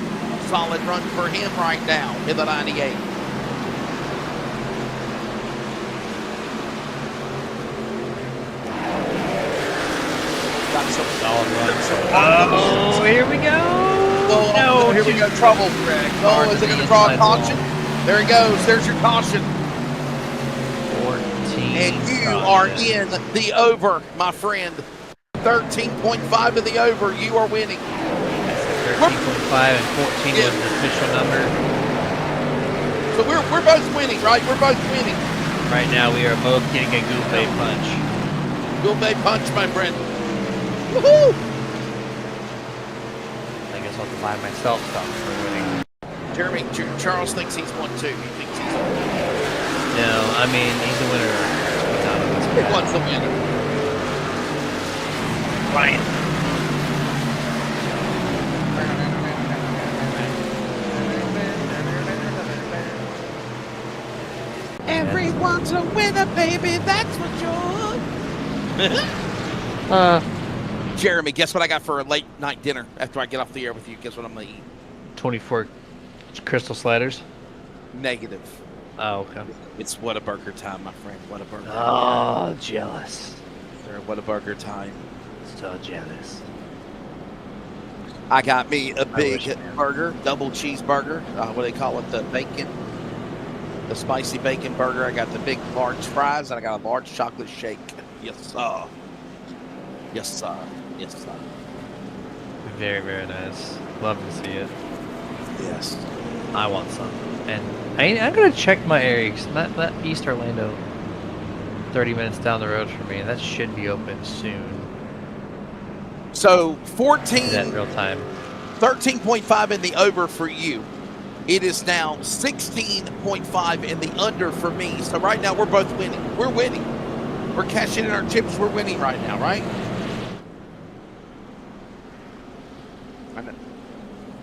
[SPEAKER 8] Solid run for him right now in the 98.
[SPEAKER 9] Oh, here we go.
[SPEAKER 8] Oh, here we go. Trouble. Oh, is it going to draw a caution? There he goes. There's your caution.
[SPEAKER 9] 14.
[SPEAKER 8] And you are in the over, my friend. 13.5 in the over. You are winning.
[SPEAKER 9] 13.5 and 14 was the official number.
[SPEAKER 8] So we're both winning, right? We're both winning.
[SPEAKER 9] Right now, we are both getting a Goulet punch.
[SPEAKER 8] Goulet punch, my friend. Woohoo!
[SPEAKER 9] I guess I'll have to buy myself stuff for winning.
[SPEAKER 8] Jeremy, Charles thinks he's won too. He thinks he's won.
[SPEAKER 9] No, I mean, he's the winner.
[SPEAKER 8] He wants the winner.
[SPEAKER 9] Ryan.
[SPEAKER 8] Everyone's a winner, baby. That's what you're. Jeremy, guess what I got for a late night dinner after I get off the air with you? Guess what I'm going to eat?
[SPEAKER 9] 24 crystal sliders.
[SPEAKER 8] Negative.
[SPEAKER 9] Oh, okay.
[SPEAKER 8] It's Whataburger time, my friend. Whataburger.
[SPEAKER 9] Oh, jealous.
[SPEAKER 8] Sir, Whataburger time.
[SPEAKER 9] So jealous.
[SPEAKER 8] I got me a big burger, double cheeseburger. What do they call it? The bacon. The spicy bacon burger. I got the big large fries, and I got a large chocolate shake. Yes, sir. Yes, sir. Yes, sir.
[SPEAKER 9] Very, very nice. Love to see it.
[SPEAKER 8] Yes.
[SPEAKER 9] I want some. And I'm going to check my area, because that East Orlando, 30 minutes down the road from me, that should be open soon.
[SPEAKER 8] So 14.
[SPEAKER 9] Is that real time?
[SPEAKER 8] 13.5 in the over for you. It is now 16.5 in the under for me. So right now we're both winning. We're winning. We're cashing in our chips. We're winning right now, right? I know.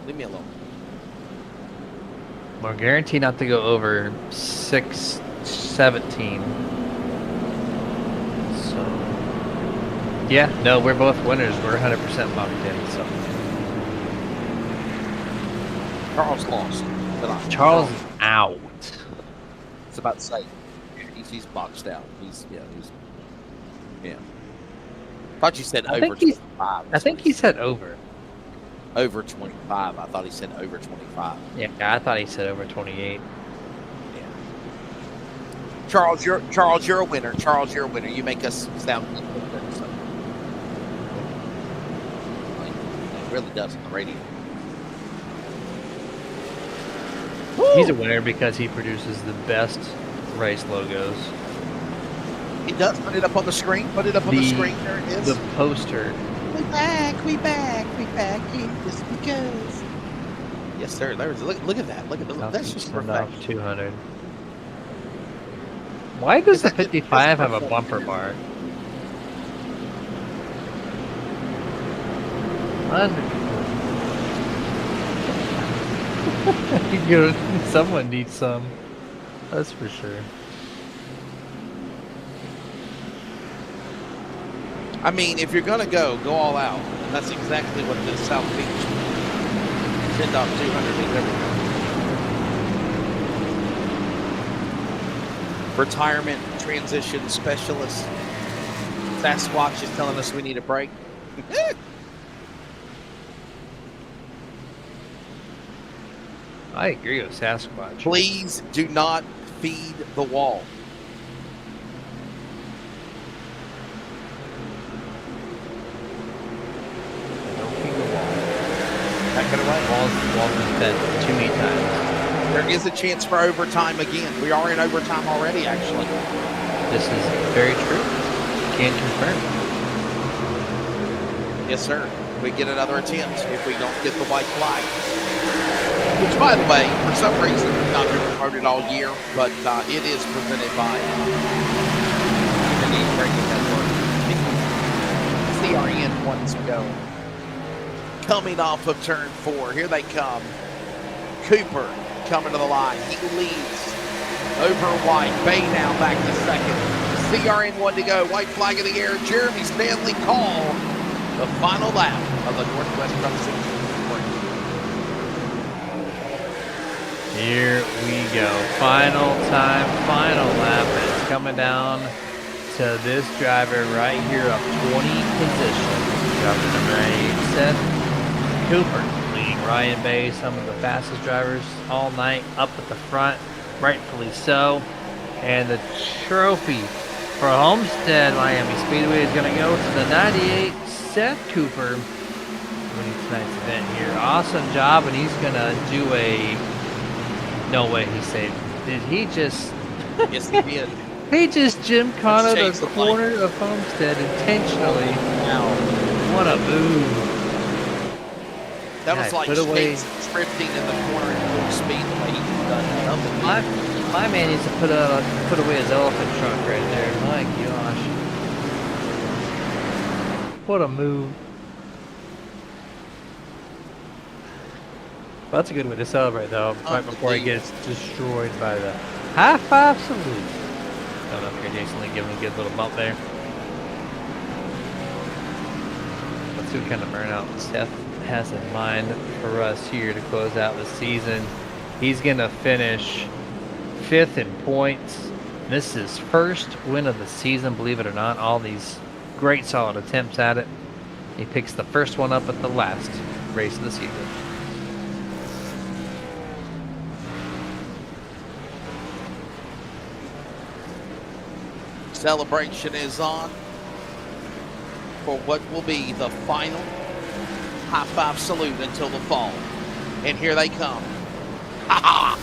[SPEAKER 8] Leave me alone.
[SPEAKER 9] We're guaranteed not to go over 617. So, yeah, no, we're both winners. We're 100% locked in. So
[SPEAKER 8] Charles lost.
[SPEAKER 9] Charles is out.
[SPEAKER 8] It's about to say he's boxed out. Yeah. Thought you said over 25.
[SPEAKER 9] I think he said over.
[SPEAKER 8] Over 25. I thought he said over 25.
[SPEAKER 9] Yeah, I thought he said over 28.
[SPEAKER 8] Yeah. Charles, you're a winner. Charles, you're a winner. You make us sound good. So. It really does on the radio.
[SPEAKER 9] He's a winner because he produces the best race logos.
[SPEAKER 8] He does. Put it up on the screen. Put it up on the screen. There it is.
[SPEAKER 9] The poster.
[SPEAKER 8] We back in just because. Yes, sir. Look at that. Look at that. That's just perfect.
[SPEAKER 9] 200. Why does the 55 have a bumper bar? Someone needs some. That's for sure.
[SPEAKER 8] I mean, if you're gonna go all out. And that's exactly what the South Beach 10.200 is everywhere. Retirement transition specialist. Sasquatch is telling us we need a break.
[SPEAKER 9] I agree with Sasquatch.
[SPEAKER 8] Please do not feed the wall.
[SPEAKER 9] Don't feed the wall.
[SPEAKER 8] Back it away.
[SPEAKER 9] Wall's been fed too many times.
[SPEAKER 8] There is a chance for overtime again. We are in overtime already, actually.
[SPEAKER 9] This is very true. Can confirm.
[SPEAKER 8] Yes, sir. We get another attempt if we don't get the white flag. Which, by the way, for some reason, has not been promoted all year, but it is presented by Community Radio Network. CRN wants to go. Coming off of turn 4, here they come. Cooper coming to the line. He leads over White. Bay now back to second. CRN 1 to go. White flag in the air. Jeremy Stanley call the final lap of the Northwest Truck Series.
[SPEAKER 9] Here we go. Final time, final lap. And it's coming down to this driver right here up 20 positions. Driver number 8, Seth Cooper, leading Ryan Bay, some of the fastest drivers all night, up at the front, rightfully so. And the trophy for Homestead Miami Speedway is going to go to the 98 Seth Cooper, winning tonight's event here. Awesome job, and he's going to do a... No way he saved. Did he just...
[SPEAKER 8] Yes, he did.
[SPEAKER 9] He just gymkhana the corner of Homestead intentionally.
[SPEAKER 8] Wow.
[SPEAKER 9] What a move.
[SPEAKER 8] That was like drifting in the corner at full speed the way he done that.
[SPEAKER 9] My man needs to put away his elephant trunk right there. My gosh. What a move. Well, that's a good way to celebrate, though, right before he gets destroyed by the high five salute. Coming up here, Jason Lee giving a good little bump there. Let's see what kind of burnout Seth has in mind for us here to close out the season. He's going to finish 5th in points. This is his first win of the season, believe it or not. All these great solid attempts at it. He picks the first one up at the last race of the season.
[SPEAKER 8] Celebration is on for what will be the final high five salute until the fall. And here they come. Ha ha!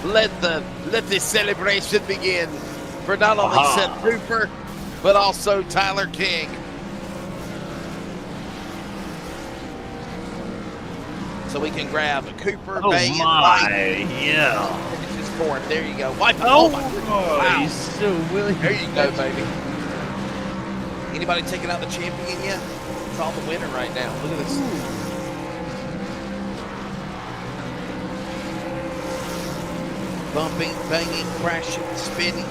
[SPEAKER 8] Let the celebration begin for not only Seth Cooper, but also Tyler King. So we can grab Cooper, Bay, and White.
[SPEAKER 9] Yeah.
[SPEAKER 8] Finish his fourth. There you go. White.
[SPEAKER 9] Oh,
[SPEAKER 8] my goodness. Wow.
[SPEAKER 9] He's so willing.
[SPEAKER 8] There you go, baby. Anybody taking out the champion yet? It's all the winner right now. Look at this. Bumping, banging, crashing, spinning.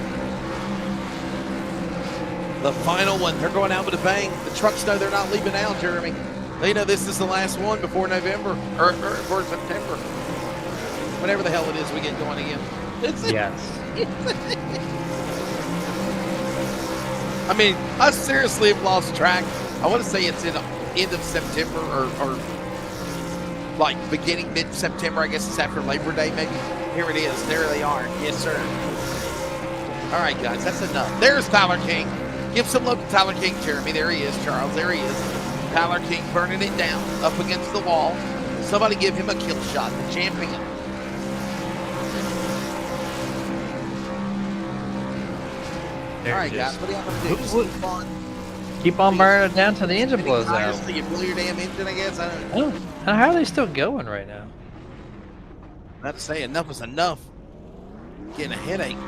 [SPEAKER 8] The final one. They're going out with a bang. The trucks know they're not leaving out, Jeremy. They know this is the last one before November, or before September. Whatever the hell it is we get going again.
[SPEAKER 9] Yes.
[SPEAKER 8] I mean, I seriously have lost track. I want to say it's in end of September or like beginning mid-September. I guess it's after Labor Day maybe. Here it is. There they are. Yes, sir. All right, guys, that's enough. There's Tyler King. Give some love to Tyler King, Jeremy. There he is, Charles. There he is. Tyler King burning it down up against the wall. Somebody give him a kill shot. The champion.
[SPEAKER 9] There
[SPEAKER 8] all right, guys, what do y'all want to do? Just keep on.
[SPEAKER 9] Keep on burning it down till the engine blows out.
[SPEAKER 8] So you blow your damn engine, I guess. I don't know.
[SPEAKER 9] Oh, how are they still going right now?
[SPEAKER 8] I have to say, enough is enough. Getting a headache.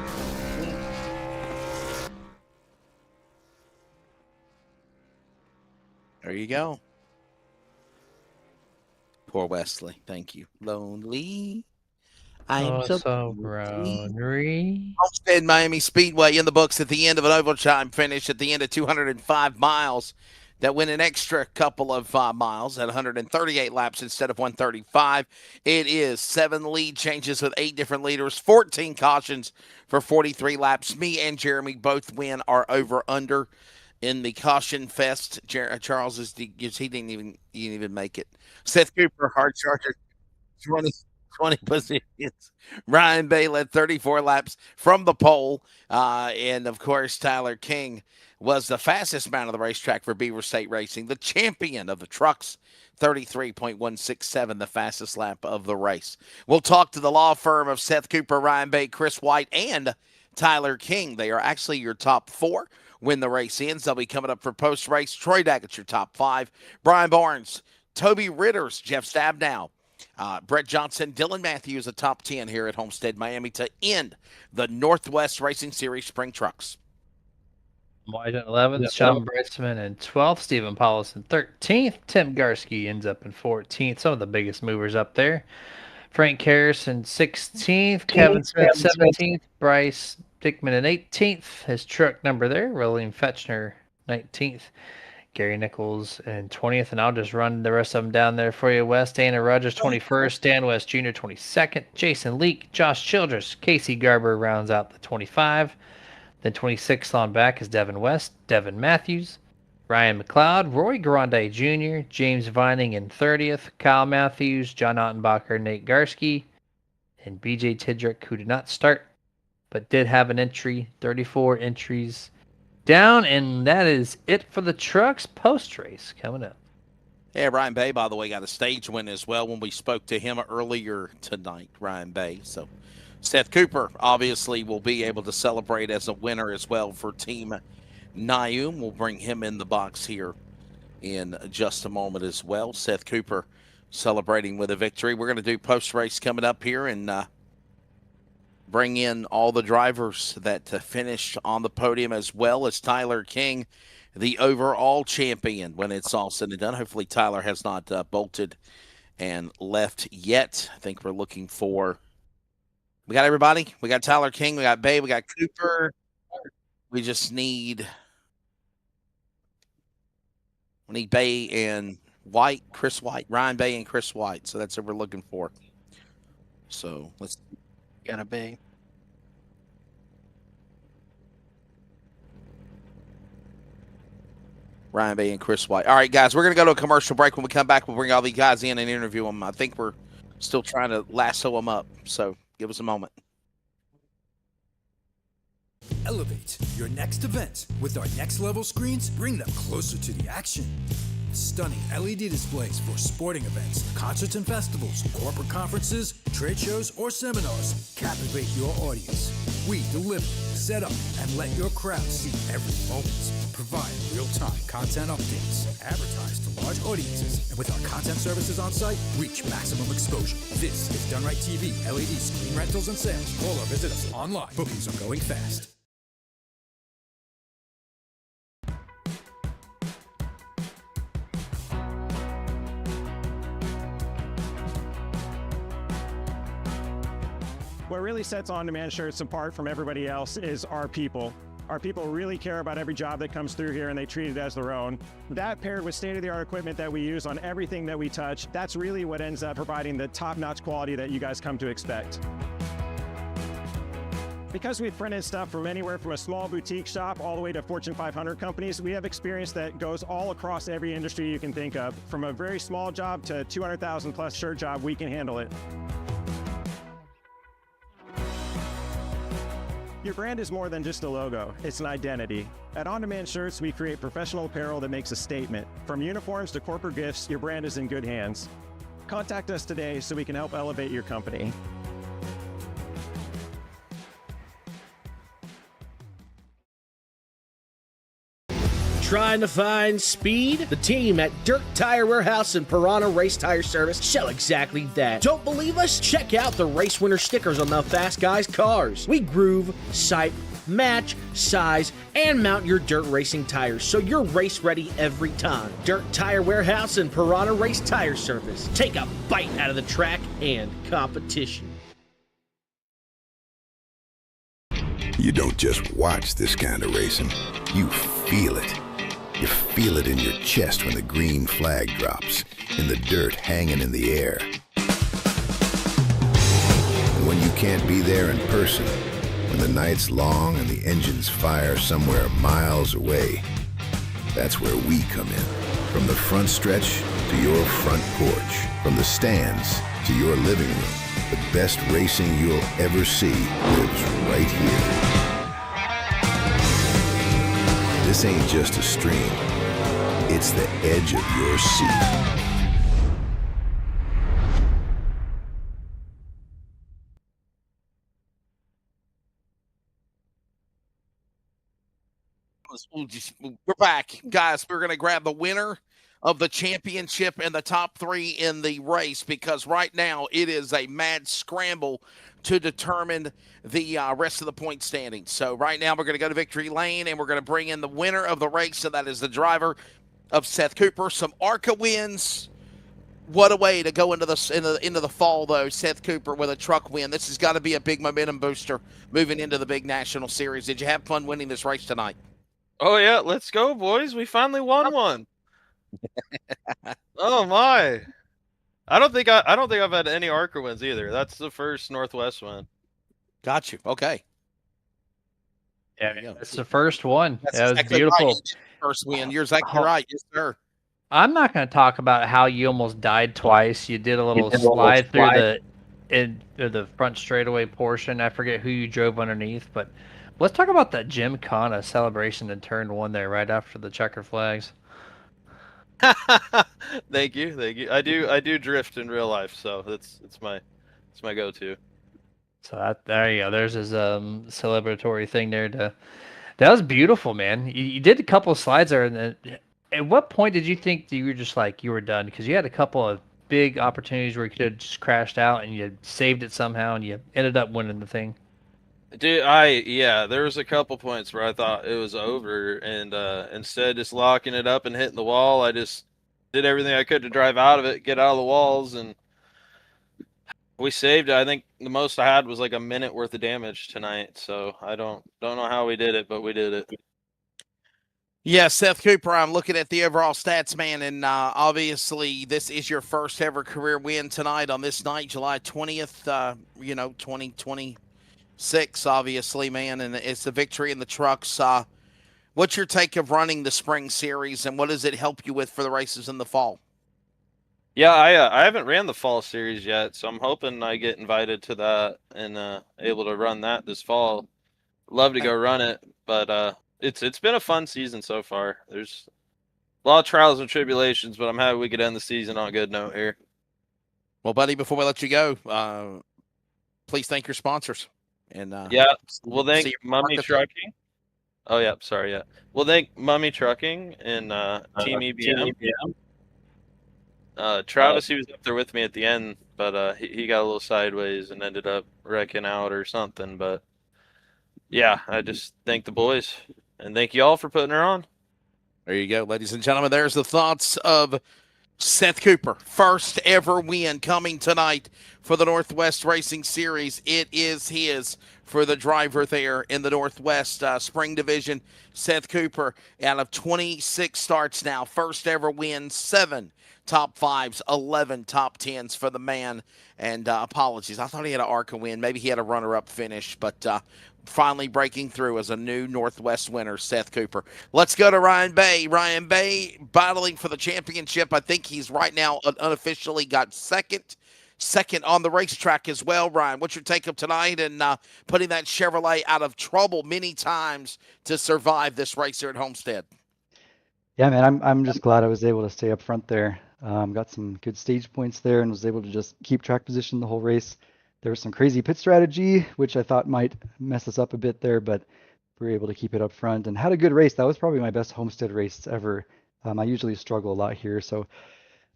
[SPEAKER 8] There you go. Poor Wesley. Thank you. Lonely. I'm so
[SPEAKER 9] lonely.
[SPEAKER 8] Homestead Miami Speedway in the books at the end of an overtime finish at the end of 205 miles. That went an extra couple of miles at 138 laps instead of 135. It is 7 lead changes with 8 different leaders, 14 cautions for 43 laps. Me and Jeremy both win our over-under in the caution fest. Charles he didn't even make it. Seth Cooper, hard charger, 20 positions. Ryan Bay led 34 laps from the pole. And, of course, Tyler King was the fastest man on the racetrack for Beaver State Racing, the champion of the trucks, 33.167, the fastest lap of the race. We'll talk to the law firm of Seth Cooper, Ryan Bay, Chris White, and Tyler King. They are actually your top 4 when the race ends. They'll be coming up for post-race. Troy Daggett's your top 5. Brian Barnes, Toby Ritters, Jeff Stabnow, Brett Johnson, Dylan Matthews, the top 10 here at Homestead, Miami to end the Northwest Racing Series Spring Trucks.
[SPEAKER 9] White at 11th, Sean Britzman in 12th, Stephen Paulus in 13th, Tim Garski ends up in 14th. Some of the biggest movers up there. Frank Harrison 16th, Kevin Smith 17th, Bryce Dickman in 18th. His truck number there, William Fetchner 19th. Gary Nichols in 20th, and I'll just run the rest of them down there for you. West Dana Rogers 21st, Dan West Jr. 22nd, Jason Leake, Josh Childress, Casey Garber rounds out the 25. Then 26th on back is Devin West, Devin Matthews, Ryan McLeod, Roy Grande Jr., James Vining in 30th, Kyle Matthews, John Ottenbacher, Nate Garski, and BJ Tidrick, who did not start but did have an entry. 34 entries down, and that is it for the trucks post-race coming up.
[SPEAKER 8] Yeah, Ryan Bay, by the way, got a stage win as well when we spoke to him earlier tonight, Ryan Bay. So Seth Cooper obviously will be able to celebrate as a winner as well for Team Nium. We'll bring him in the box here in just a moment as well. Seth Cooper celebrating with a victory. We're going to do post-race coming up here and bring in all the drivers that finished on the podium, as well as Tyler King, the overall champion, when it's all said and done. Hopefully Tyler has not bolted and left yet. I think we're looking for – we got everybody. We got Tyler King. We got Bay. We got Cooper. We just need – we need Bay and White, Chris White, Ryan Bay and Chris White. So that's what we're looking for. So let's – got a Bay. Ryan Bay and Chris White. All right, guys, we're going to go to a commercial break. When we come back, we'll bring all these guys in and interview them. I think we're still trying to lasso them up, so give us a moment.
[SPEAKER 1] Elevate your next event with our next level screens. Bring them closer to the action. Stunning LED displays for sporting events, concerts and festivals, corporate conferences, trade shows, or seminars. Captivate your audience. We deliver, set up, and let your crowd see every moment. Provide real-time content updates. Advertise to large audiences. And with our content services on site, reach maximum exposure. This is Done Right TV, LED screen rentals and sales. Call or visit us online. Bookings are going fast.
[SPEAKER 11] What really sets On-Demand Shirts apart from everybody else is our people. Our people really care about every job that comes through here, and they treat it as their own. That paired with state-of-the-art equipment that we use on everything that we touch, that's really what ends up providing the top-notch quality that you guys come to expect. Because we've printed stuff from anywhere from a small boutique shop all the way to Fortune 500 companies, we have experience that goes all across every industry you can think of. From a very small job to 200,000 plus shirt job, we can handle it. Your brand is more than just a logo, it's an identity. At On Demand Shirts, we create professional apparel that makes a statement. From uniforms to corporate gifts, your brand is in good hands. Contact us today so we can help elevate your company.
[SPEAKER 7] Trying to find speed? The team at Dirt Tire Warehouse and Piranha Race Tire Service show exactly that. Don't believe us? Check out the race winner stickers on the Fast Guys cars. We groove, sipe, match, size, and mount your dirt racing tires so you're race ready every time. Dirt Tire Warehouse and Piranha Race Tire Service. Take a bite out of the track and competition.
[SPEAKER 2] You don't just watch this kind of racing, you feel it. You feel it in your chest when the green flag drops, in the dirt hanging in the air. And when you can't be there in person, when the night's long and the engines fire somewhere miles away, that's where we come in. From the front stretch to your front porch, from the stands to your living room, the best racing you'll ever see lives right here. This ain't just a stream, it's the edge of your seat.
[SPEAKER 8] We're back, guys. We're going to grab the winner of the championship and the top three in the race, because right now it is a mad scramble to determine the rest of the point standings. So right now we're going to go to victory lane and we're going to bring in the winner of the race, and that is the driver of Seth Cooper. Some ARCA wins. What a way to go into the fall, though. Seth Cooper with a truck win. This has got to be a big momentum booster moving into the big national series. Did you have fun winning this race tonight?
[SPEAKER 14] Oh yeah, let's go, boys. We finally won one. Oh my. I don't think I've had any ARCA wins either. That's the first Northwest win.
[SPEAKER 8] Got you. Okay.
[SPEAKER 9] Yeah,
[SPEAKER 8] There you go.
[SPEAKER 9] it's the first one.
[SPEAKER 8] That's
[SPEAKER 9] That was
[SPEAKER 8] exactly
[SPEAKER 9] beautiful.
[SPEAKER 8] right. First win. You're exactly right. Yes, sir.
[SPEAKER 9] I'm not going to talk about how you almost died twice. You did a little slide through the front straightaway portion. I forget who you drove underneath, but let's talk about that Gymkhana celebration in turn 1 there right after the checker flags.
[SPEAKER 14] Thank you, thank you. I do drift in real life, so it's my go-to.
[SPEAKER 9] So there you go. There's his celebratory thing there. That was beautiful, man. You did a couple of slides there, and then, at what point did you think that you were just like you were done? Because you had a couple of big opportunities where you could have just crashed out and you saved it somehow, and you ended up winning the thing.
[SPEAKER 14] Dude, yeah, there was a couple points where I thought it was over, and instead of just locking it up and hitting the wall, I just did everything I could to drive out of it, get out of the walls, and we saved it. I think the most I had was like a minute worth of damage tonight, so I don't know how we did it, but we did it.
[SPEAKER 8] Yeah, Seth Cooper, I'm looking at the overall stats, man, and obviously this is your first ever career win tonight on this night, July 20th, 2026, obviously, man, and it's the victory in the trucks. What's your take of running the spring series, and what does it help you with for the races in the fall?
[SPEAKER 14] Yeah, I haven't ran the fall series yet, so I'm hoping I get invited to that and able to run that this fall. Love to go run it, but it's been a fun season so far. There's a lot of trials and tribulations, but I'm happy we could end the season on a good note here.
[SPEAKER 8] Well, buddy, before we let you go, please thank your sponsors. And
[SPEAKER 14] yeah, we'll thank Mummy Trucking. Oh yeah, sorry, yeah. We'll thank Mummy Trucking and Team EBM. Travis, he was up there with me at the end, but he got a little sideways and ended up wrecking out or something. But yeah, I just thank the boys and thank you all for putting her on.
[SPEAKER 8] There you go, ladies and gentlemen. There's the thoughts of Seth Cooper. First ever win coming tonight for the Northwest Racing Series. It is his for the driver there in the Northwest Spring Division. Seth Cooper out of 26 starts now. First ever win, 7 top 5s, 11 top 10s for the man. And apologies, I thought he had an ARCA win. Maybe he had a runner-up finish, but finally breaking through as a new Northwest winner, Seth Cooper. Let's go to Ryan Bay. Ryan Bay battling for the championship. I think he's right now unofficially got second on the racetrack as well. Ryan, what's your take of tonight and putting that Chevrolet out of trouble many times to survive this race here at Homestead?
[SPEAKER 12] Yeah, man, I'm just glad I was able to stay up front there. Got some good stage points there and was able to just keep track position the whole race. There was some crazy pit strategy, which I thought might mess us up a bit there, but we were able to keep it up front and had a good race. That was probably my best Homestead race ever. I usually struggle a lot here, so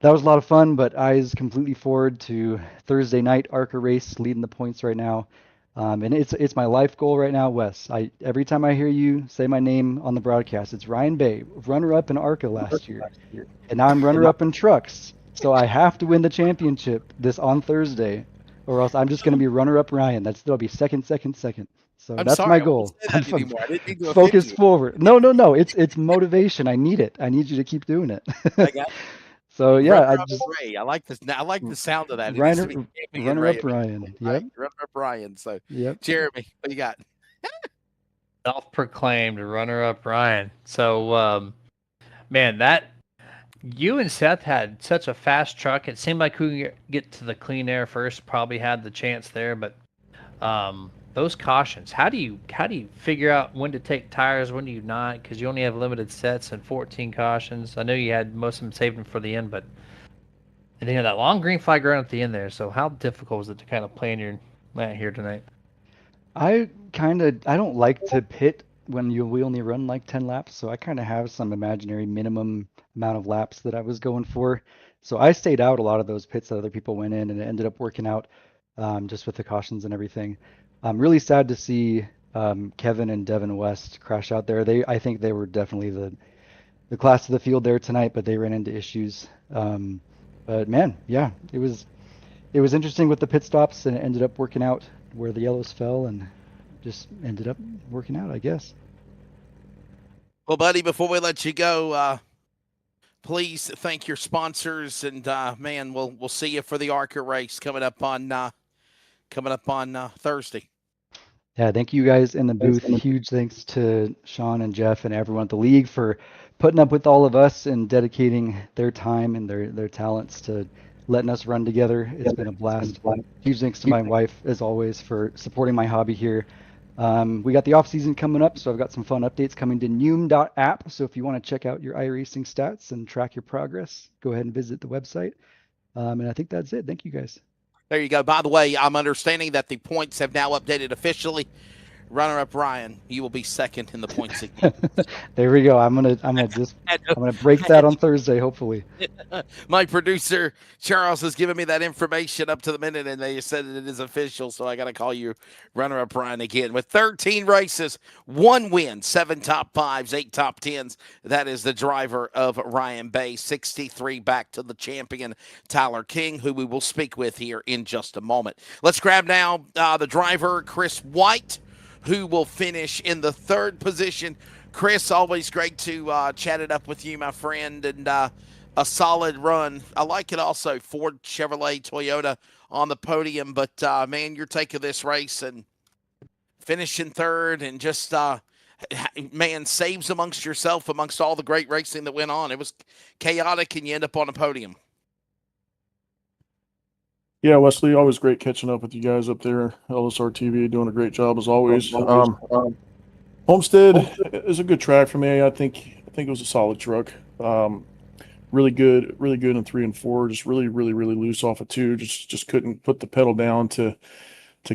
[SPEAKER 12] that was a lot of fun, but eyes completely forward to Thursday night ARCA race, leading the points right now. And it's my life goal right now, Wes. Every time I hear you say my name on the broadcast, it's Ryan Bay, runner-up in ARCA last year. And now I'm runner-up in trucks. So I have to win the championship on Thursday, or else I'm just going to be runner-up Ryan. That'll be second. So that's my goal. Focus forward. No. It's motivation. I need it. I need you to keep doing it.
[SPEAKER 8] I got it.
[SPEAKER 12] So yeah,
[SPEAKER 8] I like this. I like the sound of that.
[SPEAKER 12] Runner-up Ryan. Yep.
[SPEAKER 8] Runner-up Ryan. So
[SPEAKER 12] yep.
[SPEAKER 8] Jeremy, what you got?
[SPEAKER 9] Self-proclaimed runner-up Ryan. So, man, that you and Seth had such a fast truck. It seemed like we could get to the clean air first. Probably had the chance there, but those cautions. How do you figure out when to take tires, when do you not? Because you only have limited sets and 14 cautions. I know you had most of them saved for the end, but and you had that long green flag around at the end there. So how difficult was it to kind of plan your mat here tonight?
[SPEAKER 12] I don't like to pit when we only run like 10 laps, so I kind of have some imaginary minimum amount of laps that I was going for. So I stayed out a lot of those pits that other people went in, and it ended up working out just with the cautions and everything. I'm really sad to see Kevin and Devin West crash out there. I think they were definitely the class of the field there tonight, but they ran into issues. But man, yeah, it was interesting with the pit stops, and it ended up working out where the yellows fell, and just ended up working out, I guess.
[SPEAKER 8] Well, buddy, before we let you go, please thank your sponsors, and man, we'll see you for the ARCA race coming up on Thursday.
[SPEAKER 12] Yeah, thank you guys in the booth. Huge thanks to Sean and Jeff and everyone at the league for putting up with all of us and dedicating their time and their talents to letting us run together. It's been a blast. Huge thanks to my wife, as always, for supporting my hobby here. We got the off season coming up, so I've got some fun updates coming to Noom.app. So if you want to check out your iRacing stats and track your progress, go ahead and visit the website. And I think that's it. Thank you guys.
[SPEAKER 8] There you go. By the way, I'm understanding that the points have now updated officially. Runner-up Ryan, you will be second in the points again.
[SPEAKER 12] There we go. I'm gonna break that on Thursday, hopefully.
[SPEAKER 8] My producer Charles has given me that information up to the minute, and they said it is official. So I got to call you runner-up Ryan again with 13 races, 1 win, 7 top 5s, 8 top 10s. That is the driver of Ryan Bay. 63 back to the champion Tyler King, who we will speak with here in just a moment. Let's grab now the driver Chris White, who will finish in the 3rd position. Chris, always great to chat it up with you, my friend, and a solid run. I like it also, Ford, Chevrolet, Toyota on the podium, but, man, your take of this race and finishing 3rd and just, man, saves amongst yourself amongst all the great racing that went on. It was chaotic, and you end up on a podium.
[SPEAKER 15] Yeah, Wesley, always great catching up with you guys up there. LSRTV doing a great job as always. Homestead is a good track for me. I think it was a solid truck. Really good in 3 and 4. Just really loose off of 2. Just couldn't put the pedal down to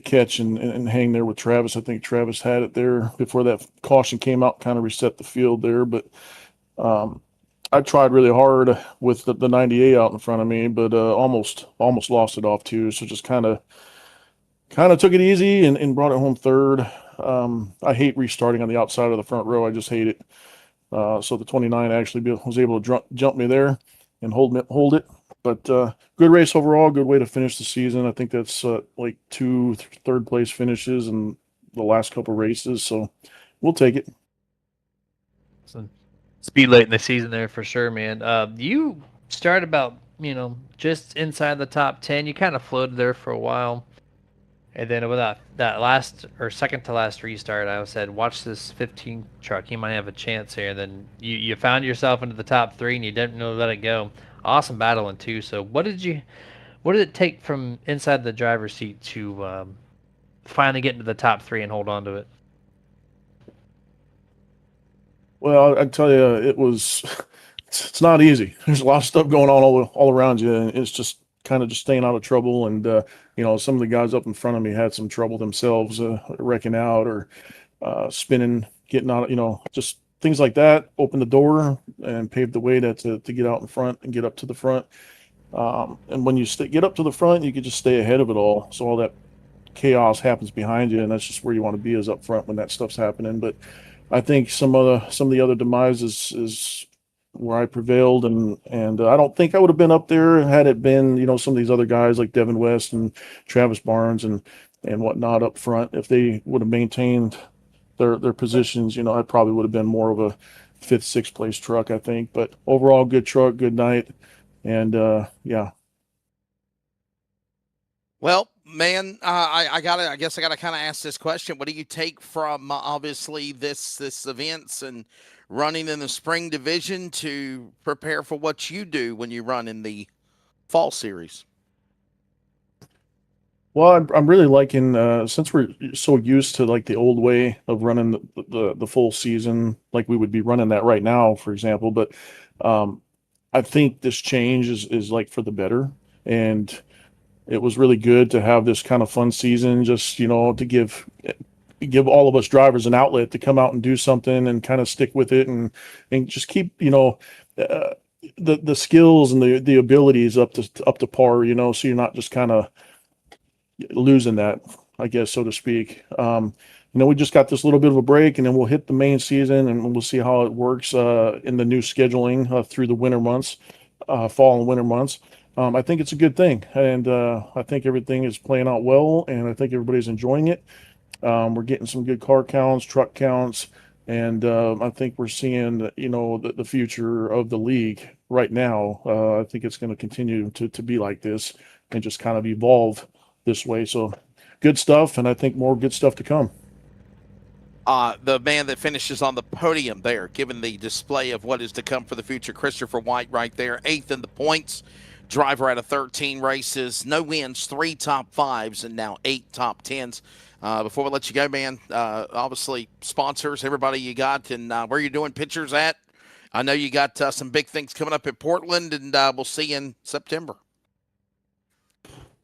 [SPEAKER 15] catch and hang there with Travis. I think Travis had it there before that caution came out, kind of reset the field there. But I tried really hard with the 98 out in front of me, but almost lost it off too. So just kind of took it easy and brought it home 3rd. I hate restarting on the outside of the front row. I just hate it. So the 29 actually was able to jump me there and hold it. But good race overall, good way to finish the season. I think that's like 2 third place finishes in the last couple races. So we'll take it.
[SPEAKER 9] So, speed late in the season there for sure, man. You started about, just inside the top 10. You kind of floated there for a while. And then with that last or second to last restart, I said, watch this 15 truck. He might have a chance here. And then you found yourself into the top 3 and you didn't know to let it go. Awesome battling too. So what did it take from inside the driver's seat to finally get into the top 3 and hold on to it?
[SPEAKER 15] Well, I tell you, it's not easy. There's a lot of stuff going on all around you, and it's just kind of just staying out of trouble. And some of the guys up in front of me had some trouble themselves, wrecking out or spinning, getting out. Just things like that. Open the door and pave the way to get out in front and get up to the front. And when you get up to the front, you can just stay ahead of it all. So all that chaos happens behind you, and that's just where you want to be, is up front when that stuff's happening. But I think some of the other demises is where I prevailed, and I don't think I would have been up there had it been some of these other guys like Devin West and Travis Barnes and whatnot up front. If they would have maintained their positions, I probably would have been more of a 5th, 6th place truck, I think. But overall, good truck, good night, and yeah.
[SPEAKER 8] Well, man, I guess I gotta kind of ask this question. What do you take from obviously this events and running in the spring division to prepare for what you do when you run in the fall series?
[SPEAKER 15] Well, I'm really liking, since we're so used to like the old way of running the full season, like we would be running that right now, for example. But I think this change is like for the better, and it was really good to have this kind of fun season, just to give all of us drivers an outlet to come out and do something and kind of stick with it and just keep the skills and the abilities up to par, so you're not just kind of losing that, I guess, so to speak. We just got this little bit of a break, and then we'll hit the main season, and we'll see how it works in the new scheduling through the winter months, fall and winter months. I think it's a good thing, and I think everything is playing out well, and I think everybody's enjoying it. We're getting some good car counts, truck counts, and I think we're seeing the future of the league right now. I think it's going to continue to be like this and just kind of evolve this way. So good stuff, and I think more good stuff to come.
[SPEAKER 8] The man that finishes on the podium there, given the display of what is to come for the future, Christopher White right there, 8th in the points. Driver out of 13 races, no wins, 3 top 5s, and now 8 top 10s. Before we let you go, man, obviously sponsors, everybody you got, and where you're doing pictures at. I know you got some big things coming up in Portland, and we'll see you in September.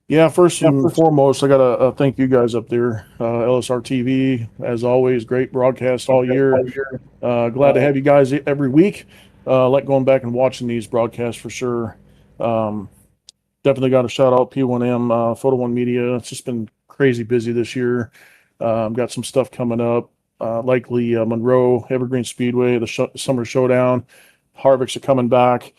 [SPEAKER 15] Yeah, first and foremost, I got to thank you guys up there. LSRTV, as always, great broadcast all year. Glad to have you guys every week. Like going back and watching these broadcasts for sure. Definitely got to shout out P1M, Photo One Media. It's just been crazy busy this year. Got some stuff coming up. Likely Monroe, Evergreen Speedway, the Summer Showdown. Harvick's are coming back.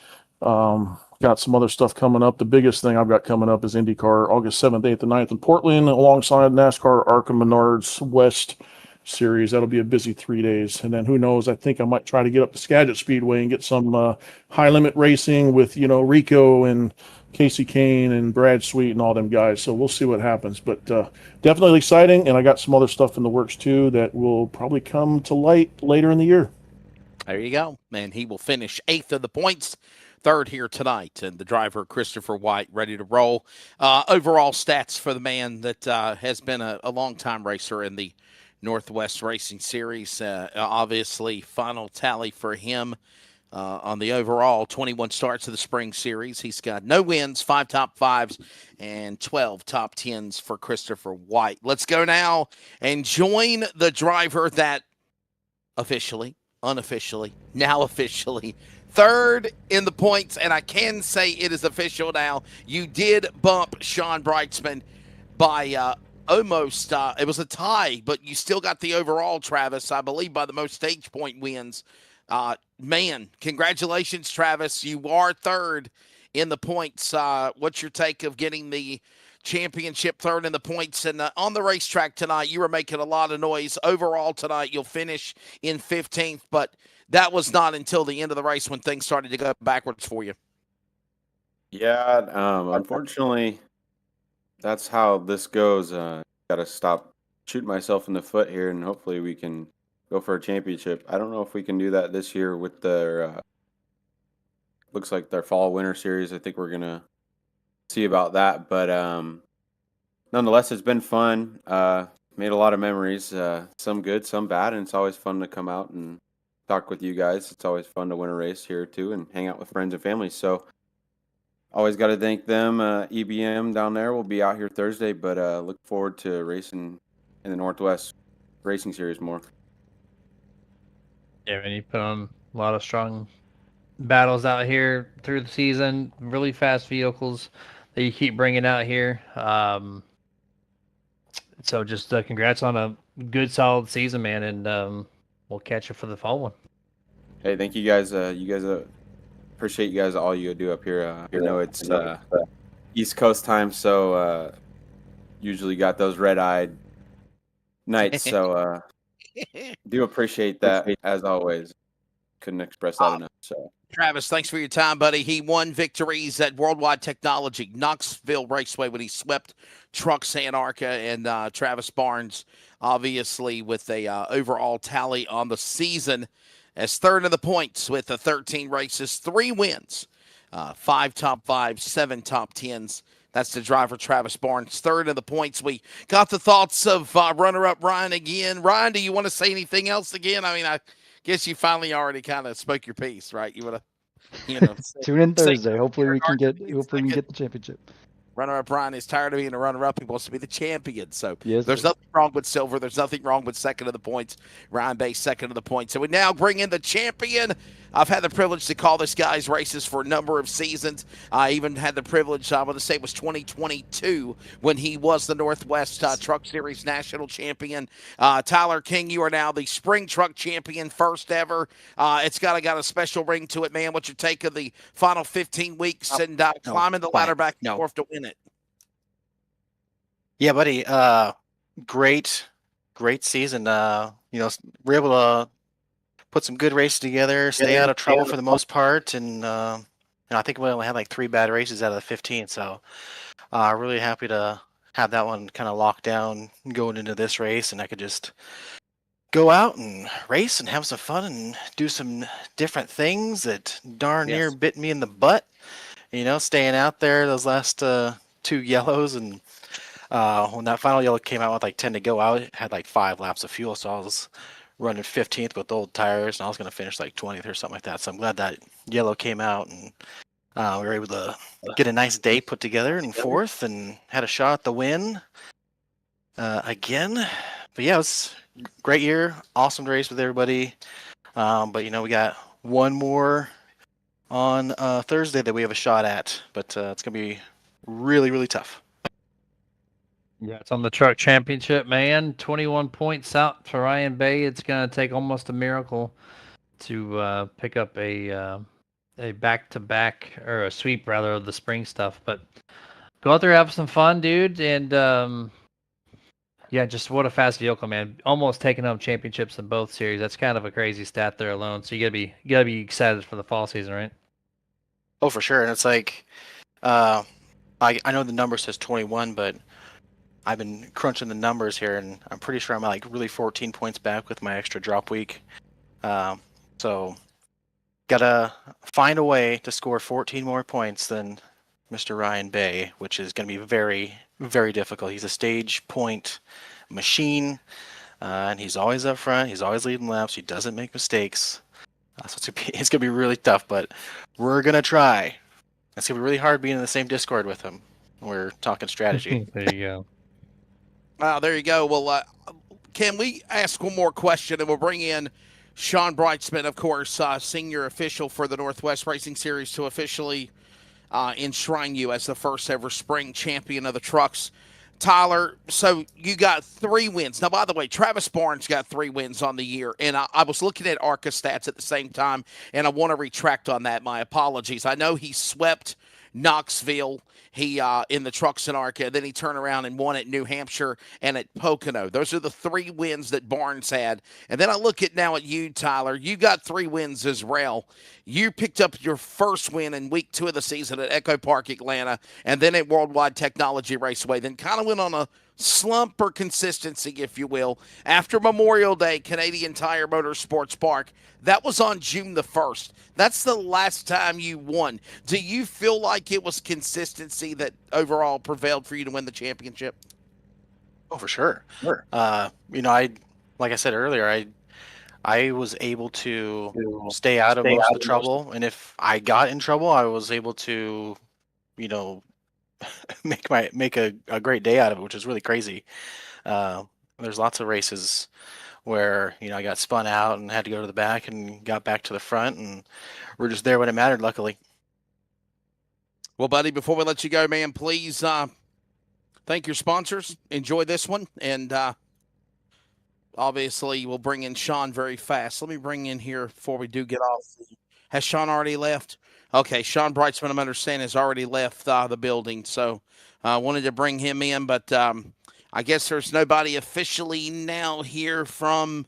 [SPEAKER 15] Got some other stuff coming up. The biggest thing I've got coming up is IndyCar, August 7th, 8th, and 9th in Portland, alongside NASCAR ARCA Menards West Series. That'll be a busy 3 days. And then who knows, I think I might try to get up to Skagit Speedway and get some high-limit racing with, Rico and Casey Kane and Brad Sweet and all them guys. So we'll see what happens. But definitely exciting, and I got some other stuff in the works, too, that will probably come to light later in the year.
[SPEAKER 8] There you go. And he will finish 8th of the points. 3rd here tonight, and the driver Christopher White ready to roll. Overall stats for the man that has been a long-time racer in the Northwest Racing Series. Obviously, final tally for him on the overall 21 starts of the Spring Series. He's got no wins, 5 top 5s, and 12 top 10s for Christopher White. Let's go now and join the driver that officially, unofficially, now officially, 3rd in the points, and I can say it is official now. You did bump Sean Brightsman by almost, it was a tie, but you still got the overall, Travis, I believe, by the most stage point wins. Man, congratulations, Travis. You are 3rd in the points. What's your take of getting the championship 3rd in the points? And on the racetrack tonight, you were making a lot of noise. Overall tonight, you'll finish in 15th, but that was not until the end of the race when things started to go backwards for you.
[SPEAKER 16] Yeah, unfortunately, that's how this goes. Got to stop shooting myself in the foot here, and hopefully we can go for a championship. I don't know if we can do that this year with their, looks like their fall-winter series. I think we're going to see about that. But nonetheless, it's been fun. Made a lot of memories, some good, some bad, and it's always fun to come out and talk with you guys. It's always fun to win a race here too and hang out with friends and family. So always got to thank them. EBM down there will be out here Thursday, but look forward to racing in the Northwest Racing Series more.
[SPEAKER 9] Yeah, and you put on a lot of strong battles out here through the season. Really fast vehicles that you keep bringing out here. So just congrats on a good, solid season, man, and we'll catch you for the fall one.
[SPEAKER 16] Hey, thank you guys. Appreciate you guys, all you do up here. I know it's East Coast time, so usually got those red-eyed nights. So do appreciate that, as always. Couldn't express that enough. So
[SPEAKER 8] Travis, thanks for your time, buddy. He won victories at Worldwide Technology, Knoxville Raceway when he swept Trucks Anarcha, and Travis Barnes, obviously, with a overall tally on the season as 3rd in the points with the 13 races, 3 wins, 5 top 5s, 7 top 10s. That's the driver, Travis Barnes, 3rd in the points. We got the thoughts of runner-up Ryan again. Ryan, do you want to say anything else again? I mean, I guess you finally already kind of spoke your piece, right? You want to,
[SPEAKER 12] tune in Thursday. Hopefully we can get the championship.
[SPEAKER 8] Runner-up Ryan is tired of being a runner-up. He wants to be the champion. So
[SPEAKER 12] yes,
[SPEAKER 8] there's nothing wrong with silver. There's nothing wrong with 2nd of the points. Ryan Bay, 2nd of the points. So we now bring in the champion. I've had the privilege to call this guy's races for a number of seasons. I even had the privilege, I want to say it was 2022, when he was the Northwest Truck Series National Champion. Tyler King, you are now the Spring Truck Champion, first ever. It's got a special ring to it, man. What's your take of the final 15 weeks and climbing the ladder back and forth to win it?
[SPEAKER 17] Yeah, buddy. Great season. We're able to put some good races together, stay out of trouble for the most part, and I think we only had like 3 bad races out of the 15. So, really happy to have that one kind of locked down going into this race, and I could just go out and race and have some fun and do some different things that darn near bit me in the butt. Staying out there those last 2 yellows, and when that final yellow came out with like 10 to go, I had like 5 laps of fuel, so I was running 15th with old tires, and I was going to finish like 20th or something like that. So I'm glad that yellow came out, and we were able to get a nice day put together in 4th and had a shot at the win again. But yeah, it was a great year. Awesome to race with everybody. But we got one more on Thursday that we have a shot at, but it's going to be really, really tough.
[SPEAKER 9] Yeah, it's on the truck championship, man. 21 points out for Ryan Bay. It's going to take almost a miracle to pick up a back-to-back, or a sweep rather, of the spring stuff. But go out there, have some fun, dude, and yeah, just what a fast vehicle, man. Almost taking home championships in both series. That's kind of a crazy stat there alone. So you gotta be excited for the fall season, right?
[SPEAKER 17] Oh, for sure. And it's like, I know the number says 21, but I've been crunching the numbers here, and I'm pretty sure I'm like really 14 points back with my extra drop week. So gotta find a way to score 14 more points than Mr. Ryan Bay, which is going to be very, very difficult. He's a stage point machine, and he's always up front. He's always leading laps. He doesn't make mistakes. So it's going to be really tough, but we're going to try. It's going to be really hard being in the same Discord with him. We're talking strategy.
[SPEAKER 9] There you go.
[SPEAKER 8] Wow, there you go. Well, can we ask one more question, and we'll bring in Sean Brightsman, of course, senior official for the Northwest Racing Series, to officially enshrine you as the first ever spring champion of the trucks. Tyler, so you got 3 wins. Now, by the way, Travis Barnes got 3 wins on the year, and I was looking at ARCA stats at the same time, and I want to retract on that. My apologies. I know he swept Knoxville. He in the trucks in ARCA, then he turned around and won at New Hampshire and at Pocono. Those are the 3 wins that Barnes had. And then I look at now at you, Tyler. You got 3 wins as well. You picked up your first win in week 2 of the season at Echo Park, Atlanta, and then at Worldwide Technology Raceway. Then kind of went on a slump or consistency, if you will, after Memorial Day, Canadian Tire Motorsports Park. That was on June the 1st. That's the last time you won. Do you feel like it was consistency that overall prevailed for you to win the championship?
[SPEAKER 17] Oh, for sure. Like I said earlier, I was able to stay out of most of the trouble, and if I got in trouble, I was able to, make a great day out of it, which is really crazy. There's lots of races where I got spun out and had to go to the back and got back to the front, and we're just there when it mattered, luckily.
[SPEAKER 8] Well, buddy, before we let you go, man, please thank your sponsors. Enjoy this one, and obviously we'll bring in Sean very fast. Let me bring in here before we do get off. Has Sean already left? Okay, Sean Brightsman, I'm understanding, has already left the building, so I wanted to bring him in, but I guess there's nobody officially now here from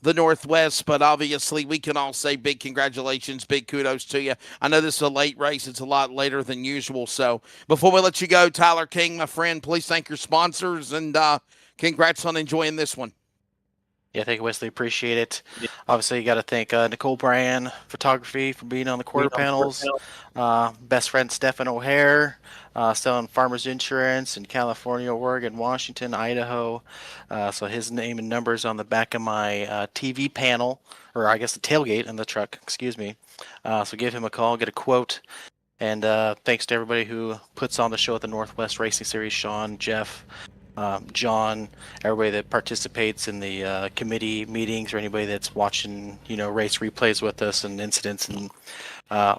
[SPEAKER 8] the Northwest, but obviously we can all say big congratulations, big kudos to you. I know this is a late race. It's a lot later than usual. So before we let you go, Tyler King, my friend, please thank your sponsors, and congrats on enjoying this one.
[SPEAKER 17] Yeah, thank you, Wesley. Appreciate it. Obviously, you got to thank Nicole Bryan Photography for being on the quarter panels. Best friend Stephen O'Hare, selling farmers insurance in California, Oregon, Washington, Idaho. So his name and numbers on the back of my TV panel, or I guess the tailgate in the truck, excuse me. So give him a call, get a quote. And thanks to everybody who puts on the show at the Northwest Racing Series, Sean, Jeff, John, everybody that participates in the committee meetings, or anybody that's watching, race replays with us and incidents and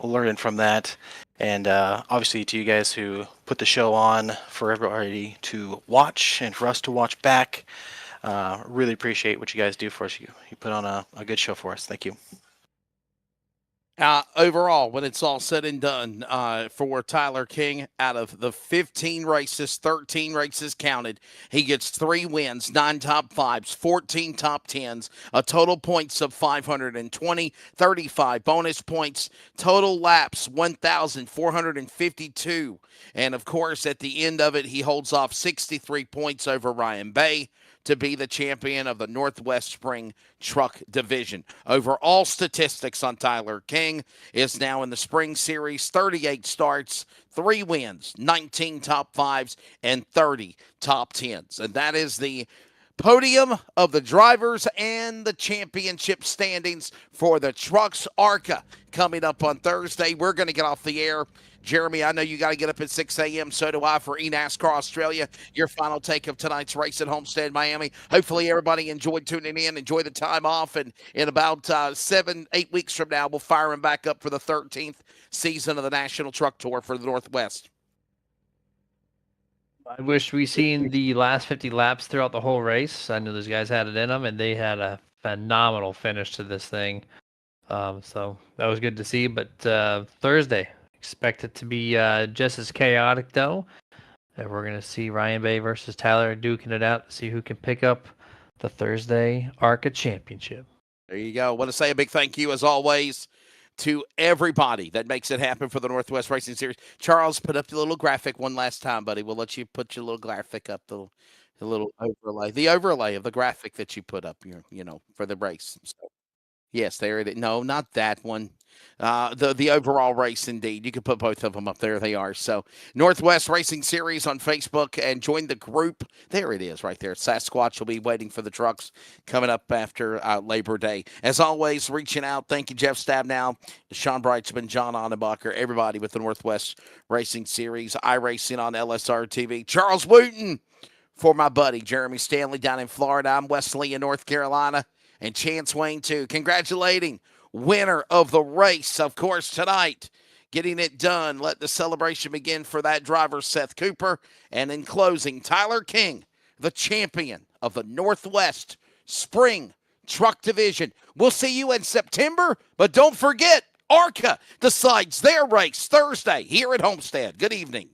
[SPEAKER 17] learning from that. And obviously to you guys who put the show on for everybody to watch and for us to watch back. Really appreciate what you guys do for us. You put on a good show for us. Thank you.
[SPEAKER 8] Overall, when it's all said and done, for Tyler King, out of the 15 races, 13 races counted, he gets 3 wins, 9 top 5s, 14 top 10s, a total points of 520, 35 bonus points, total laps 1,452. And of course, at the end of it, he holds off 63 points over Ryan Bay, to be the champion of the Northwest Spring Truck Division. Overall statistics on Tyler King is now in the Spring Series, 38 starts, 3 wins, 19 top 5s, and 30 top 10s. And that is the podium of the drivers and the championship standings for the Trucks ARCA coming up on Thursday. We're going to get off the air. Jeremy, I know you got to get up at 6 a.m. So do I for eNASCAR Australia. Your final take of tonight's race at Homestead, Miami. Hopefully everybody enjoyed tuning in. Enjoy the time off. And in about 7-8 weeks from now, we'll fire them back up for the 13th season of the National Truck Tour for the Northwest.
[SPEAKER 9] I wish we seen the last 50 laps throughout the whole race. I know those guys had it in them, and they had a phenomenal finish to this thing. So that was good to see. But Thursday, expect it to be just as chaotic, though. And we're going to see Ryan Bay versus Tyler duking it out to see who can pick up the Thursday ARCA Championship.
[SPEAKER 8] There you go. I want to say a big thank you, as always, to everybody that makes it happen for the Northwest Racing Series. Charles, put up the little graphic one last time, buddy. We'll let you put your little graphic up, the little overlay of the graphic that you put up, for the race. So, yes, there it is. No, not that one. The overall race, indeed. You can put both of them up there. They are. So, Northwest Racing Series on Facebook, and join the group. There it is right there. Sasquatch will be waiting for the trucks coming up after Labor Day. As always, reaching out. Thank you, Jeff Stabnow, Sean Breitzman, John Onnebacher, everybody with the Northwest Racing Series, iRacing on LSRTV. Charles Wooten for my buddy Jeremy Stanley down in Florida. I'm Wesley in North Carolina, and Chance Wayne, too. Congratulating winner of the race, of course, tonight. Getting it done. Let the celebration begin for that driver, Seth Cooper. And in closing, Tyler King, the champion of the Northwest Spring Truck Division. We'll see you in September, but don't forget, ARCA decides their race Thursday here at Homestead. Good evening.